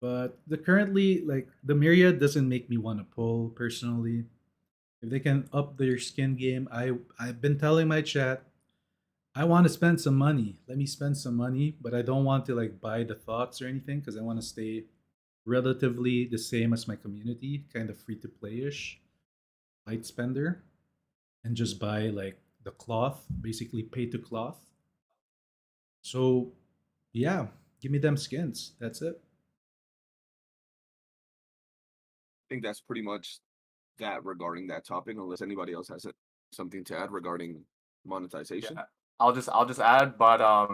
S4: But the currently like the myriad doesn't make me want to pull personally. If they can up their skin game, I've been telling my chat I want to spend some money. Let me spend some money, but I don't want to like buy the thoughts or anything because I want to stay relatively the same as my community, kind of free to play ish, light spender, and just buy like the cloth, basically pay to cloth. So yeah, give me them skins. That's it.
S3: I think that's pretty much that regarding that topic, unless anybody else has something to add regarding monetization.
S2: Yeah, I'll just add, but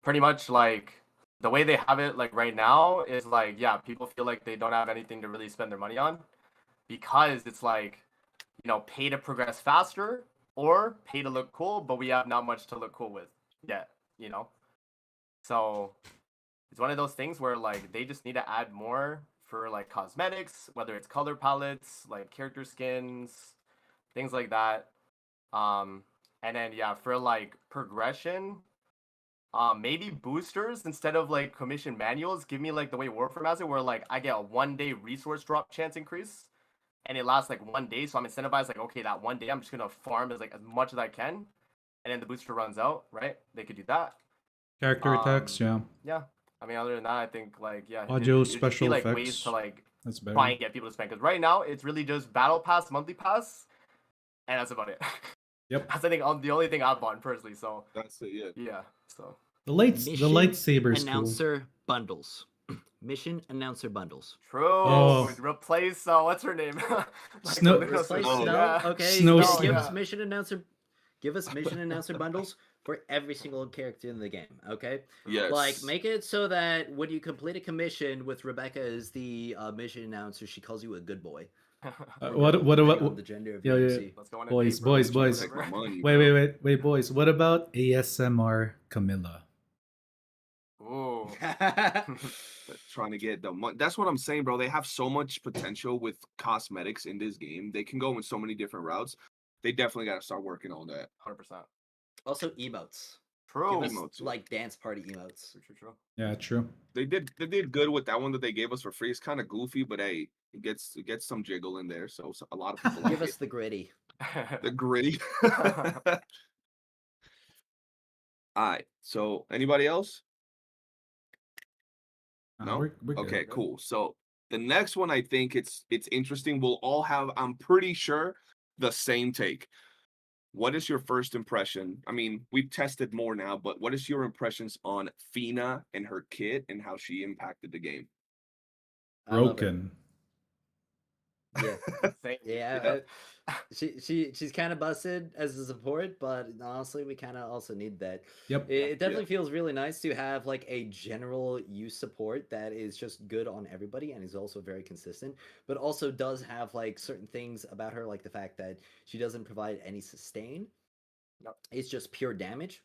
S2: pretty much like the way they have it like right now is like, yeah, people feel like they don't have anything to really spend their money on because it's like, pay to progress faster or pay to look cool, but we have not much to look cool with yet, So it's one of those things where like they just need to add more for like cosmetics, whether it's color palettes, like character skins, things like that. And then yeah, for like progression, maybe boosters instead of like commission manuals. Give me like the way Warframe has it, where like I get a 1 day resource drop chance increase, and it lasts like 1 day. So I'm incentivized like, okay, that 1 day I'm just gonna farm as much as I can, and then the booster runs out, right? They could do that.
S4: Character attacks, yeah.
S2: Yeah. I mean, other than that, I think like yeah,
S4: Audio
S2: just
S4: special
S2: be, like
S4: effects.
S2: ways to like
S4: That's better.
S2: try and get people to spend. Because right now it's really just battle pass, monthly pass, and that's about it.
S4: Yep.
S2: That's I think the only thing I've bought personally. So
S3: That's it, yeah.
S2: yeah. So
S4: The
S1: Mission
S4: lightsaber is cool.
S1: announcer bundles. Mission announcer bundles.
S2: true.
S4: Oh.
S2: Replace what's her name?
S4: Snow-
S1: Replace
S3: Oh,
S1: Snow.
S2: yeah.
S1: Okay,
S4: Snow
S1: give
S4: Snow.
S1: us mission announcer. Give us mission announcer bundles for every single character in the game. Okay,
S3: Yes.
S1: like make it so that when you complete a commission with Rebecca as the mission announcer, she calls you a good boy.
S4: What
S1: Depending on
S4: about
S1: the gender of
S4: yeah,
S1: your
S4: yeah.
S1: MC.
S2: Let's go on a
S4: Boys,
S2: date, bro.
S4: boys,
S2: Let's
S4: boys.
S2: take
S3: my money,
S4: wait, boys. What about ASMR Camilla?
S2: Ooh.
S3: Trying to get the money. That's what I'm saying, bro. They have so much potential with cosmetics in this game. They can go in so many different routes. They definitely got to start working on that.
S2: 100%.
S1: Also emotes.
S2: True.
S1: Give us
S3: Emotes.
S1: like dance party emotes.
S2: True.
S4: Yeah, true.
S3: They did good with that one that they gave us for free. It's kind of goofy, but hey, it gets some jiggle in there, so a lot of people like
S1: Give
S3: it.
S1: us the gritty.
S3: The gritty. All right. So anybody else? No?
S4: We're good.
S3: Okay, cool. So the next one, I think it's interesting. We'll all have, I'm pretty sure, the same take. What is your first impression? I mean, we've tested more now, but what is your impressions on Fina and her kit and how she impacted the game?
S1: I love her.
S4: Broken.
S1: Yeah.
S2: Same.
S1: Yeah, she's kind of busted as a support, but honestly, we kind of also need that.
S4: Yep.
S1: It definitely feels really nice to have like a general use support that is just good on everybody and is also very consistent, but also does have like certain things about her, like the fact that she doesn't provide any sustain.
S2: Nope.
S1: It's just pure damage.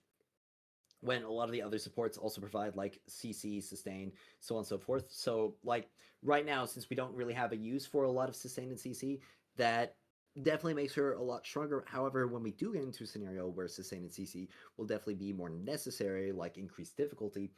S1: When a lot of the other supports also provide like CC, sustain, so on and so forth. So like right now, since we don't really have a use for a lot of sustain and CC, that definitely makes her a lot stronger. However, when we do get into a scenario where sustain and CC will definitely be more necessary, like increased difficulty,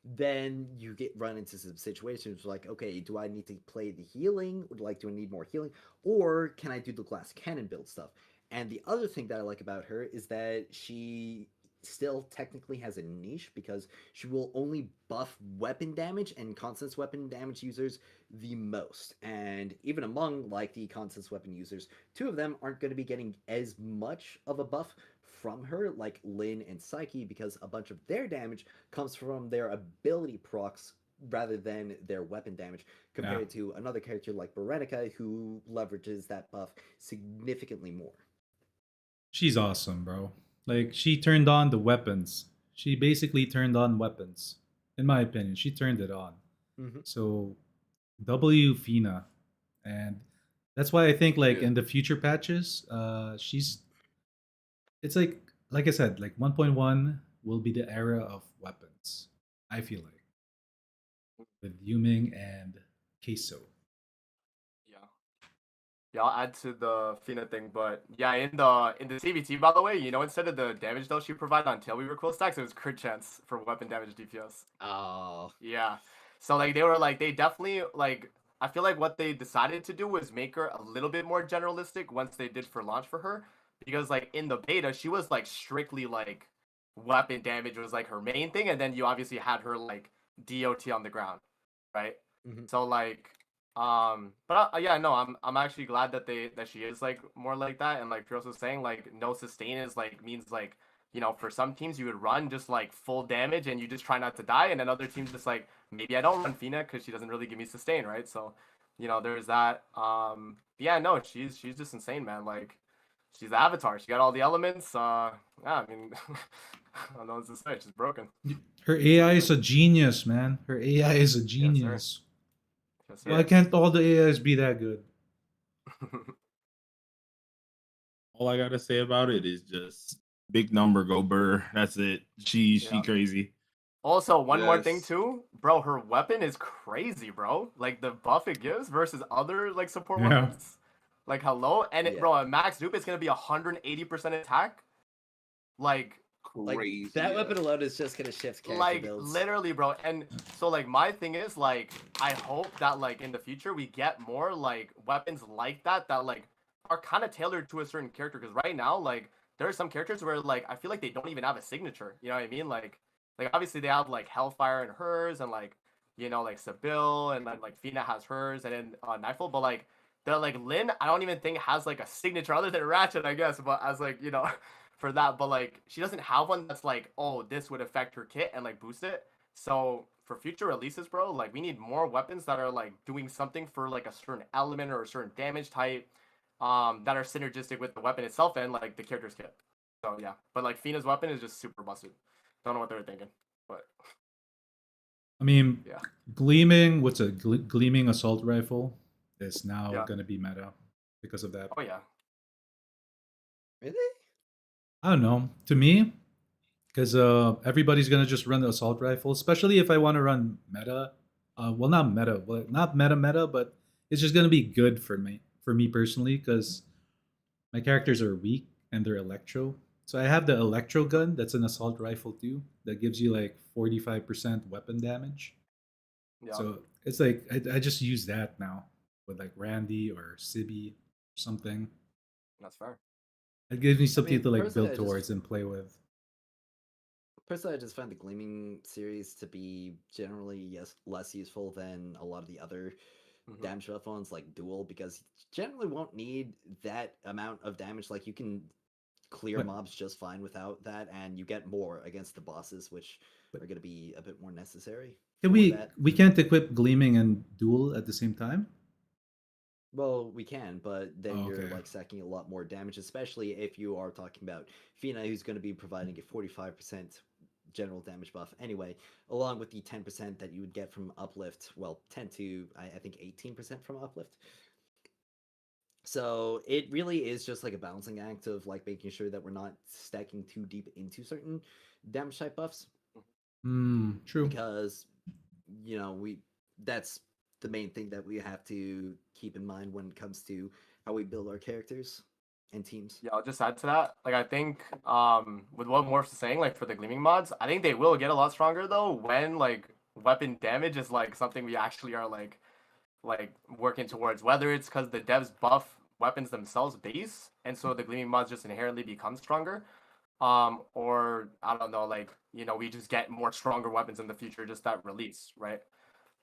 S1: then you get run into some situations like, okay, do I need to play the healing? Like, do I need more healing? Or can I do the glass cannon build stuff? And the other thing that I like about her is that she still technically has a niche because she will only buff weapon damage and constance weapon damage users the most. And even among like the constance weapon users, two of them aren't going to be getting as much of a buff from her, like Lin and Psyche, because a bunch of their damage comes from their ability procs rather than their weapon damage, compared to another character like Berenica, who leverages that buff significantly more.
S4: She's awesome, bro. Like, she turned on the weapons. She basically turned on weapons. In my opinion, she turned it on.
S1: Mhm.
S4: So, W Fina. And that's why I think, like,
S3: Yeah.
S4: in the future patches, it's like I said, like 1.1 will be the era of weapons. I feel like. With Yuming and Queso.
S2: Yeah. Yeah, I'll add to the Fina thing, but yeah, in the CVT, by the way, you know, instead of the damage though she provided on Tailweaver quill stacks, it was crit chance for weapon damage DPS.
S1: Oh.
S2: Yeah. So like they definitely like, I feel like what they decided to do was make her a little bit more generalistic once they did for launch for her, because like in the beta she was like strictly like weapon damage was like her main thing, and then you obviously had her like DOT on the ground, right?
S1: Mhm.
S2: So like but yeah, no, I'm actually glad that she is like more like that, and like Firos was saying, like no sustain is like means like, you know, for some teams you would run just like full damage and you just try not to die, and then other teams just like, maybe I don't run Fina because she doesn't really give me sustain, right? So, you know, there's that. Yeah, no, she's just insane, man. Like, she's the Avatar. She got all the elements. Yeah, I mean, I don't know what to say. She's broken.
S4: Her AI is a genius, man. Her AI is a genius.
S2: Yes,
S4: Why can't all the AIs be that good?
S5: All I gotta say about it is just big number, go Burr. That's it. She
S2: Yeah.
S5: crazy.
S2: Also, one more thing
S3: Yes.
S2: too, bro. Her weapon is crazy, bro. Like the buff it gives versus other like support
S4: Yeah.
S2: weapons. Like hello, and
S1: Yeah.
S2: bro, at max dupe, it's gonna be 180% attack. Like
S1: Like
S3: Crazy.
S1: that
S3: yeah.
S1: weapon alone is just gonna shift character
S2: like
S1: builds.
S2: literally, bro. And so like my thing is like, I hope that like in the future we get more like weapons like that like are kind of tailored to a certain character, because right now like there are some characters where like I feel like they don't even have a signature, you know what I mean? Like obviously they have like Hellfire and hers, and like, you know, like Sybil, and then like Fina has hers, and then Nightfall, but like they're like Lin, I don't even think has like a signature other than Ratchet, I guess, but as like, you know, for that, but like she doesn't have one that's like, oh, this would affect her kit and like boost it. So for future releases, bro, like we need more weapons that are like doing something for like a certain element or a certain damage type, that are synergistic with the weapon itself and like the character's kit. So yeah, but like Fina's weapon is just super busted. Don't know what they were thinking, but
S4: I mean,
S2: yeah.
S4: Gleaming, what's a Gleaming assault rifle is now
S2: Yeah.
S4: gonna be meta because of that.
S2: Oh yeah.
S1: Really?
S4: I don't know. To me, because everybody's gonna just run the assault rifle, especially if I want to run meta. Well, not meta, well, not meta, but it's just gonna be good for me personally, because my characters are weak and they're electro. So I have the electro gun. That's an assault rifle too. That gives you like 45% weapon damage.
S2: Yeah,
S4: So it's like I just use that now with like Randy or Sibi or something.
S2: that's fair.
S4: It gives me
S1: I
S4: something
S1: mean,
S4: to like
S1: personally,
S4: build towards and play with.
S1: I just find the Gleaming series to be generally less useful than a lot of the other
S2: Mhm.
S1: damage buff ones like Duel, because you generally won't need that amount of damage. Like you can clear
S4: But-
S1: mobs just fine without that, and you get more against the bosses, which
S4: But-
S1: are going to be a bit more necessary.
S4: Can
S1: for
S4: we
S1: that.
S4: we can't equip Gleaming and Duel at the same time?
S1: Well, we can, but then
S4: Oh,
S1: you're
S4: okay.
S1: like stacking a lot more damage, especially if you are talking about Fina, who's going to be providing a 45% general damage buff anyway, along with the 10% that you would get from Uplift. Well, 10 to I think 18% from Uplift. So it really is just like a balancing act of like making sure that we're not stacking too deep into certain damage type buffs,
S4: True.
S1: because that's the main thing that we have to keep in mind when it comes to how we build our characters and teams.
S2: Yeah, I'll just add to that. Like I think with what Morph's saying, like for the Gleaming mods, I think they will get a lot stronger though when like weapon damage is like something we actually are like working towards. Whether it's because the devs buff weapons themselves base, and so the Gleaming mods just inherently become stronger. Or I don't know, like we just get more stronger weapons in the future, just that release, right?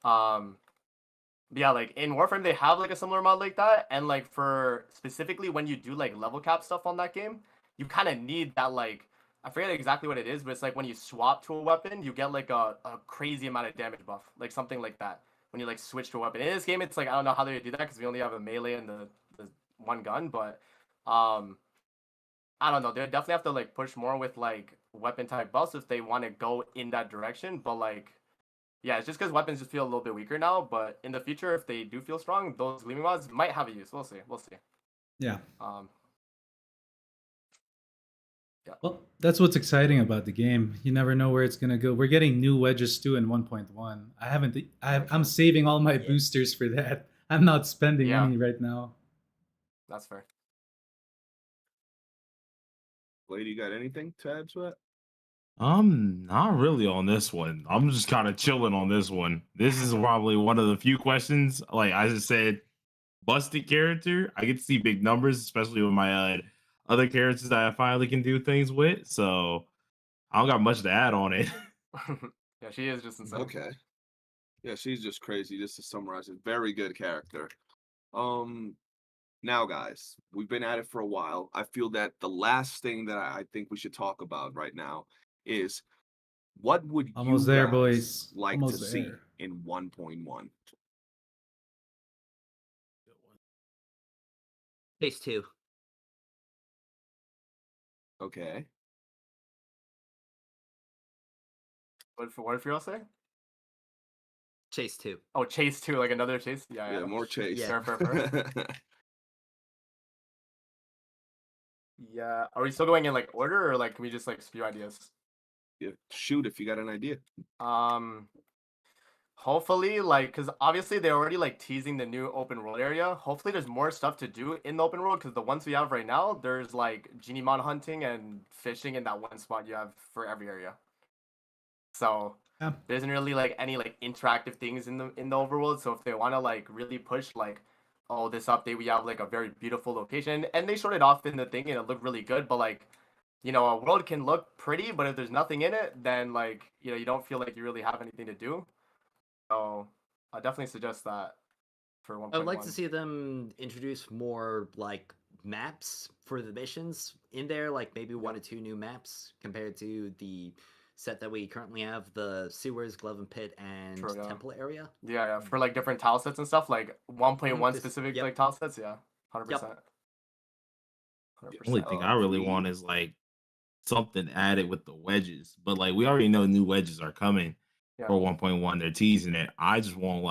S2: But yeah, like in Warframe, they have like a similar mod like that, and like for specifically when you do like level cap stuff on that game, you kind of need that like I forget exactly what it is, but it's like when you swap to a weapon, you get like a crazy amount of damage buff, like something like that. When you like switch to a weapon in this game, it's like I don't know how they do that because we only have a melee and the one gun, but I don't know. They definitely have to like push more with like weapon type buffs if they want to go in that direction. But like, yeah, it's just because weapons just feel a little bit weaker now. But in the future, if they do feel strong, those Gleaming mods might have a use. We'll see. We'll see.
S4: Yeah.
S2: Yeah.
S4: Well, that's what's exciting about the game. You never know where it's gonna go. We're getting new wedges too in 1.1. I haven't. I'm saving all my
S1: Yeah.
S4: boosters for that. I'm not spending
S2: Yeah.
S4: any right now.
S2: That's fair.
S3: Lady, you got anything to add to it?
S5: Not really on this one. I'm just kind of chilling on this one. This is probably one of the few questions. Like I just said, busted character. I get to see big numbers, especially with my other characters that I finally can do things with. So I don't got much to add on it.
S2: Yeah, she is just insane.
S3: Okay. Yeah, she's just crazy. Just to summarize it, very good character. Now, guys, we've been at it for a while. I feel that the last thing that I think we should talk about right now is what would
S4: Almost
S3: you
S4: there,
S3: guys
S4: boys.
S3: like
S4: Almost
S3: to see
S4: there.
S3: in 1.1?
S1: Phase 2.
S3: Okay.
S2: What did y'all say?
S1: Chase 2.
S2: Oh, Chase 2, like another Chase. Yeah,
S3: Yeah, more chase.
S1: Yeah.
S2: Fair. Yeah. Are we still going in like order, or like can we just like spew ideas?
S3: Yeah, shoot if you got an idea.
S2: Hopefully, like, because obviously they're already like teasing the new open world area. Hopefully, there's more stuff to do in the open world because the ones we have right now, there's like genie mon hunting and fishing in that one spot you have for every area. So
S4: Yeah.
S2: there isn't really like any like interactive things in the overworld. So if they want to like really push like, oh, this update we have like a very beautiful location, and they showed it off in the thing and it looked really good, but like. A world can look pretty, but if there's nothing in it, then like you don't feel like you really have anything to do. So I definitely suggest that for 1.1.
S1: I would like to see them introduce more like maps for the missions in there, like maybe 1 or 2 new maps compared to the set that we currently have, the sewers, glove and pit, and
S2: True, yeah.
S1: temple area.
S2: Yeah, for like different tile sets and stuff, like 1.1
S1: This-
S2: specific
S1: yep.
S2: like tile sets, yeah, 100%.
S1: Yep.
S2: 100%.
S5: The only thing I really
S3: we-
S5: want is like something added with the wedges. But like we already know new wedges are coming
S2: Yeah.
S5: for 1.1. They're teasing it. I just want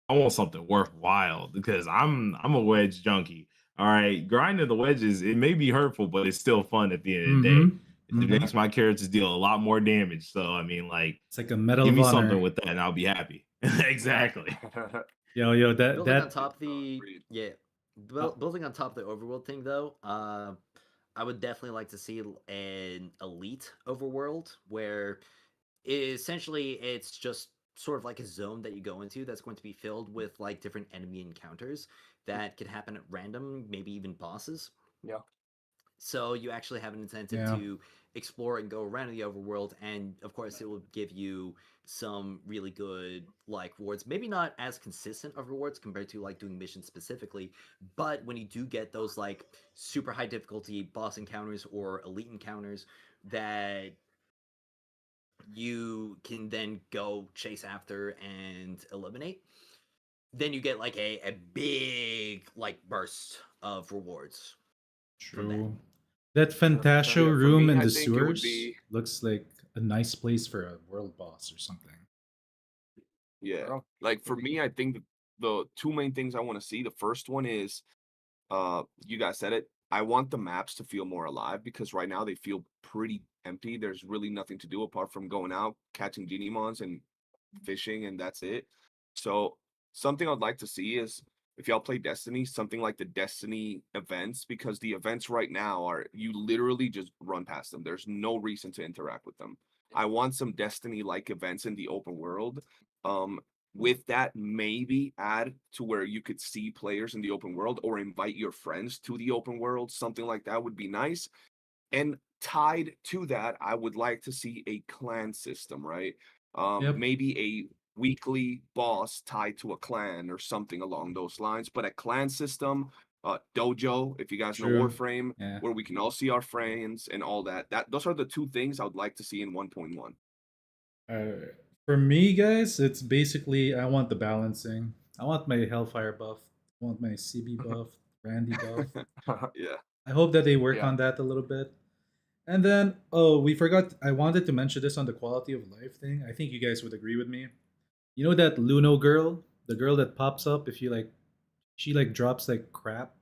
S5: I want something worthwhile because I'm a wedge junkie. All right, grinding the wedges, it may be hurtful, but it's still fun at the end of the day. It makes my characters deal a lot more damage. So I mean, like,
S4: It's like a medal
S5: give
S4: of
S5: me
S4: honor.
S5: something with that, and I'll be happy. Exactly.
S4: Yo,
S1: Building on
S4: that
S1: top the
S3: Agreed.
S1: building on top of the overworld thing though, I would definitely like to see an elite overworld where essentially it's just sort of like a zone that you go into that's going to be filled with like different enemy encounters that can happen at random, maybe even bosses.
S2: Yeah.
S1: So you actually have an incentive
S4: Yeah.
S1: to explore and go around in the overworld, and of course it will give you some really good like rewards. Maybe not as consistent of rewards compared to like doing missions specifically, but when you do get those like super high difficulty boss encounters or elite encounters that you can then go chase after and eliminate, then you get like a big like burst of rewards from that.
S4: True. That
S2: Sure.
S4: Fantasio
S3: Yeah, for
S4: room
S3: me,
S4: in
S3: I
S4: the
S3: think it would
S4: sewers
S3: be
S4: looks like a nice place for a world boss or something.
S3: yeah.
S2: Bro.
S3: Like for me, I think the two main things I want to see. The first one is you guys said it. I want the maps to feel more alive because right now they feel pretty empty. There's really nothing to do apart from going out, catching Genimons and fishing, and that's it. So something I'd like to see is if y'all play Destiny, something like the Destiny events, because the events right now are you literally just run past them. There's no reason to interact with them. I want some Destiny like events in the open world. Um, with that, maybe add to where you could see players in the open world or invite your friends to the open world. Something like that would be nice. And tied to that, I would like to see a clan system, right?
S4: Yep.
S3: Maybe a weekly boss tied to a clan or something along those lines. But a clan system, dojo, if you guys know
S4: True.
S3: Warframe,
S4: Yeah.
S3: where we can all see our friends and all that. Those are the two things I would like to see in 1.1.
S4: For me, guys, it's basically I want the balancing. I want my Hellfire buff. I want my CB buff, Randy buff.
S3: Yeah.
S4: I hope that they work
S2: Yeah.
S4: on that a little bit. And then, oh, we forgot. I wanted to mention this on the quality of life thing. I think you guys would agree with me. You know that Luno girl, the girl that pops up if you like, she like drops like crap.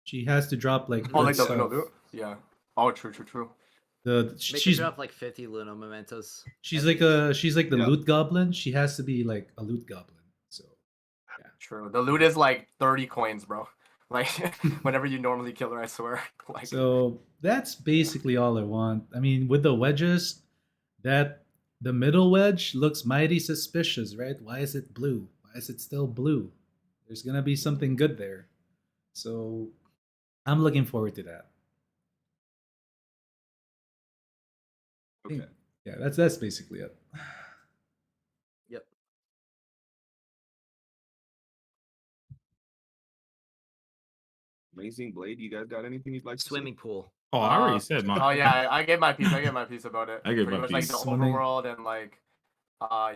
S4: She has to drop like
S2: Oh,
S4: good
S2: like the
S4: stuff.
S2: Luno loot? Yeah. Oh, true.
S4: The
S1: Make her
S4: she's
S1: drop like 50 Luno mementos.
S4: she's
S1: at
S4: like
S1: least.
S4: the
S3: Yeah.
S4: loot goblin. She has to be like a loot goblin. So
S2: True. The loot is like 30 coins, bro. Like whenever you normally kill her, I swear. Like
S4: so that's basically all I want. I mean, with the wedges, that the middle wedge looks mighty suspicious, right? Why is it blue? Why is it still blue? There's gonna be something good there. So I'm looking forward to that. I think-
S3: Okay.
S4: yeah, that's basically it.
S1: Yep.
S3: Amazing Blade. You guys got anything you'd like to
S1: Swimming pool.
S5: Oh, I already
S2: Uh,
S5: said mine.
S2: oh yeah, I get my piece. I get my piece about it.
S5: I get
S2: pretty
S5: my
S2: much
S5: piece.
S2: like the
S4: Swimming.
S2: overworld and like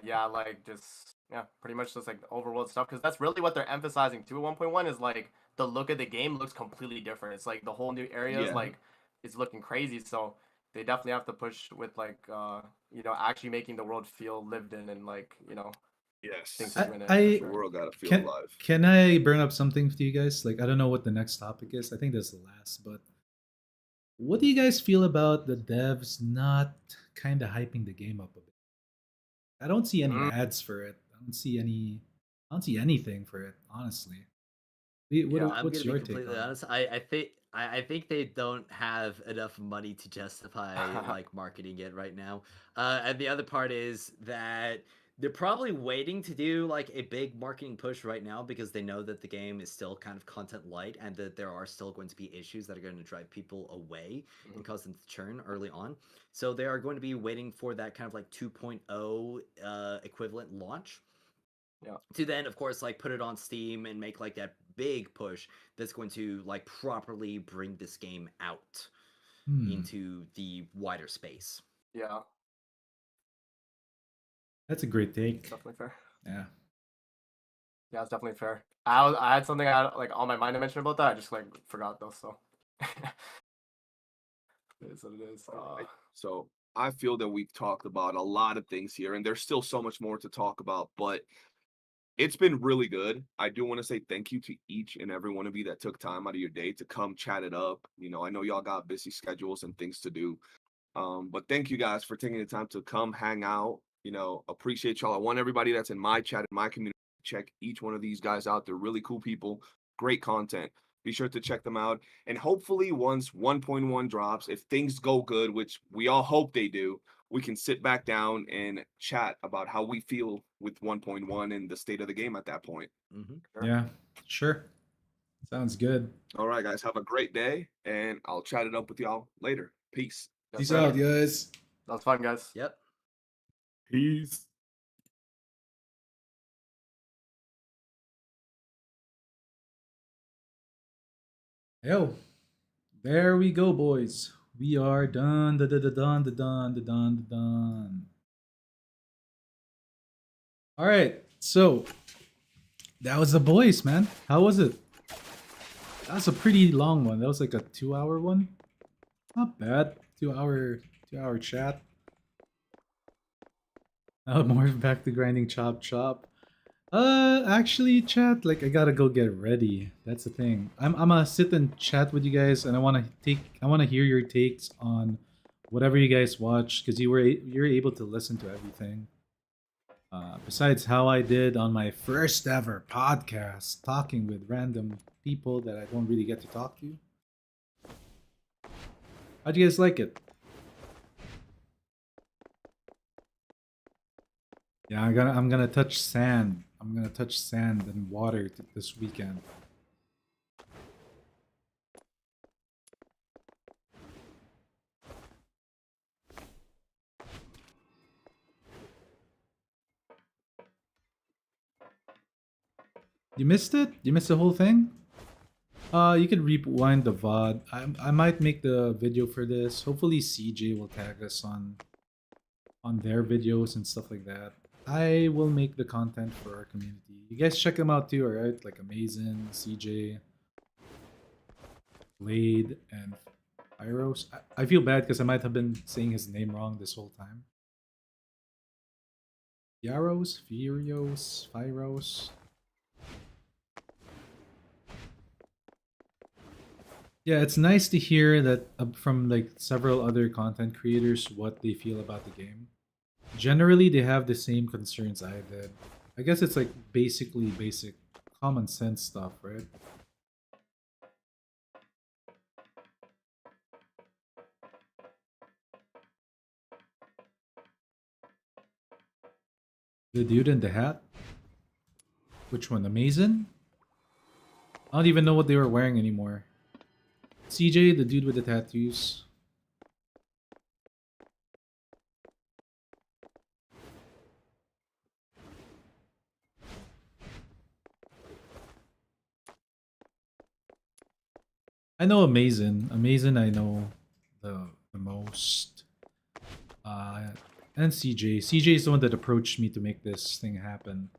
S2: yeah, like just yeah, pretty much just like the overworld stuff because that's really what they're emphasizing too. 1.1 is like the look of the game looks completely different. It's like the whole new areas
S3: Yeah.
S2: like it's looking crazy. So they definitely have to push with like you know actually making the world feel lived in and like you know
S3: Yes.
S2: things
S4: I-
S2: to win it.
S4: I-
S3: The
S2: for sure.
S3: world gotta feel
S4: Can
S3: alive.
S4: can I bring up something to you guys? Like I don't know what the next topic is. I think that's the last, but what do you guys feel about the devs not kind of hyping the game up a bit? I don't see any
S2: Mm.
S4: ads for it. I don't see anything for it, honestly.
S2: Yeah,
S1: I'm
S4: What's
S1: gonna
S4: your
S1: be
S4: take
S1: completely
S4: on it?
S1: honest. I think they don't have enough money to justify like marketing it right now. And the other part is that they're probably waiting to do like a big marketing push right now because they know that the game is still kind of content light and that there are still going to be issues that are going to drive people away and cause them to churn early on. So they are going to be waiting for that kind of like 2.0 equivalent launch
S2: Yeah.
S1: to then of course like put it on Steam and make like that big push that's going to like properly bring this game out into the wider space.
S2: Yeah,
S4: That's a great
S2: it's
S4: take.
S2: definitely fair.
S4: Yeah.
S2: Yeah, it's definitely fair. I had something I had like on my mind to mention about that. I just like forgot though. So it is what it is.
S3: Alright, so I feel that we've talked about a lot of things here, and there's still so much more to talk about, but it's been really good. I do want to say thank you to each and every one of you that took time out of your day to come chat it up. You know, I know y'all got busy schedules and things to do. But thank you guys for taking the time to come hang out. You know, appreciate y'all. I want everybody that's in my chat, in my community, to check each one of these guys out. They're really cool people, great content. Be sure to check them out. And hopefully, once 1.1 drops, if things go good, which we all hope they do, we can sit back down and chat about how we feel with 1.1 and the state of the game at that point.
S1: Mm-hmm.
S4: Yeah, sure. Sounds good.
S3: All right, guys, have a great day, and I'll chat it up with y'all later. Peace.
S2: Yes,
S4: Peace
S2: sir.
S4: out, guys.
S2: That was fun, guys.
S1: Yep.
S5: Peace.
S4: Yo, there we go, boys. We are done. Done. All right, so that was the boys, man. How was it? That was a pretty long one. That was like a 2-hour one. Not bad. 2-hour chat. Now more back to grinding chop chop. Actually, chat, like I gotta go get ready. That's the thing. I'm gonna sit and chat with you guys, and I wanna hear your takes on whatever you guys watch, because you're able to listen to everything. Besides how I did on my first ever podcast, talking with random people that I don't really get to talk to. How'd you guys like it? Yeah, I'm gonna touch sand. I'm gonna touch sand and water this weekend. You missed it? You missed the whole thing? You can rewind the VOD. I might make the video for this. Hopefully CJ will tag us on their videos and stuff like that. I will make the content for our community. You guys check them out too, alright? Like Amazing, CJ, Blade, and Pyros. I feel bad because I might have been saying his name wrong this whole time. Yaros, Furios, Pyros. Yeah, it's nice to hear that from like several other content creators what they feel about the game. Generally, they have the same concerns I did. I guess it's like basically basic common sense stuff, right? The dude in the hat? Which one? Amazing? I don't even know what they were wearing anymore. CJ, the dude with the tattoos. I know Amazing. Amazing I know the most. And CJ. CJ is the one that approached me to make this thing happen.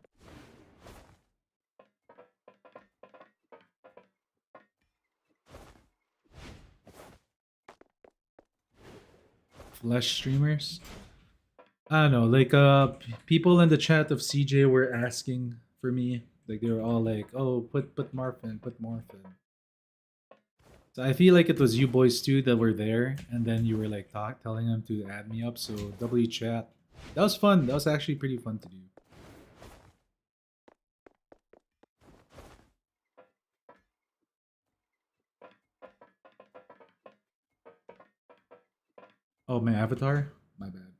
S4: Flesh streamers? I don't know, like people in the chat of CJ were asking for me. Like they were all like, "Oh, put Morph in, put Morph in." So I feel like it was you boys too that were there, and then you were like telling them to add me up. So W chat. That was fun. That was actually pretty fun to do. Oh, my avatar? My bad.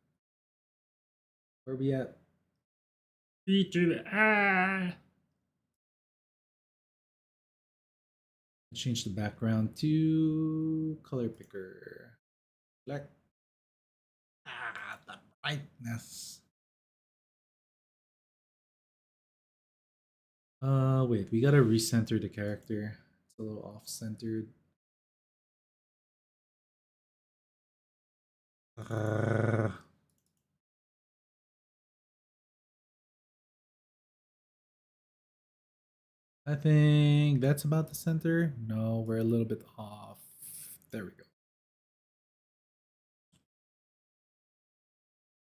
S4: Where we at? VTuber. Change the background to color picker. Black. The brightness. Wait, we gotta recenter the character. It's a little off-centered. I think that's about the center. No, we're a little bit off. There we go.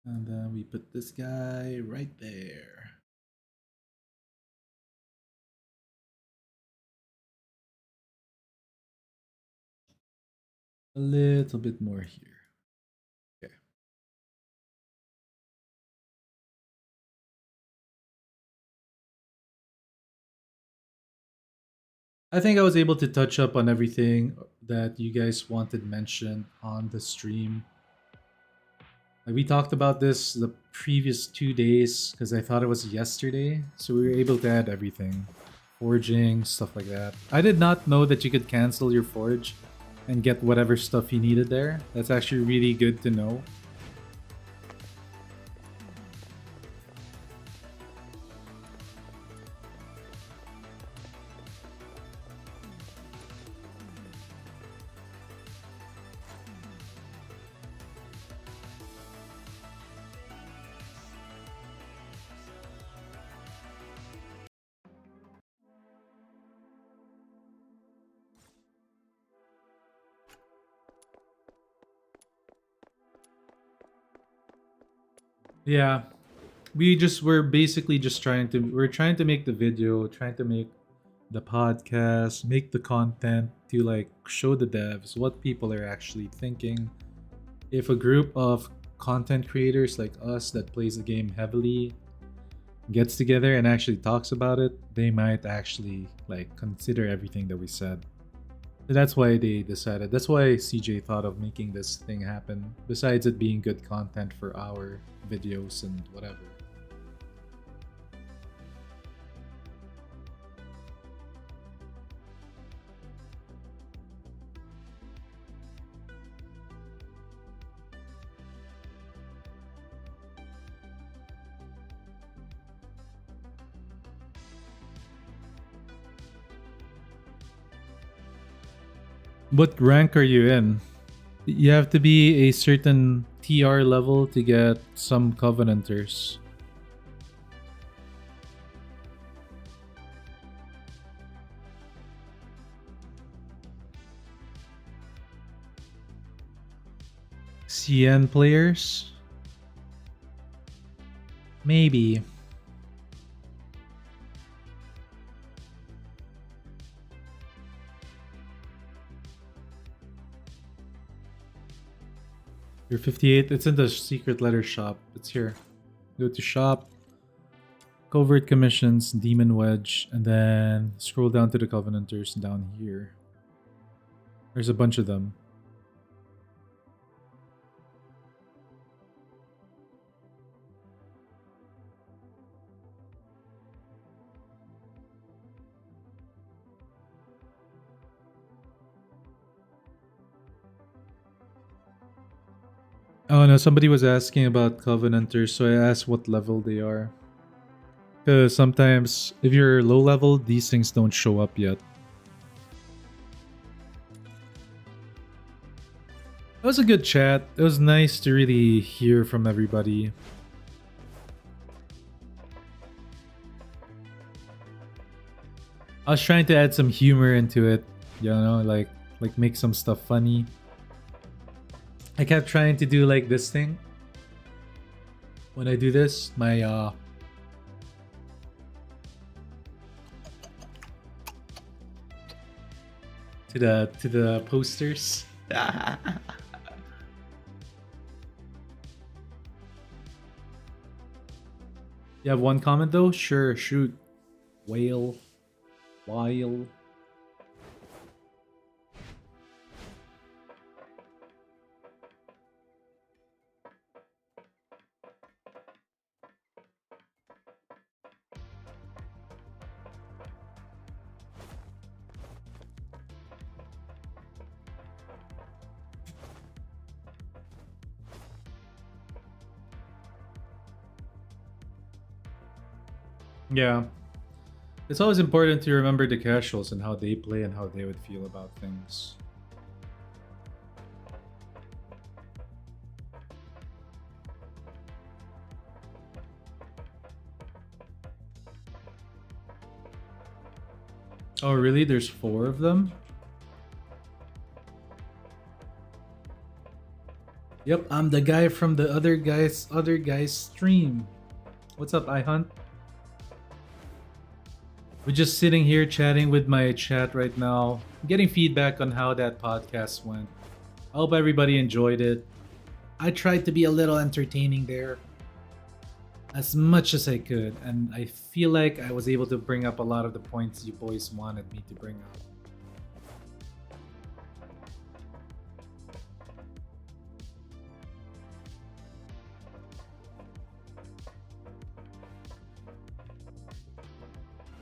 S4: And then we put this guy right there. A little bit more here. Okay. I think I was able to touch up on everything that you guys wanted mentioned on the stream. Like we talked about this the previous 2 days because I thought it was yesterday, so we were able to add everything. Forging, stuff like that. I did not know that you could cancel your forge and get whatever stuff you needed there. That's actually really good to know. Yeah, we're basically just we're trying to make the video, trying to make the podcast, make the content to like show the devs what people are actually thinking. If a group of content creators like us that plays the game heavily gets together and actually talks about it, they might actually like consider everything that we said. So that's why they decided. That's why CJ thought of making this thing happen. Besides it being good content for our videos and whatever. What rank are you in? You have to be a certain TR level to get some Covenanters. CN players? Maybe. You're 58. It's in the secret letter shop. It's here. Go to shop, covert commissions, demon wedge, and then scroll down to the Covenanters down here. There's a bunch of them. Oh no, somebody was asking about Covenanters, so I asked what level they are. Because sometimes, if you're low level, these things don't show up yet. It was a good chat. It was nice to really hear from everybody. I was trying to add some humor into it, you know, like make some stuff funny. I kept trying to do like this thing. When I do this, my to the posters. You have one comment though? Sure, shoot. Whale. While. Yeah. It's always important to remember the casuals and how they play and how they would feel about things. Oh, really? There's 4 of them? Yep, I'm the guy from the other guy's stream. What's up, iHunt? We're just sitting here chatting with my chat right now, getting feedback on how that podcast went. I hope everybody enjoyed it. I tried to be a little entertaining there. as much as I could, and I feel like I was able to bring up a lot of the points you boys wanted me to bring up.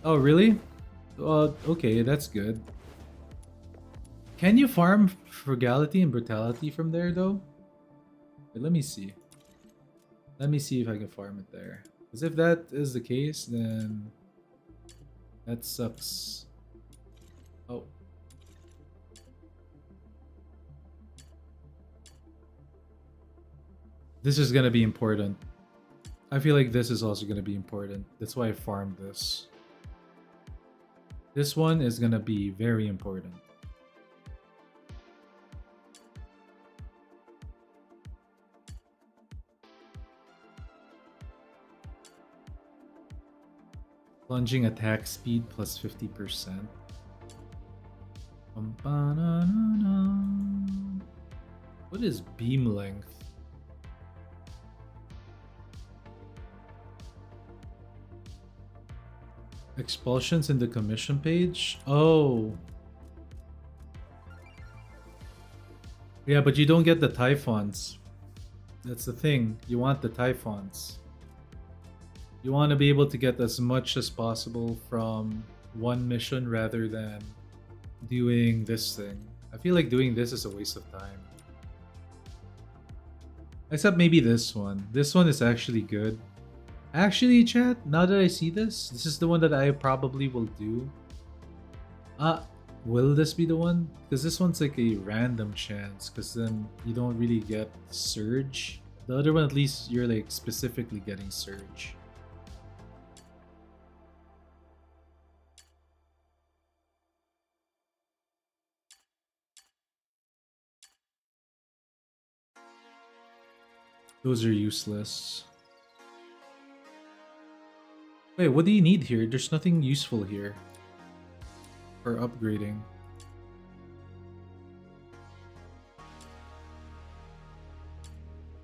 S4: Oh, really? Okay, that's good. Can you farm frugality and brutality from there, though? Wait, let me see. Let me see if I can farm it there. Because if that is the case, then that sucks. Oh. This is gonna be important. I feel like this is also gonna be important. That's why I farmed this. This one is gonna be very important. Plunging attack speed plus 50%. What is beam length? Expulsions in the commission page? Oh. Yeah, but you don't get the Typhons. That's the thing. You want the Typhons. You want to be able to get as much as possible from one mission rather than doing this thing. I feel like doing this is a waste of time. Except maybe this one. This one is actually good. Actually, chat, now that I see this, this is the one that I probably will do. Will this be the one? Because this one's like a random chance, because then you don't really get Surge. The other one, at least, you're like specifically getting Surge. Those are useless. Wait, what do you need here? There's nothing useful here for upgrading.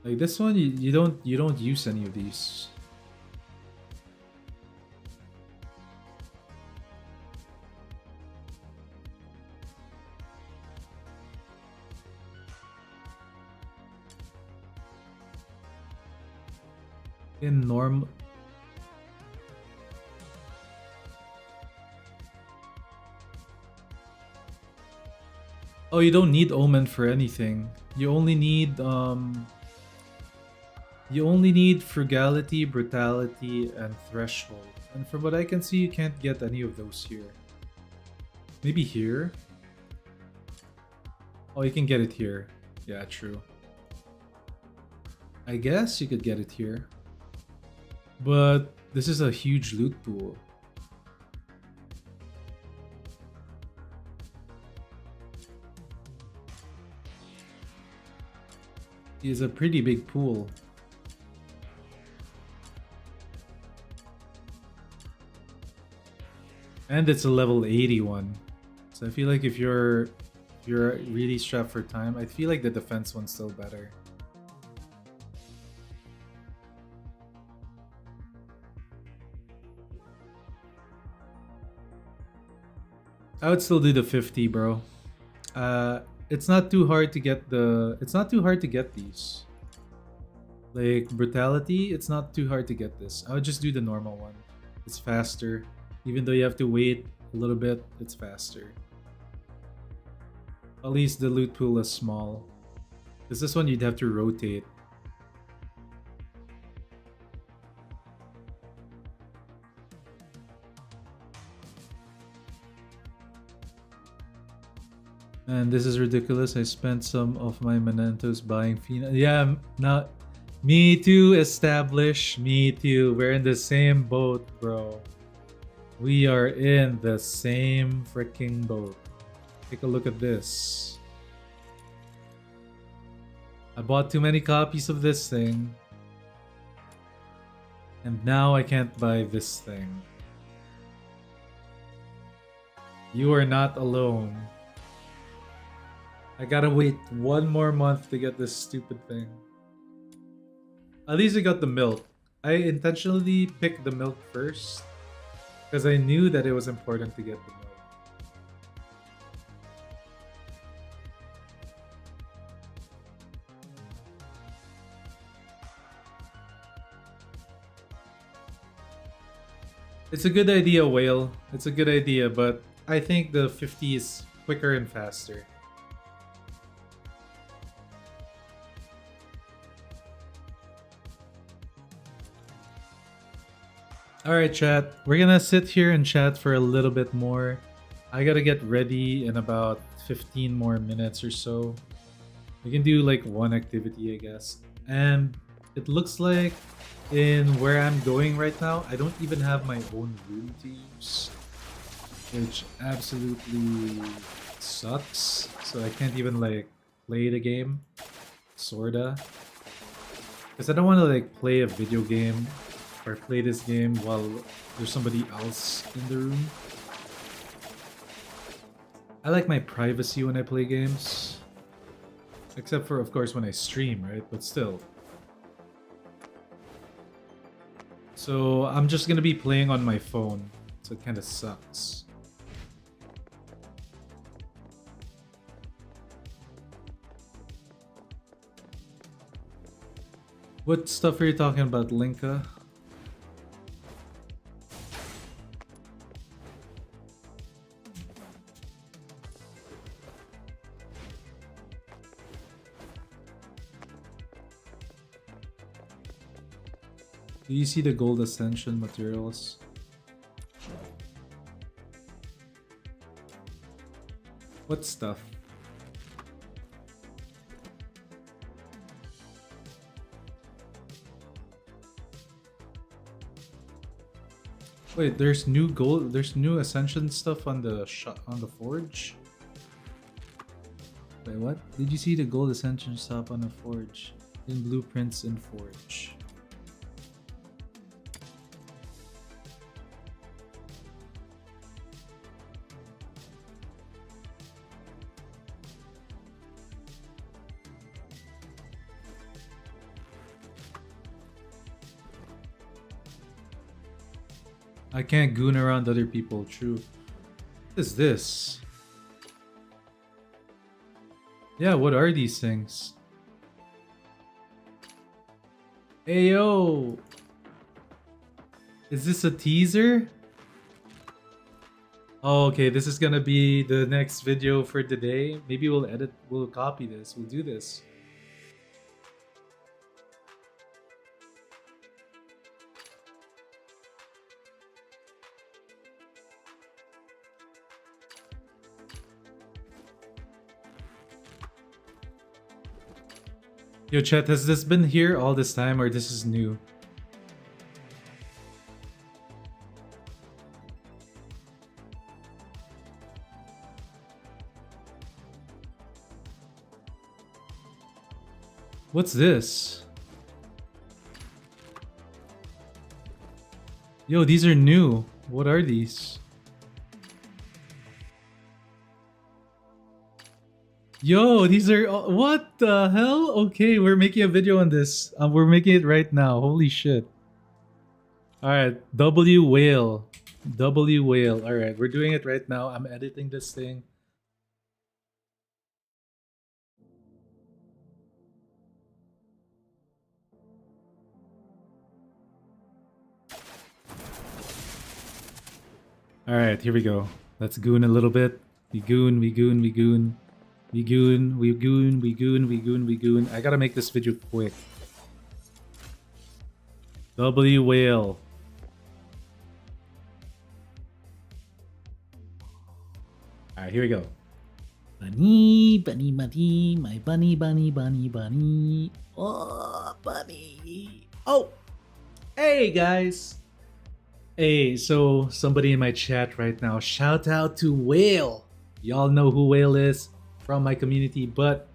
S4: Like this one, you don't use any of these. In norm. Oh, you don't need Omen for anything. You only need Frugality, Brutality, and Threshold. And from what I can see, you can't get any of those here. Maybe here? Oh, you can get it here. Yeah, true. I guess you could get it here. But this is a huge loot pool. It's a pretty big pool. And it's a level 81. So I feel like if you're really strapped for time, I feel like the defense one's still better. I would still do the 50, bro. It's not too hard to get these. Like Brutality, it's not too hard to get this. I would just do the normal one. It's faster. Even though you have to wait a little bit, it's faster. At least the loot pool is small. Because this one you'd have to rotate. And this is ridiculous. I spent some of my mementos buying Fina. Yeah, not me too, Establish. Me too. We're in the same boat, bro. We are in the same freaking boat. Take a look at this. I bought too many copies of this thing. And now I can't buy this thing. You are not alone. I gotta wait one more month to get this stupid thing. At least I got the milk. I intentionally picked the milk first because I knew that it was important to get the milk. It's a good idea, Whale. It's a good idea, but I think the 50 is quicker and faster. Alright, chat. We're gonna sit here and chat for a little bit more. I gotta get ready in about 15 more minutes or so. We can do like one activity, I guess. And it looks like in where I'm going right now, I don't even have my own room to use, which absolutely sucks. So I can't even like play the game, sorta. Because I don't want to like play a video game or play this game while there's somebody else in the room. I like my privacy when I play games. Except for, of course, when I stream, right? But still. So I'm just gonna be playing on my phone. So it kind of sucks. What stuff are you talking about, Linka? Do you see the gold ascension materials? What stuff? Wait, there's new gold, there's new ascension stuff on the forge? Wait, what? Did you see the gold ascension stuff on the forge? In blueprints in forge. I can't goon around other people, true. What is this? Yeah, what are these things? Ayo! Is this a teaser? Oh, okay, this is gonna be the next video for today. Maybe we'll copy this, we'll do this. Yo, chat, has this been here all this time or this is new? What's this? Yo, these are new. What are these? Yo, these are what the hell? Okay, we're making a video on this. We're making it right now. Holy shit! All right, W whale, W whale. All right, we're doing it right now. I'm editing this thing. All right, here we go. Let's goon a little bit. We goon, we goon, we goon. We goon, we goon, we goon, we goon, we goon. I gotta make this video quick. W whale. Alright, here we go. Bunny, bunny, bunny, my bunny, bunny, bunny, bunny. Oh, bunny. Oh! Hey, guys! Hey, so somebody in my chat right now, shout out to Whale. Y'all know who Whale is from my community, but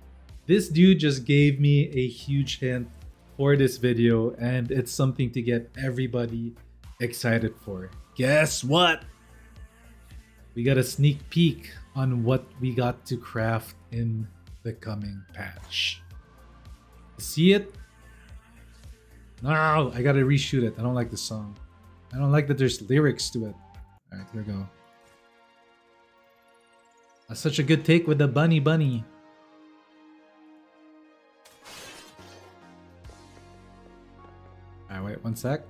S4: this dude just gave me a huge hint for this video, and it's something to get everybody excited for. Guess what? We got a sneak peek on what we got to craft in the coming patch. See it? No, I gotta reshoot it. I don't like the song. I don't like that there's lyrics to it. Alright, here we go. That's such a good take with the bunny bunny. Alright, wait, one sec.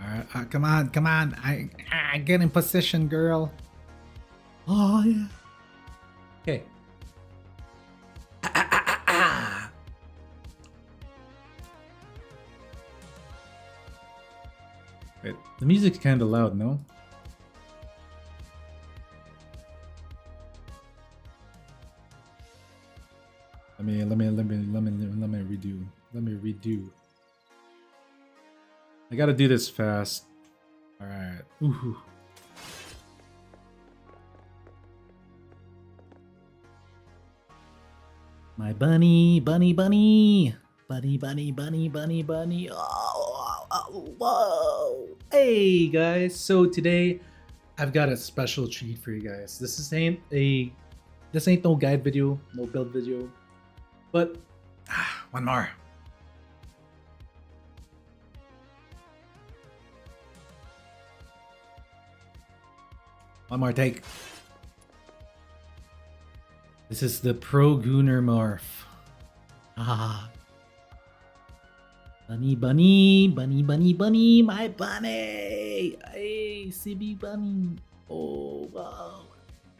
S4: Alright, come on, come on. I get in position, girl. Oh, yeah. Okay. Wait, the music's kind of loud, no? Let me redo. Let me redo. I gotta do this fast. All right. Ooh. My bunny, bunny, bunny, bunny, bunny, bunny, bunny, bunny. Oh, whoa! Hey guys. So today, I've got a special treat for you guys. This ain't no guide video, no build video, but one more. One more take. This is the Pro Gooner Morph. Ah. Bunny, bunny, bunny, bunny, bunny, my bunny. Hey, CB bunny. Oh, wow.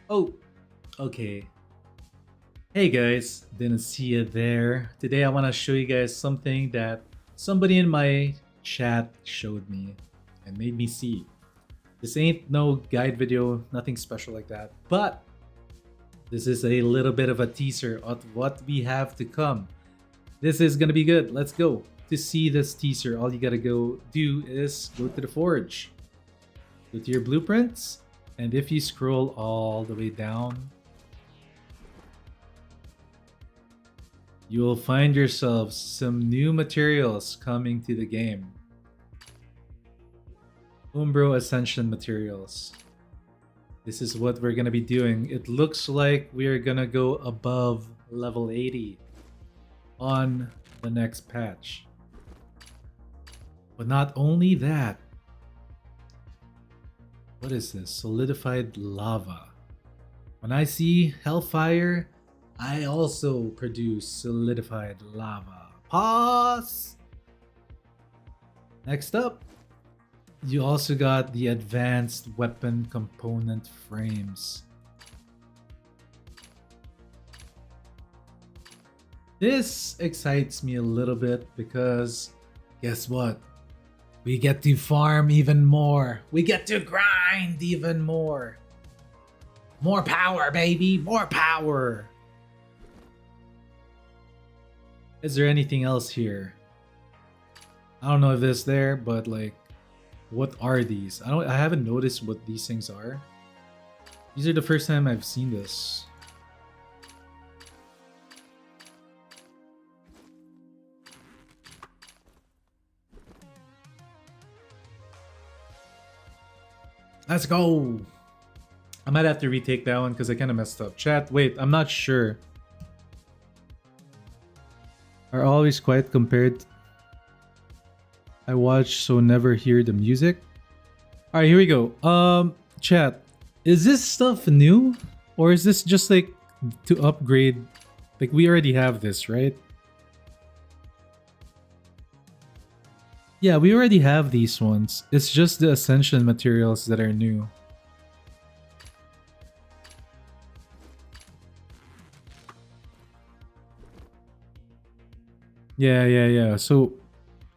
S4: Oh, okay. Hey guys, didn't see you there. Today I want to show you guys something that somebody in my chat showed me and made me see. This ain't no guide video, nothing special like that, but this is a little bit of a teaser of what we have to come. This is gonna be good. Let's go. To see this teaser, all you gotta go do is go to the forge. Go to your blueprints, and if you scroll all the way down, you will find yourselves some new materials coming to the game. Umbro Ascension materials. This is what we're gonna be doing. It looks like we're gonna go above level 80 on the next patch. But not only that. What is this? Solidified lava. When I see hellfire, I also produce solidified lava. Pause! Next up, you also got the advanced weapon component frames. This excites me a little bit because guess what? We get to farm even more. We get to grind even more. More power, baby. More power. Is there anything else here? I don't know if this there, but like, what are these? I haven't noticed what these things are. These are the first time I've seen this. Let's go. I might have to retake that one because I kind of messed up. Chat, wait, I'm not sure. Are always quiet compared. I watch so never hear the music. All right, here we go. Chat, is this stuff new or is this just like to upgrade? Like we already have this, right? Yeah, we already have these ones. It's just the Ascension materials that are new. Yeah. So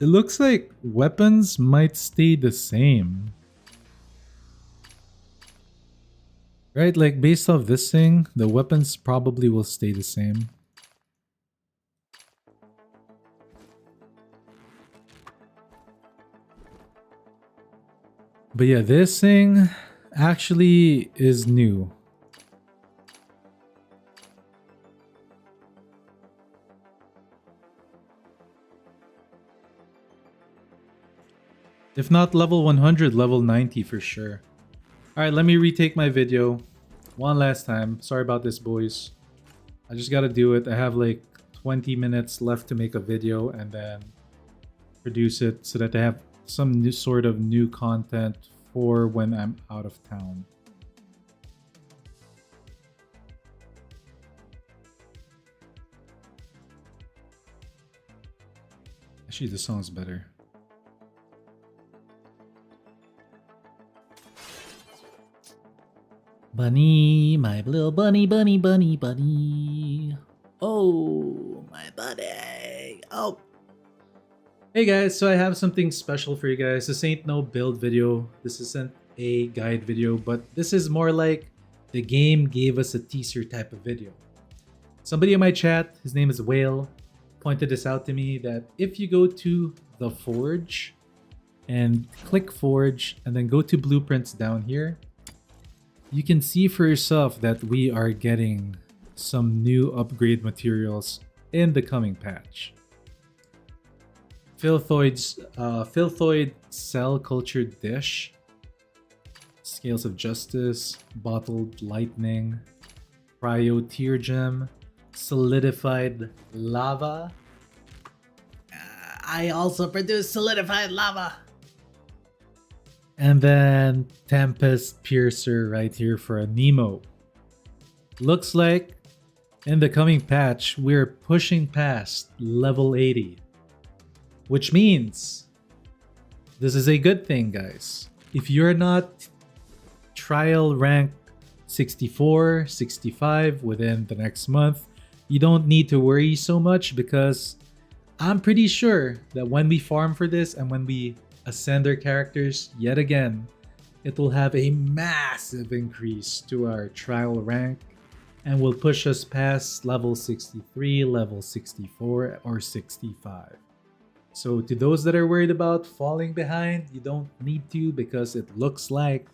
S4: it looks like weapons might stay the same. Right? Like based off this thing, the weapons probably will stay the same. But yeah, this thing actually is new. If not level 100, level 90 for sure. Alright, let me retake my video one last time. Sorry about this, boys. I just gotta do it. I have like 20 minutes left to make a video and then produce it so that I have some new sort of new content for when I'm out of town. Actually, this song's better. Bunny, my little bunny, bunny, bunny, bunny. Oh, my bunny. Oh. Hey guys, so I have something special for you guys. This ain't no build video. This isn't a guide video, but this is more like the game gave us a teaser type of video. Somebody in my chat, his name is Whale, pointed this out to me that if you go to the Forge and click Forge and then go to Blueprints down here, you can see for yourself that we are getting some new upgrade materials in the coming patch. Filthoid Cell Cultured Dish, Scales of Justice, Bottled Lightning, Cryo Tear Gem, Solidified Lava. I also produce Solidified Lava. And then Tempest Piercer right here for a Nemo. Looks like in the coming patch, we're pushing past level 80. Which means this is a good thing, guys. If you're not trial rank 64, 65 within the next month, you don't need to worry so much because I'm pretty sure that when we farm for this and when we ascend our characters yet again, it will have a massive increase to our trial rank and will push us past level 63, level 64, or 65. So to those that are worried about falling behind, you don't need to because it looks like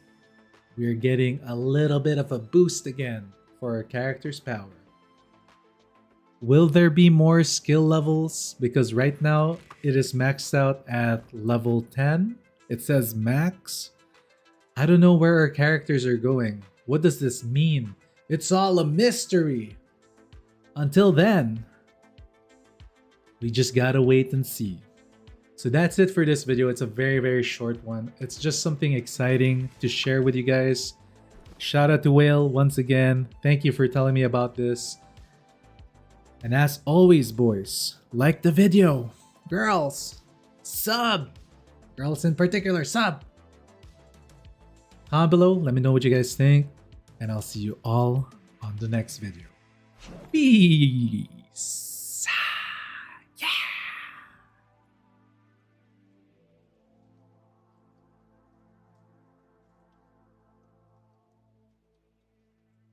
S4: we're getting a little bit of a boost again for our character's power. Will there be more skill levels? Because right now it is maxed out at level 10. It says max. I don't know where our characters are going. What does this mean? It's all a mystery. Until then, we just gotta wait and see. So that's it for this video. It's a very, very short one. It's just something exciting to share with you guys. Shout out to Whale once again. Thank you for telling me about this. And as always, boys, like the video. Girls, sub. Girls in particular, sub. Comment below, let me know what you guys think. And I'll see you all on the next video. Peace. Yeah.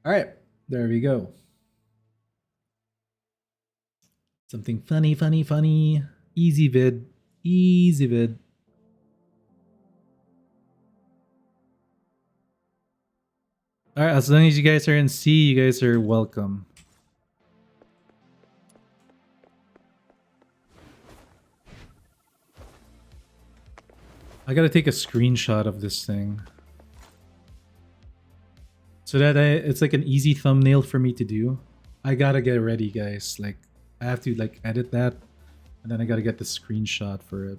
S4: All right, there we go. Something funny, funny, funny. Easy vid. Easy vid. Alright, as long as you guys are in C, you guys are welcome. I gotta take a screenshot of this thing. So that it's like an easy thumbnail for me to do. I gotta get ready, guys. Like, I have to like edit that, and then I gotta get the screenshot for it.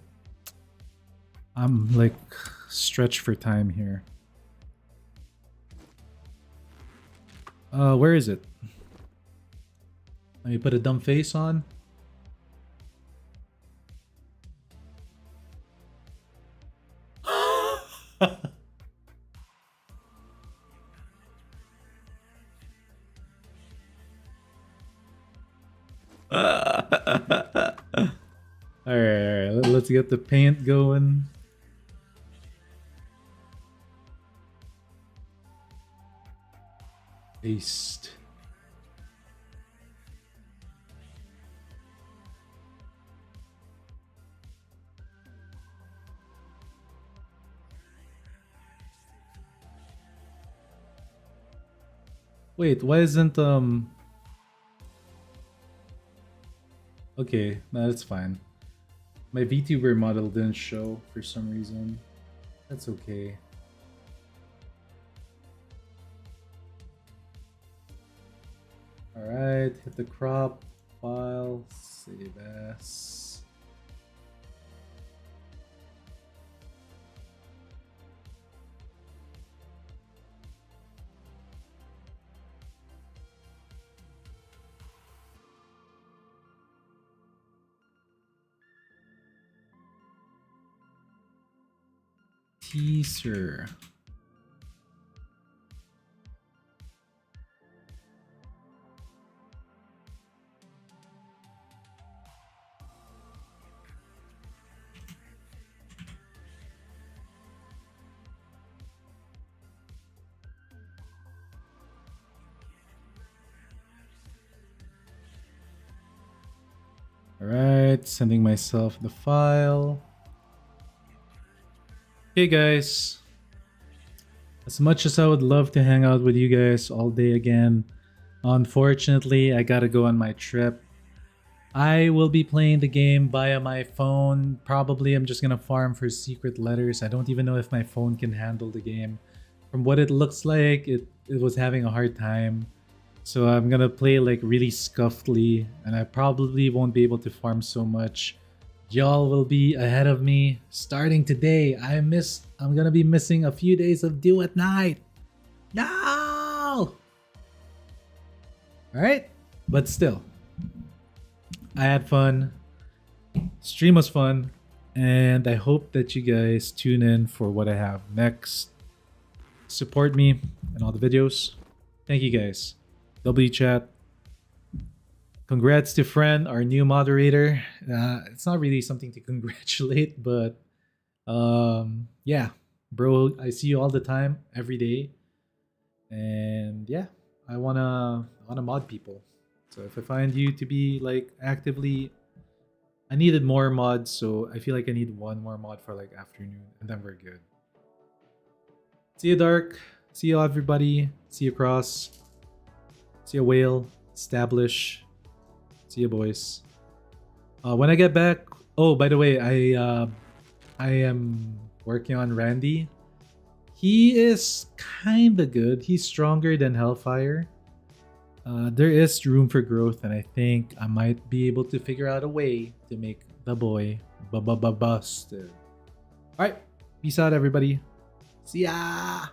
S4: I'm like stretched for time here. Where is it? Let me put a dumb face on. Alright, let's get the paint going. Paste. Wait, why isn't okay, no, that's fine. My VTuber model didn't show for some reason. That's okay. Alright, hit the crop, file, save as. Teaser. Alright, sending myself the file. Hey guys, as much as I would love to hang out with you guys all day again, unfortunately I gotta go on my trip. I will be playing the game via my phone. Probably I'm just gonna farm for secret letters. I don't even know if my phone can handle the game. From what it looks like, it was having a hard time. So I'm gonna play like really scuffedly, and I probably won't be able to farm so much. Y'all will be ahead of me starting today. I'm gonna be missing a few days of Duet night. No! Alright, but still. I had fun. Stream was fun. And I hope that you guys tune in for what I have next. Support me in all the videos. Thank you guys. W chat. Congrats to Friend, our new moderator. It's not really something to congratulate, but yeah, bro, I see you all the time, every day, and yeah, I wanna mod people. So if I find you to be like actively, I needed more mods, so I feel like I need one more mod for like afternoon, and then we're good. See you, Dark. See you, everybody. See you, Cross. See you, Whale. Establish. See you, boys. When I get back, oh, by the way, I am working on Randy. He is kinda good. He's stronger than Hellfire. There is room for growth, and I think I might be able to figure out a way to make the boy busted. Alright, peace out, everybody. See ya!